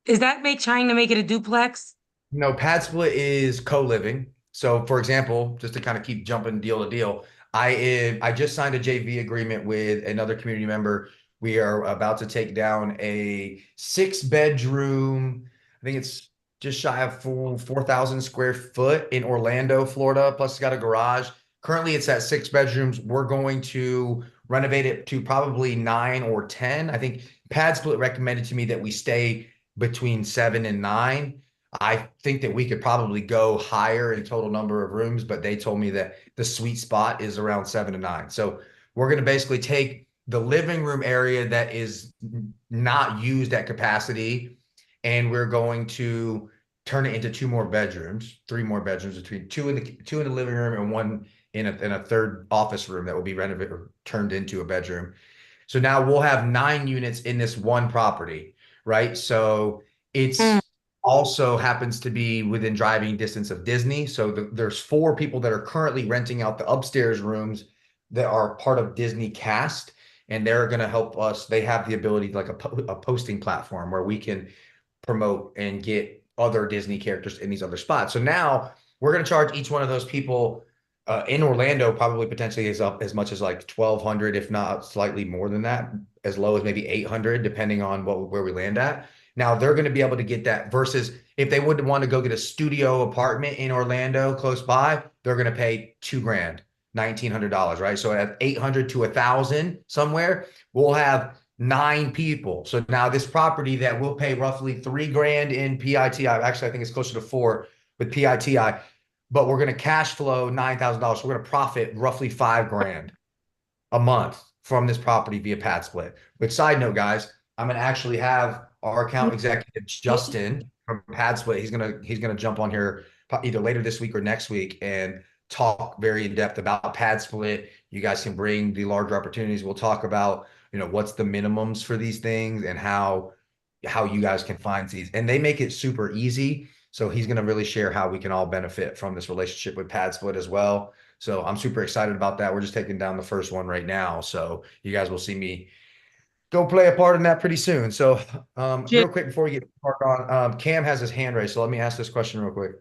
[SPEAKER 6] Is that trying to make it a duplex?
[SPEAKER 1] No, pad split is co-living. So for example, just to kind of keep jumping deal to deal, I just signed a JV agreement with another community member. We are about to take down a 6-bedroom, I think it's just shy of 4,000 square foot in Orlando, Florida. Plus it's got a garage. Currently it's at 6 bedrooms. We're going to renovate it to probably 9 or 10. I think pad split recommended to me that we stay between 7 and 9. I think that we could probably go higher in total number of rooms, but they told me that the sweet spot is around 7 to 9. So we're going to basically take the living room area that is not used at capacity, and we're going to turn it into 2 more bedrooms, 3 more bedrooms, between 2 in the living room and 1 in a third office room that will be renovated or turned into a bedroom. So now we'll have 9 units in this one property, right? So it's also happens to be within driving distance of Disney. So there's 4 people that are currently renting out the upstairs rooms that are part of Disney Cast, and they're going to help us. They have the ability, like a posting platform where we can promote and get other Disney characters in these other spots. So now we're going to charge each one of those people in Orlando, probably potentially is up as much as like 1,200, if not slightly more than that, as low as maybe 800, depending on where we land at. Now they're going to be able to get that versus if they would want to go get a studio apartment in Orlando close by, they're going to pay $2,000, $1,900, right? So at 800 to 1,000 somewhere, we'll have 9 people. So now this property that will pay roughly $3,000 in PITI, actually I think it's closer to 4 with PITI, but we're going to cash flow $9,000. So we're going to profit roughly $5,000 a month from this property via pad split. Which, side note, guys, I'm going to actually have our account executive Justin from pad split. He's gonna jump on here either later this week or next week and talk very in depth about pad split. You guys can bring the larger opportunities. We'll talk about, you know, what's the minimums for these things and how you guys can find these, and they make it super easy. So he's going to really share how we can all benefit from this relationship with pad split as well. So I'm super excited about that. We're just taking down the first one right now. So you guys will see me go play a part in that pretty soon. So real quick before we get on, Cam has his hand raised. So let me ask this question real quick.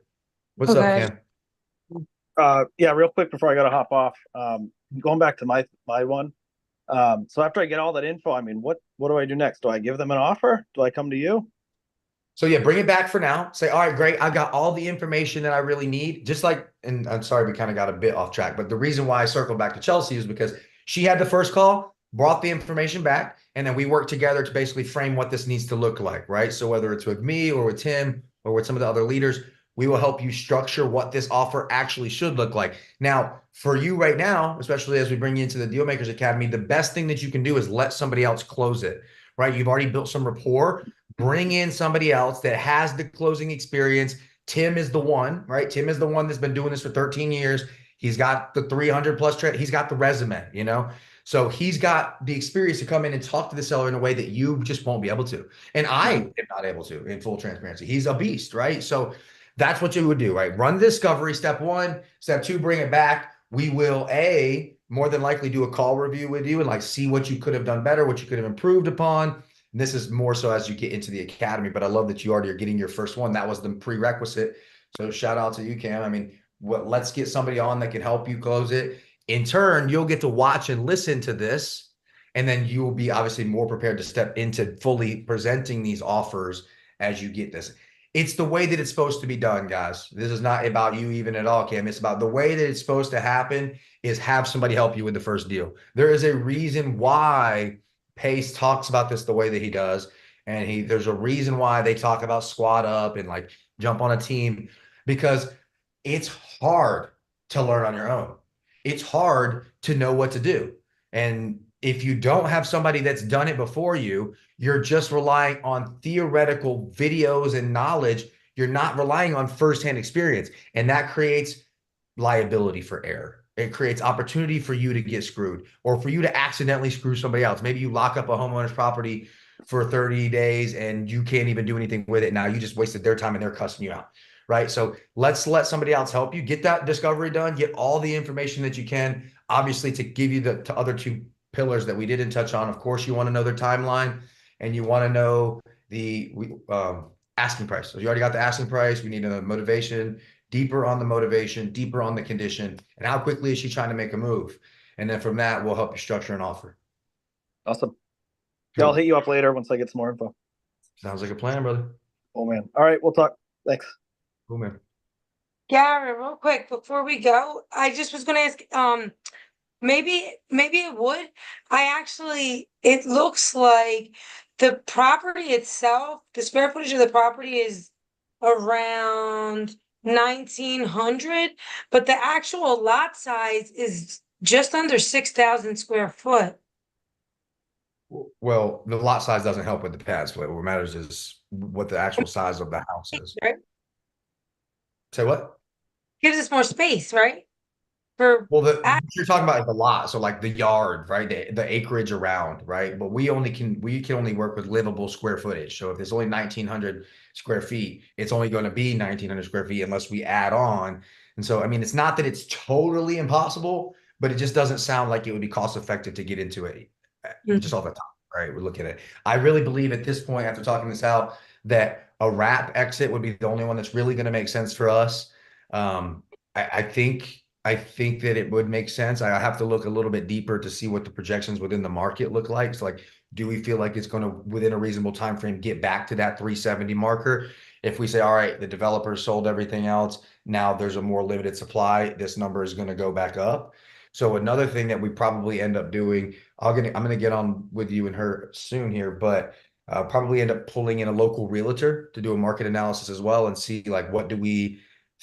[SPEAKER 1] What's up, Cam?
[SPEAKER 7] Yeah, real quick before I got to hop off, going back to my one. So after I get all that info, I mean, what do I do next? Do I give them an offer? Do I come to you?
[SPEAKER 1] So yeah, bring it back for now. Say, all right, great. I've got all the information that I really need. Just like, and I'm sorry, we kind of got a bit off track, but the reason why I circled back to Chelsea is because she had the first call, brought the information back, and then we worked together to basically frame what this needs to look like, right? So whether it's with me or with Tim or with some of the other leaders, we will help you structure what this offer actually should look like. Now, for you right now, especially as we bring you into the Dealmakers Academy, the best thing that you can do is let somebody else close it, right? You've already built some rapport. Bring in somebody else that has the closing experience. Tim is the one, right? Tim is the one that's been doing this for 13 years. He's got the 300 plus trade. He's got the resume, you know? So he's got the experience to come in and talk to the seller in a way that you just won't be able to. And I am not able to, in full transparency. He's a beast, right? So that's what you would do, right? Run the discovery, step 1. Step 2, bring it back. We will, more than likely do a call review with you and like see what you could have done better, what you could have improved upon. And this is more so as you get into the academy, but I love that you already are getting your first one. That was the prerequisite. So shout out to you, Cam. I mean, let's get somebody on that can help you close it. In turn, you'll get to watch and listen to this, and then you will be obviously more prepared to step into fully presenting these offers as you get this. It's the way that it's supposed to be done, guys. This is not about you even at all, Cam. It's about the way that it's supposed to happen is have somebody help you with the first deal. There is a reason why Pace talks about this the way that he does. And there's a reason why they talk about squad up and like jump on a team, because it's hard to learn on your own. It's hard to know what to do. And if you don't have somebody that's done it before you, you're just relying on theoretical videos and knowledge. You're not relying on firsthand experience. And that creates liability for error. It creates opportunity for you to get screwed or for you to accidentally screw somebody else. Maybe you lock up a homeowner's property for 30 days and you can't even do anything with it. Now you just wasted their time and they're cussing you out, right? So let's let somebody else help you get that discovery done, get all the information that you can, obviously to give you the other 2 pillars that we didn't touch on. Of course, you want to know their timeline and you want to know the asking price. So you already got the asking price. We need a motivation, deeper on the motivation, deeper on the condition, and how quickly is she trying to make a move? And then from that, we'll help you structure an offer.
[SPEAKER 7] Awesome. Yeah, I'll hit you up later once I get some more info.
[SPEAKER 1] Sounds like a plan, brother.
[SPEAKER 7] Oh, man. All right, we'll talk. Thanks.
[SPEAKER 1] Cool, man.
[SPEAKER 6] Gary, real quick, before we go, I just was gonna ask, maybe it would. It looks like the property itself, the square footage of the property is around 1,900, but the actual lot size is just under 6,000 square foot.
[SPEAKER 1] Well, the lot size doesn't help with the pad split. What matters is what the actual size of the house is.
[SPEAKER 6] Right?
[SPEAKER 1] Say what?
[SPEAKER 6] Gives us more space, right?
[SPEAKER 1] Well, what you're talking about is the lot, so like the yard, right? The acreage around, right? But we can only work with livable square footage. So if it's only 1,900 square feet, it's only going to be 1,900 square feet unless we add on. And so, I mean, it's not that it's totally impossible, but it just doesn't sound like it would be cost effective to get into it just off the top, right? We're looking at it. I really believe at this point, after talking this out, that a wrap exit would be the only one that's really going to make sense for us. I think that it would make sense. I have to look a little bit deeper to see what the projections within the market look like. So like, do we feel like it's going to, within a reasonable time frame, get back to that 370 marker? If we say, all right, the developers sold everything else, now there's a more limited supply, this number is going to go back up. So another thing that we probably end up doing, I'm going to get on with you and her soon here, but probably end up pulling in a local realtor to do a market analysis as well and see like, what do we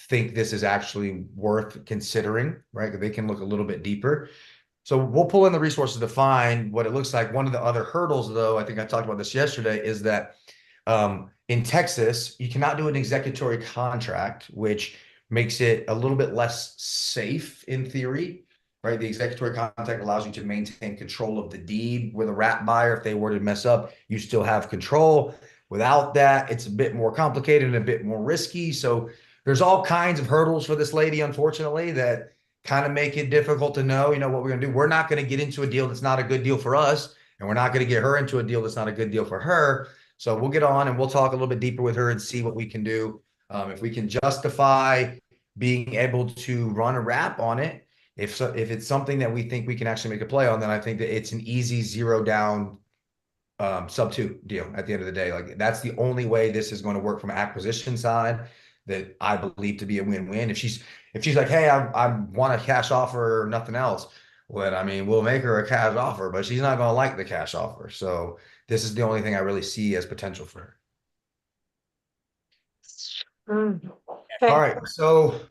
[SPEAKER 1] think this is actually worth considering, right? They can look a little bit deeper. So we'll pull in the resources to find what it looks like. One of the other hurdles, though, I think I talked about this yesterday, is that in Texas, you cannot do an executory contract, which makes it a little bit less safe in theory, right? The executory contract allows you to maintain control of the deed with a wrap buyer. If they were to mess up, you still have control. Without that, it's a bit more complicated and a bit more risky. So there's all kinds of hurdles for this lady, unfortunately, that kind of make it difficult to know, what we're going to do. We're not going to get into a deal that's not a good deal for us, and we're not going to get her into a deal that's not a good deal for her. So we'll get on and we'll talk a little bit deeper with her and see what we can do. If we can justify being able to run a wrap on it, if it's something that we think we can actually make a play on, then I think that it's an easy 0 down sub 2 deal at the end of the day. Like, that's the only way this is going to work from an acquisition side that I believe to be a win-win. If she's like, hey, I want a cash offer or nothing else, well, I mean, we'll make her a cash offer, but she's not going to like the cash offer. So this is the only thing I really see as potential for her.
[SPEAKER 6] Okay.
[SPEAKER 1] All right. So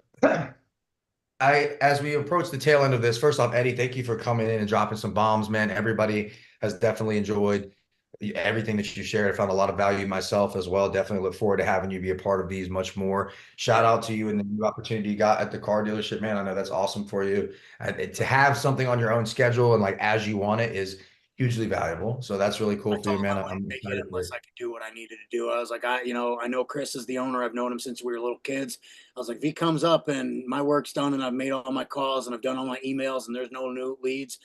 [SPEAKER 1] as we approach the tail end of this, first off, Eddie, thank you for coming in and dropping some bombs, man. Everybody has definitely enjoyed everything that you shared. I found a lot of value myself as well. Definitely look forward to having you be a part of these much more. Shout out to you and the new opportunity you got at the car dealership, man. I know that's awesome for you. To have something on your own schedule and like as you want it is hugely valuable. So that's really cool for you, man. I'm excited
[SPEAKER 4] unless I could do what I needed to do. I was like, I know Chris is the owner. I've known him since we were little kids. I was like, if he comes up and my work's done and I've made all my calls and I've done all my emails and there's no new leads,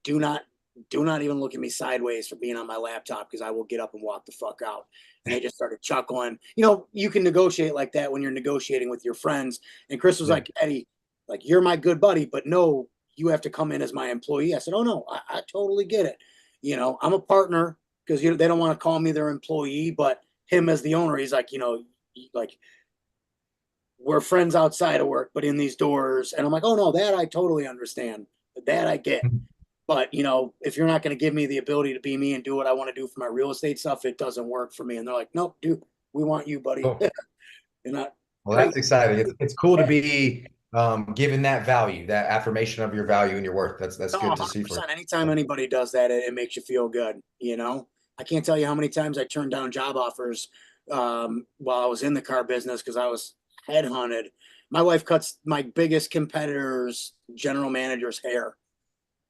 [SPEAKER 4] do not even look at me sideways for being on my laptop, because I will get up and walk the fuck out. And they just started chuckling. You can negotiate like that when you're negotiating with your friends. And Chris was like, Eddie, like, you're my good buddy, but no, you have to come in as my employee. I said, oh no, I totally get it. I'm a partner, because they don't want to call me their employee, but him as the owner, he's like, like, we're friends outside of work, but in these doors. And I'm like, oh no, that I totally understand. That I get. But, if you're not going to give me the ability to be me and do what I want to do for my real estate stuff, it doesn't work for me. And they're like, nope, dude, we want you, buddy.
[SPEAKER 1] Cool. Well, that's exciting. It's cool to be given that value, that affirmation of your value and your worth. That's good to see. For
[SPEAKER 4] anytime anybody does that, it makes you feel good. I can't tell you how many times I turned down job offers while I was in the car business because I was headhunted. My wife cuts my biggest competitor's general manager's hair.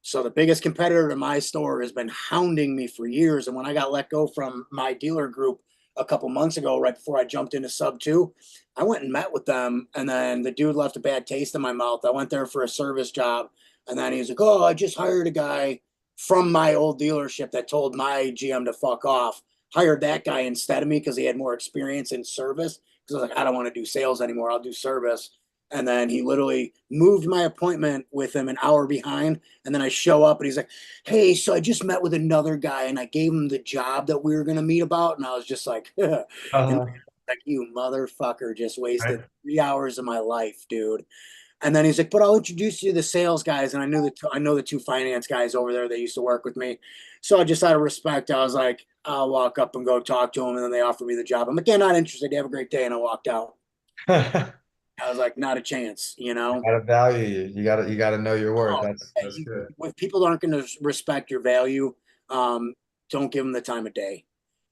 [SPEAKER 4] So the biggest competitor to my store has been hounding me for years. And when I got let go from my dealer group a couple months ago, right before I jumped into sub 2, I went and met with them. And then the dude left a bad taste in my mouth. I went there for a service job. And then he's like, oh, I just hired a guy from my old dealership that told my GM to fuck off. Hired that guy instead of me because he had more experience in service. Because I was like, I don't want to do sales anymore. I'll do service. And then he literally moved my appointment with him an hour behind. And then I show up and he's like, hey, so I just met with another guy and I gave him the job that we were going to meet about. And I was just like, like, you motherfucker just wasted 3 hours of my life, dude. And then he's like, but I'll introduce you to the sales guys. And I know the 2 finance guys over there that used to work with me. So just out of respect, I was like, I'll walk up and go talk to him. And then they offered me the job. I'm like, yeah, not interested. You have a great day. And I walked out. I was like, not a chance,
[SPEAKER 1] Gotta value you. You gotta know your worth. That's good.
[SPEAKER 4] If people aren't going to respect your value, don't give them the time of day.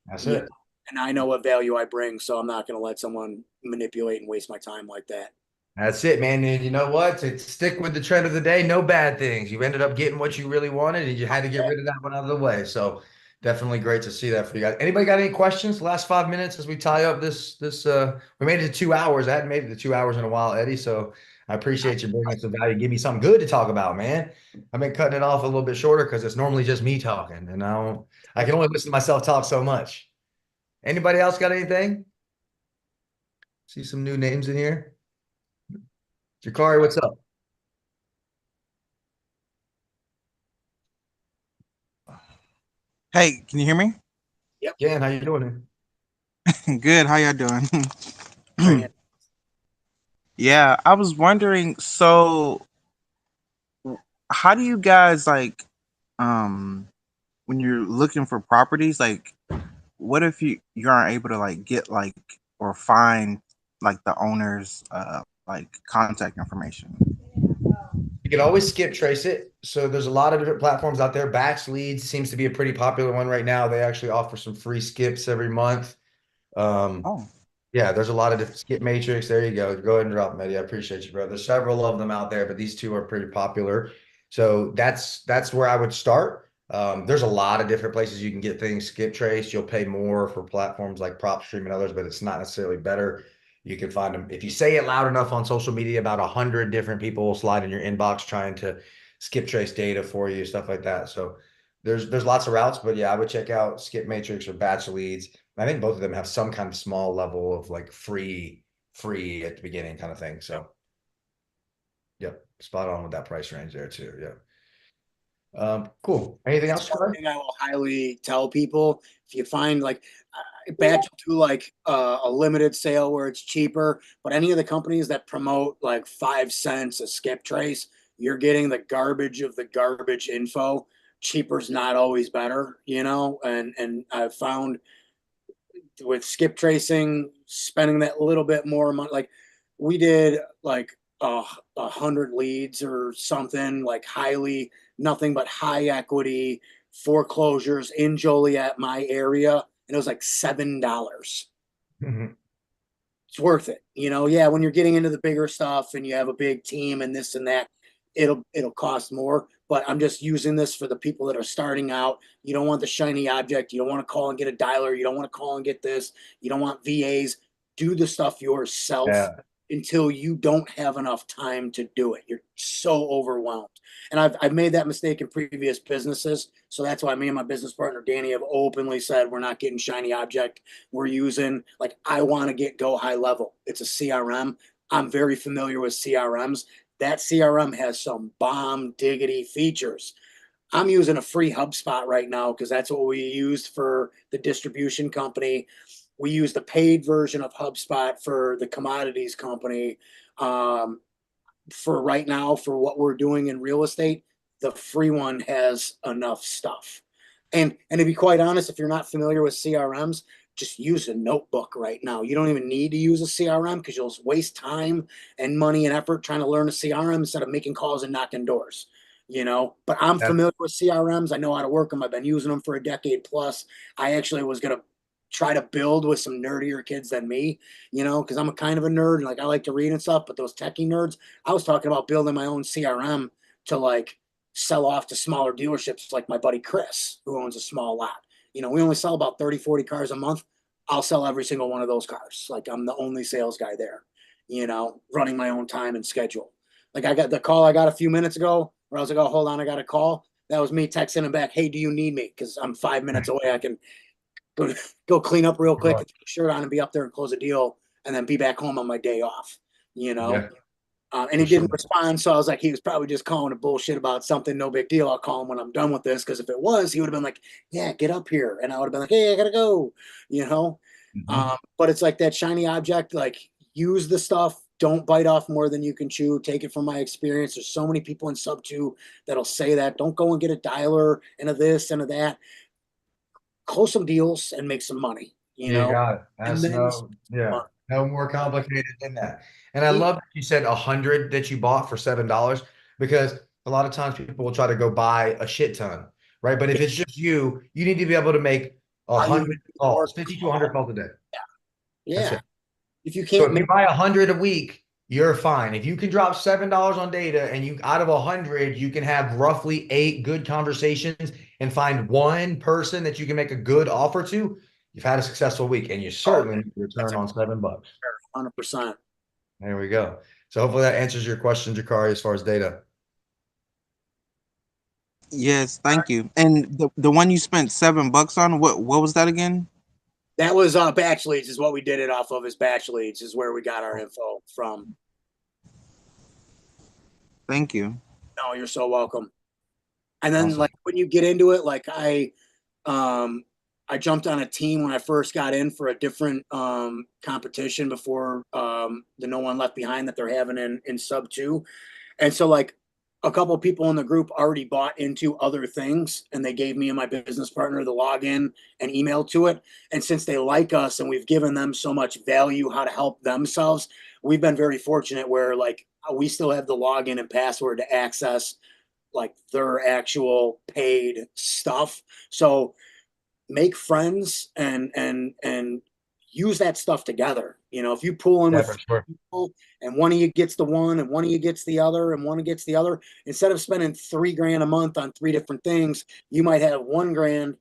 [SPEAKER 1] That's it.
[SPEAKER 4] And I know what value I bring, so I'm not going to let someone manipulate and waste my time like that.
[SPEAKER 1] That's it, man. And you know what? To stick with the trend of the day, no bad things. You ended up getting what you really wanted, and you had to get rid of that one out of the way. So definitely great to see that for you guys. Anybody got any questions? The last 5 minutes as we tie up this we made it to 2 hours. I hadn't made it to 2 hours in a while, Eddie. So I appreciate you bringing some value. Give me something good to talk about, man. I've been cutting it off a little bit shorter because it's normally just me talking, and I can only listen to myself talk so much. Anybody else got anything? See some new names in here. Jakari, what's up?
[SPEAKER 8] Hey, can you hear me?
[SPEAKER 1] Jan, how you doing?
[SPEAKER 8] Good. How y'all doing?
[SPEAKER 4] Bring it.
[SPEAKER 8] Yeah, I was wondering, so how do you guys like when you're looking for properties, like what if you aren't able to like get like or find like the owner's like contact information?
[SPEAKER 1] You can always skip trace it. So there's a lot of different platforms out there. Batch Leads seems to be a pretty popular one right now. They actually offer some free skips every month.
[SPEAKER 8] Oh,
[SPEAKER 1] Yeah, there's a lot of different skip matrix. There you go. Go ahead and drop them, Eddie. I appreciate you, bro. There's several of them out there, but these two are pretty popular. So that's where I would start. There's a lot of different places you can get things skip traced. You'll pay more for platforms like PropStream and others, but it's not necessarily better. You can find them if you say it loud enough on social media. About 100 different people will slide in your inbox trying to skip trace data for you, stuff like that. So there's lots of routes, but yeah, I would check out Skip Matrix or Batch Leads. I think both of them have some kind of small level of like free at the beginning kind of thing. So, yep, spot on with that price range there too. Yeah. Cool. Anything else?
[SPEAKER 4] One thing I will highly tell people, if you find like Batch will do like a limited sale where it's cheaper, but any of the companies that promote like 5 cents a skip trace, you're getting the garbage of the garbage info. Cheaper's not always better, you know, and I've found with skip tracing, spending that little bit more money, like we did like 100 leads or something, like highly nothing but high equity foreclosures in Joliet, my area, and it was like $7.
[SPEAKER 1] Mhm.
[SPEAKER 4] It's worth it, you know. Yeah, when you're getting into the bigger stuff and you have a big team and this and that, it'll cost more. But I'm just using this for the people that are starting out. You don't want the shiny object. You don't want to call and get a dialer. You don't want to call and get this. You don't want VAs. Do the stuff yourself
[SPEAKER 1] Yeah.
[SPEAKER 4] until you don't have enough time to do it. You're so overwhelmed. And I've made that mistake in previous businesses. So that's why me and my business partner, Danny, have openly said we're not getting shiny object. We're using, like, I want to get Go High Level. It's a CRM. I'm very familiar with CRMs. That CRM has some bomb diggity features. I'm using a free HubSpot right now because that's what we used for the distribution company. We use the paid version of HubSpot for the commodities company. For right now, for what we're doing in real estate, the free one has enough stuff. And to be quite honest, if you're not familiar with CRMs, just use a notebook right now. You don't even need to use a CRM because you'll waste time and money and effort trying to learn a CRM instead of making calls and knocking doors. You know, but I'm familiar with CRMs. I know how to work them. I've been using them for a decade plus. I actually was gonna try to build with some nerdier kids than me, you know, because I'm a kind of a nerd and like I like to read and stuff. But those techie nerds, I was talking about building my own CRM to like sell off to smaller dealerships like my buddy Chris, who owns a small lot. You know, we only sell about 30, 40 cars a month. I'll sell every single one of those cars. Like I'm the only sales guy there, you know, running my own time and schedule. Like I got the call I got a few minutes ago where I was like, oh, hold on, I got a call. That was me texting him back, hey, do you need me? Because I'm 5 minutes away. I can go clean up real quick,
[SPEAKER 1] Right.
[SPEAKER 4] put a shirt on and be up there and close a deal and then be back home on my day off, you know?
[SPEAKER 1] Yeah.
[SPEAKER 4] And he didn't respond. So I was like, he was probably just calling a bullshit about something. No big deal. I'll call him when I'm done with this. Cause if it was, he would have been like, yeah, get up here. And I would have been like, hey, I gotta go, you know? But it's like that shiny object, like use the stuff. Don't bite off more than you can chew. Take it from my experience. There's so many people in sub two that'll say that. Don't go and get a dialer and a this and a that. Close some deals and make some money, you know?
[SPEAKER 1] Got it. That's no more complicated than that. And I love that you said 100 that you bought for $7 because a lot of times people will try to go buy a shit ton, right? But if it's just you need to be able to make 100 calls, 50 to 100 calls a day.
[SPEAKER 4] Yeah. If you
[SPEAKER 1] So
[SPEAKER 4] can't
[SPEAKER 1] if you buy 100 a week, you're fine. If you can drop $7 on data and you out of 100, you can have roughly 8 good conversations and find one person that you can make a good offer to, you've had a successful week and you certainly need to return on $7.
[SPEAKER 4] 100%.
[SPEAKER 1] There we go. So hopefully that answers your question, Jakari, as far as data.
[SPEAKER 8] Yes, thank you. And the one you spent $7 on, what was that again?
[SPEAKER 4] That was Batch Leads is what we did it off of. Is Batch Leads is where we got our info from.
[SPEAKER 8] Thank you.
[SPEAKER 4] No, you're so welcome. And then
[SPEAKER 1] Awesome.
[SPEAKER 4] like when you get into it, like I jumped on a team when I first got in for a different competition before the No One Left Behind that they're having in sub 2. And so like a couple of people in the group already bought into other things and they gave me and my business partner the login and email to it. And since they like us and we've given them so much value how to help themselves, we've been very fortunate where like we still have the login and password to access like their actual paid stuff. So make friends and use that stuff together. You know, if you pull in with people and one of you gets the one and one of you gets the other and one gets the other, instead of spending $3,000 a month on 3 different things, you might have $1,000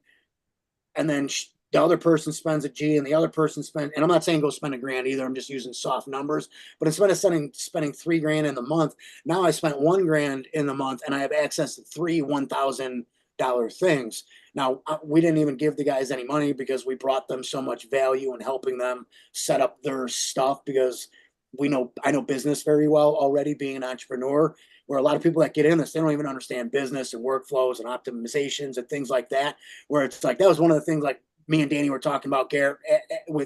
[SPEAKER 4] and then the other person spends a G and the other person spends, and I'm not saying go spend $1,000 either. I'm just using soft numbers, but instead of spending $3,000 in the month, now I spent $1,000 in the month and I have access to 3 $1,000 things. Now, we didn't even give the guys any money because we brought them so much value in helping them set up their stuff because I know business very well already being an entrepreneur, where a lot of people that get in this, they don't even understand business and workflows and optimizations and things like that, where it's like, that was one of the things like me and Danny were talking about, Garrett,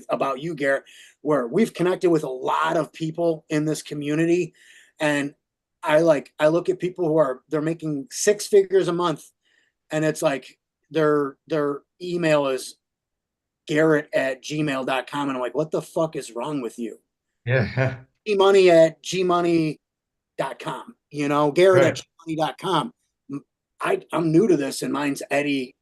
[SPEAKER 4] about you, Garrett, where we've connected with a lot of people in this community. And I look at people who they're making 6 figures a month and it's like, their email is garrett@gmail.com. And I'm like, what the fuck is wrong with you?
[SPEAKER 1] Yeah.
[SPEAKER 4] gmoney@gmoney.com, you know, garrett@gmoney.com. I'm new to this and mine's Eddie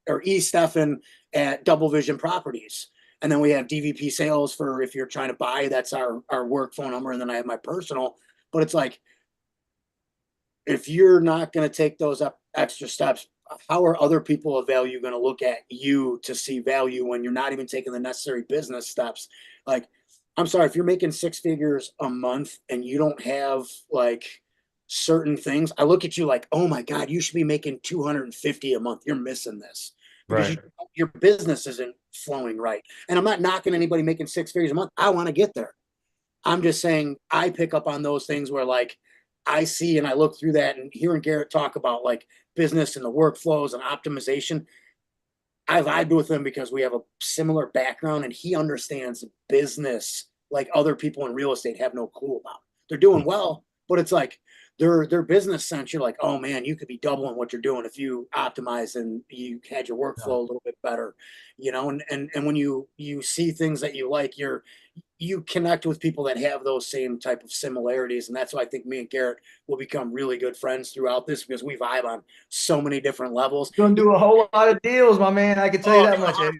[SPEAKER 4] or E Stefan at Double Vision Properties. And then we have DVP sales for if you're trying to buy, that's our work phone number. And then I have my personal, but it's like, if you're not going to take those extra steps, how are other people of value going to look at you to see value when you're not even taking the necessary business steps? Like, I'm sorry, if you're making 6 figures a month and you don't have like certain things, I look at you like, oh my God, you should be making 250 a month. You're missing this because your business isn't flowing right. And I'm not knocking anybody making 6 figures a month. I want to get there. I'm just saying I pick up on those things where like I see and I look through that, and hearing Garrett talk about like business and the workflows and optimization, I vibe with him because we have a similar background and he understands business like other people in real estate have no clue about. They're doing well, but it's like their business sense. You're like, oh man, you could be doubling what you're doing if you optimize and you had your workflow a little bit better, you know. And when you see things that you like, you connect with people that have those same type of similarities. And that's why I think me and Garrett will become really good friends throughout this because we vibe on so many different levels.
[SPEAKER 1] You're going to do a whole lot of deals, my man. I can tell you that much.
[SPEAKER 4] 100%.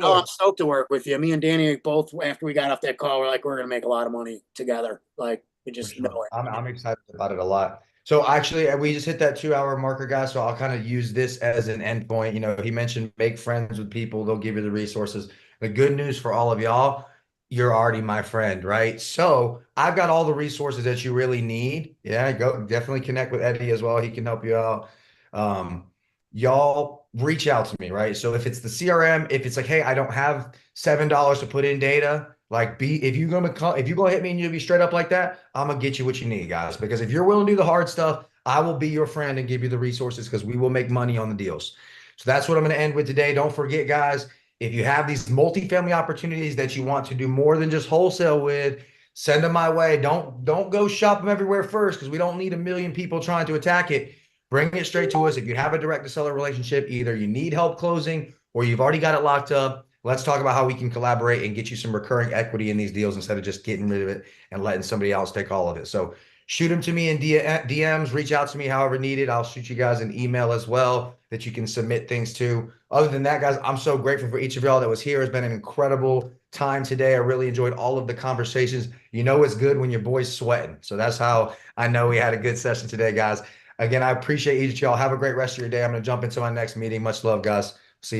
[SPEAKER 4] Oh, I'm stoked to work with you. Me and Danny both, after we got off that call, we're like, we're going to make a lot of money together. Like, we just know it.
[SPEAKER 1] I'm excited about it a lot. So actually, we just hit that 2-hour marker, guys. So I'll kind of use this as an endpoint. You know, he mentioned make friends with people. They'll give you the resources. The good news for all of y'all, you're already my friend, right? So I've got all the resources that you really need. Yeah, go definitely connect with Eddie as well. He can help you out. Y'all reach out to me, right? So if it's the CRM, if it's like, hey, I don't have $7 to put in data, like if you're gonna hit me and you'll be straight up like that, I'm gonna get you what you need, guys. Because if you're willing to do the hard stuff, I will be your friend and give you the resources because we will make money on the deals. So that's what I'm gonna end with today. Don't forget, guys, if you have these multifamily opportunities that you want to do more than just wholesale with, send them my way. Don't go shop them everywhere first because we don't need a million people trying to attack it. Bring it straight to us. If you have a direct to seller relationship, either you need help closing or you've already got it locked up, let's talk about how we can collaborate and get you some recurring equity in these deals instead of just getting rid of it and letting somebody else take all of it. So shoot them to me in DMs, reach out to me however needed. I'll shoot you guys an email as well that you can submit things to. Other than that, guys, I'm so grateful for each of y'all that was here. It's been an incredible time today. I really enjoyed all of the conversations. You know it's good when your boy's sweating. So that's how I know we had a good session today, guys. Again, I appreciate each of y'all. Have a great rest of your day. I'm going to jump into my next meeting. Much love, guys. See you next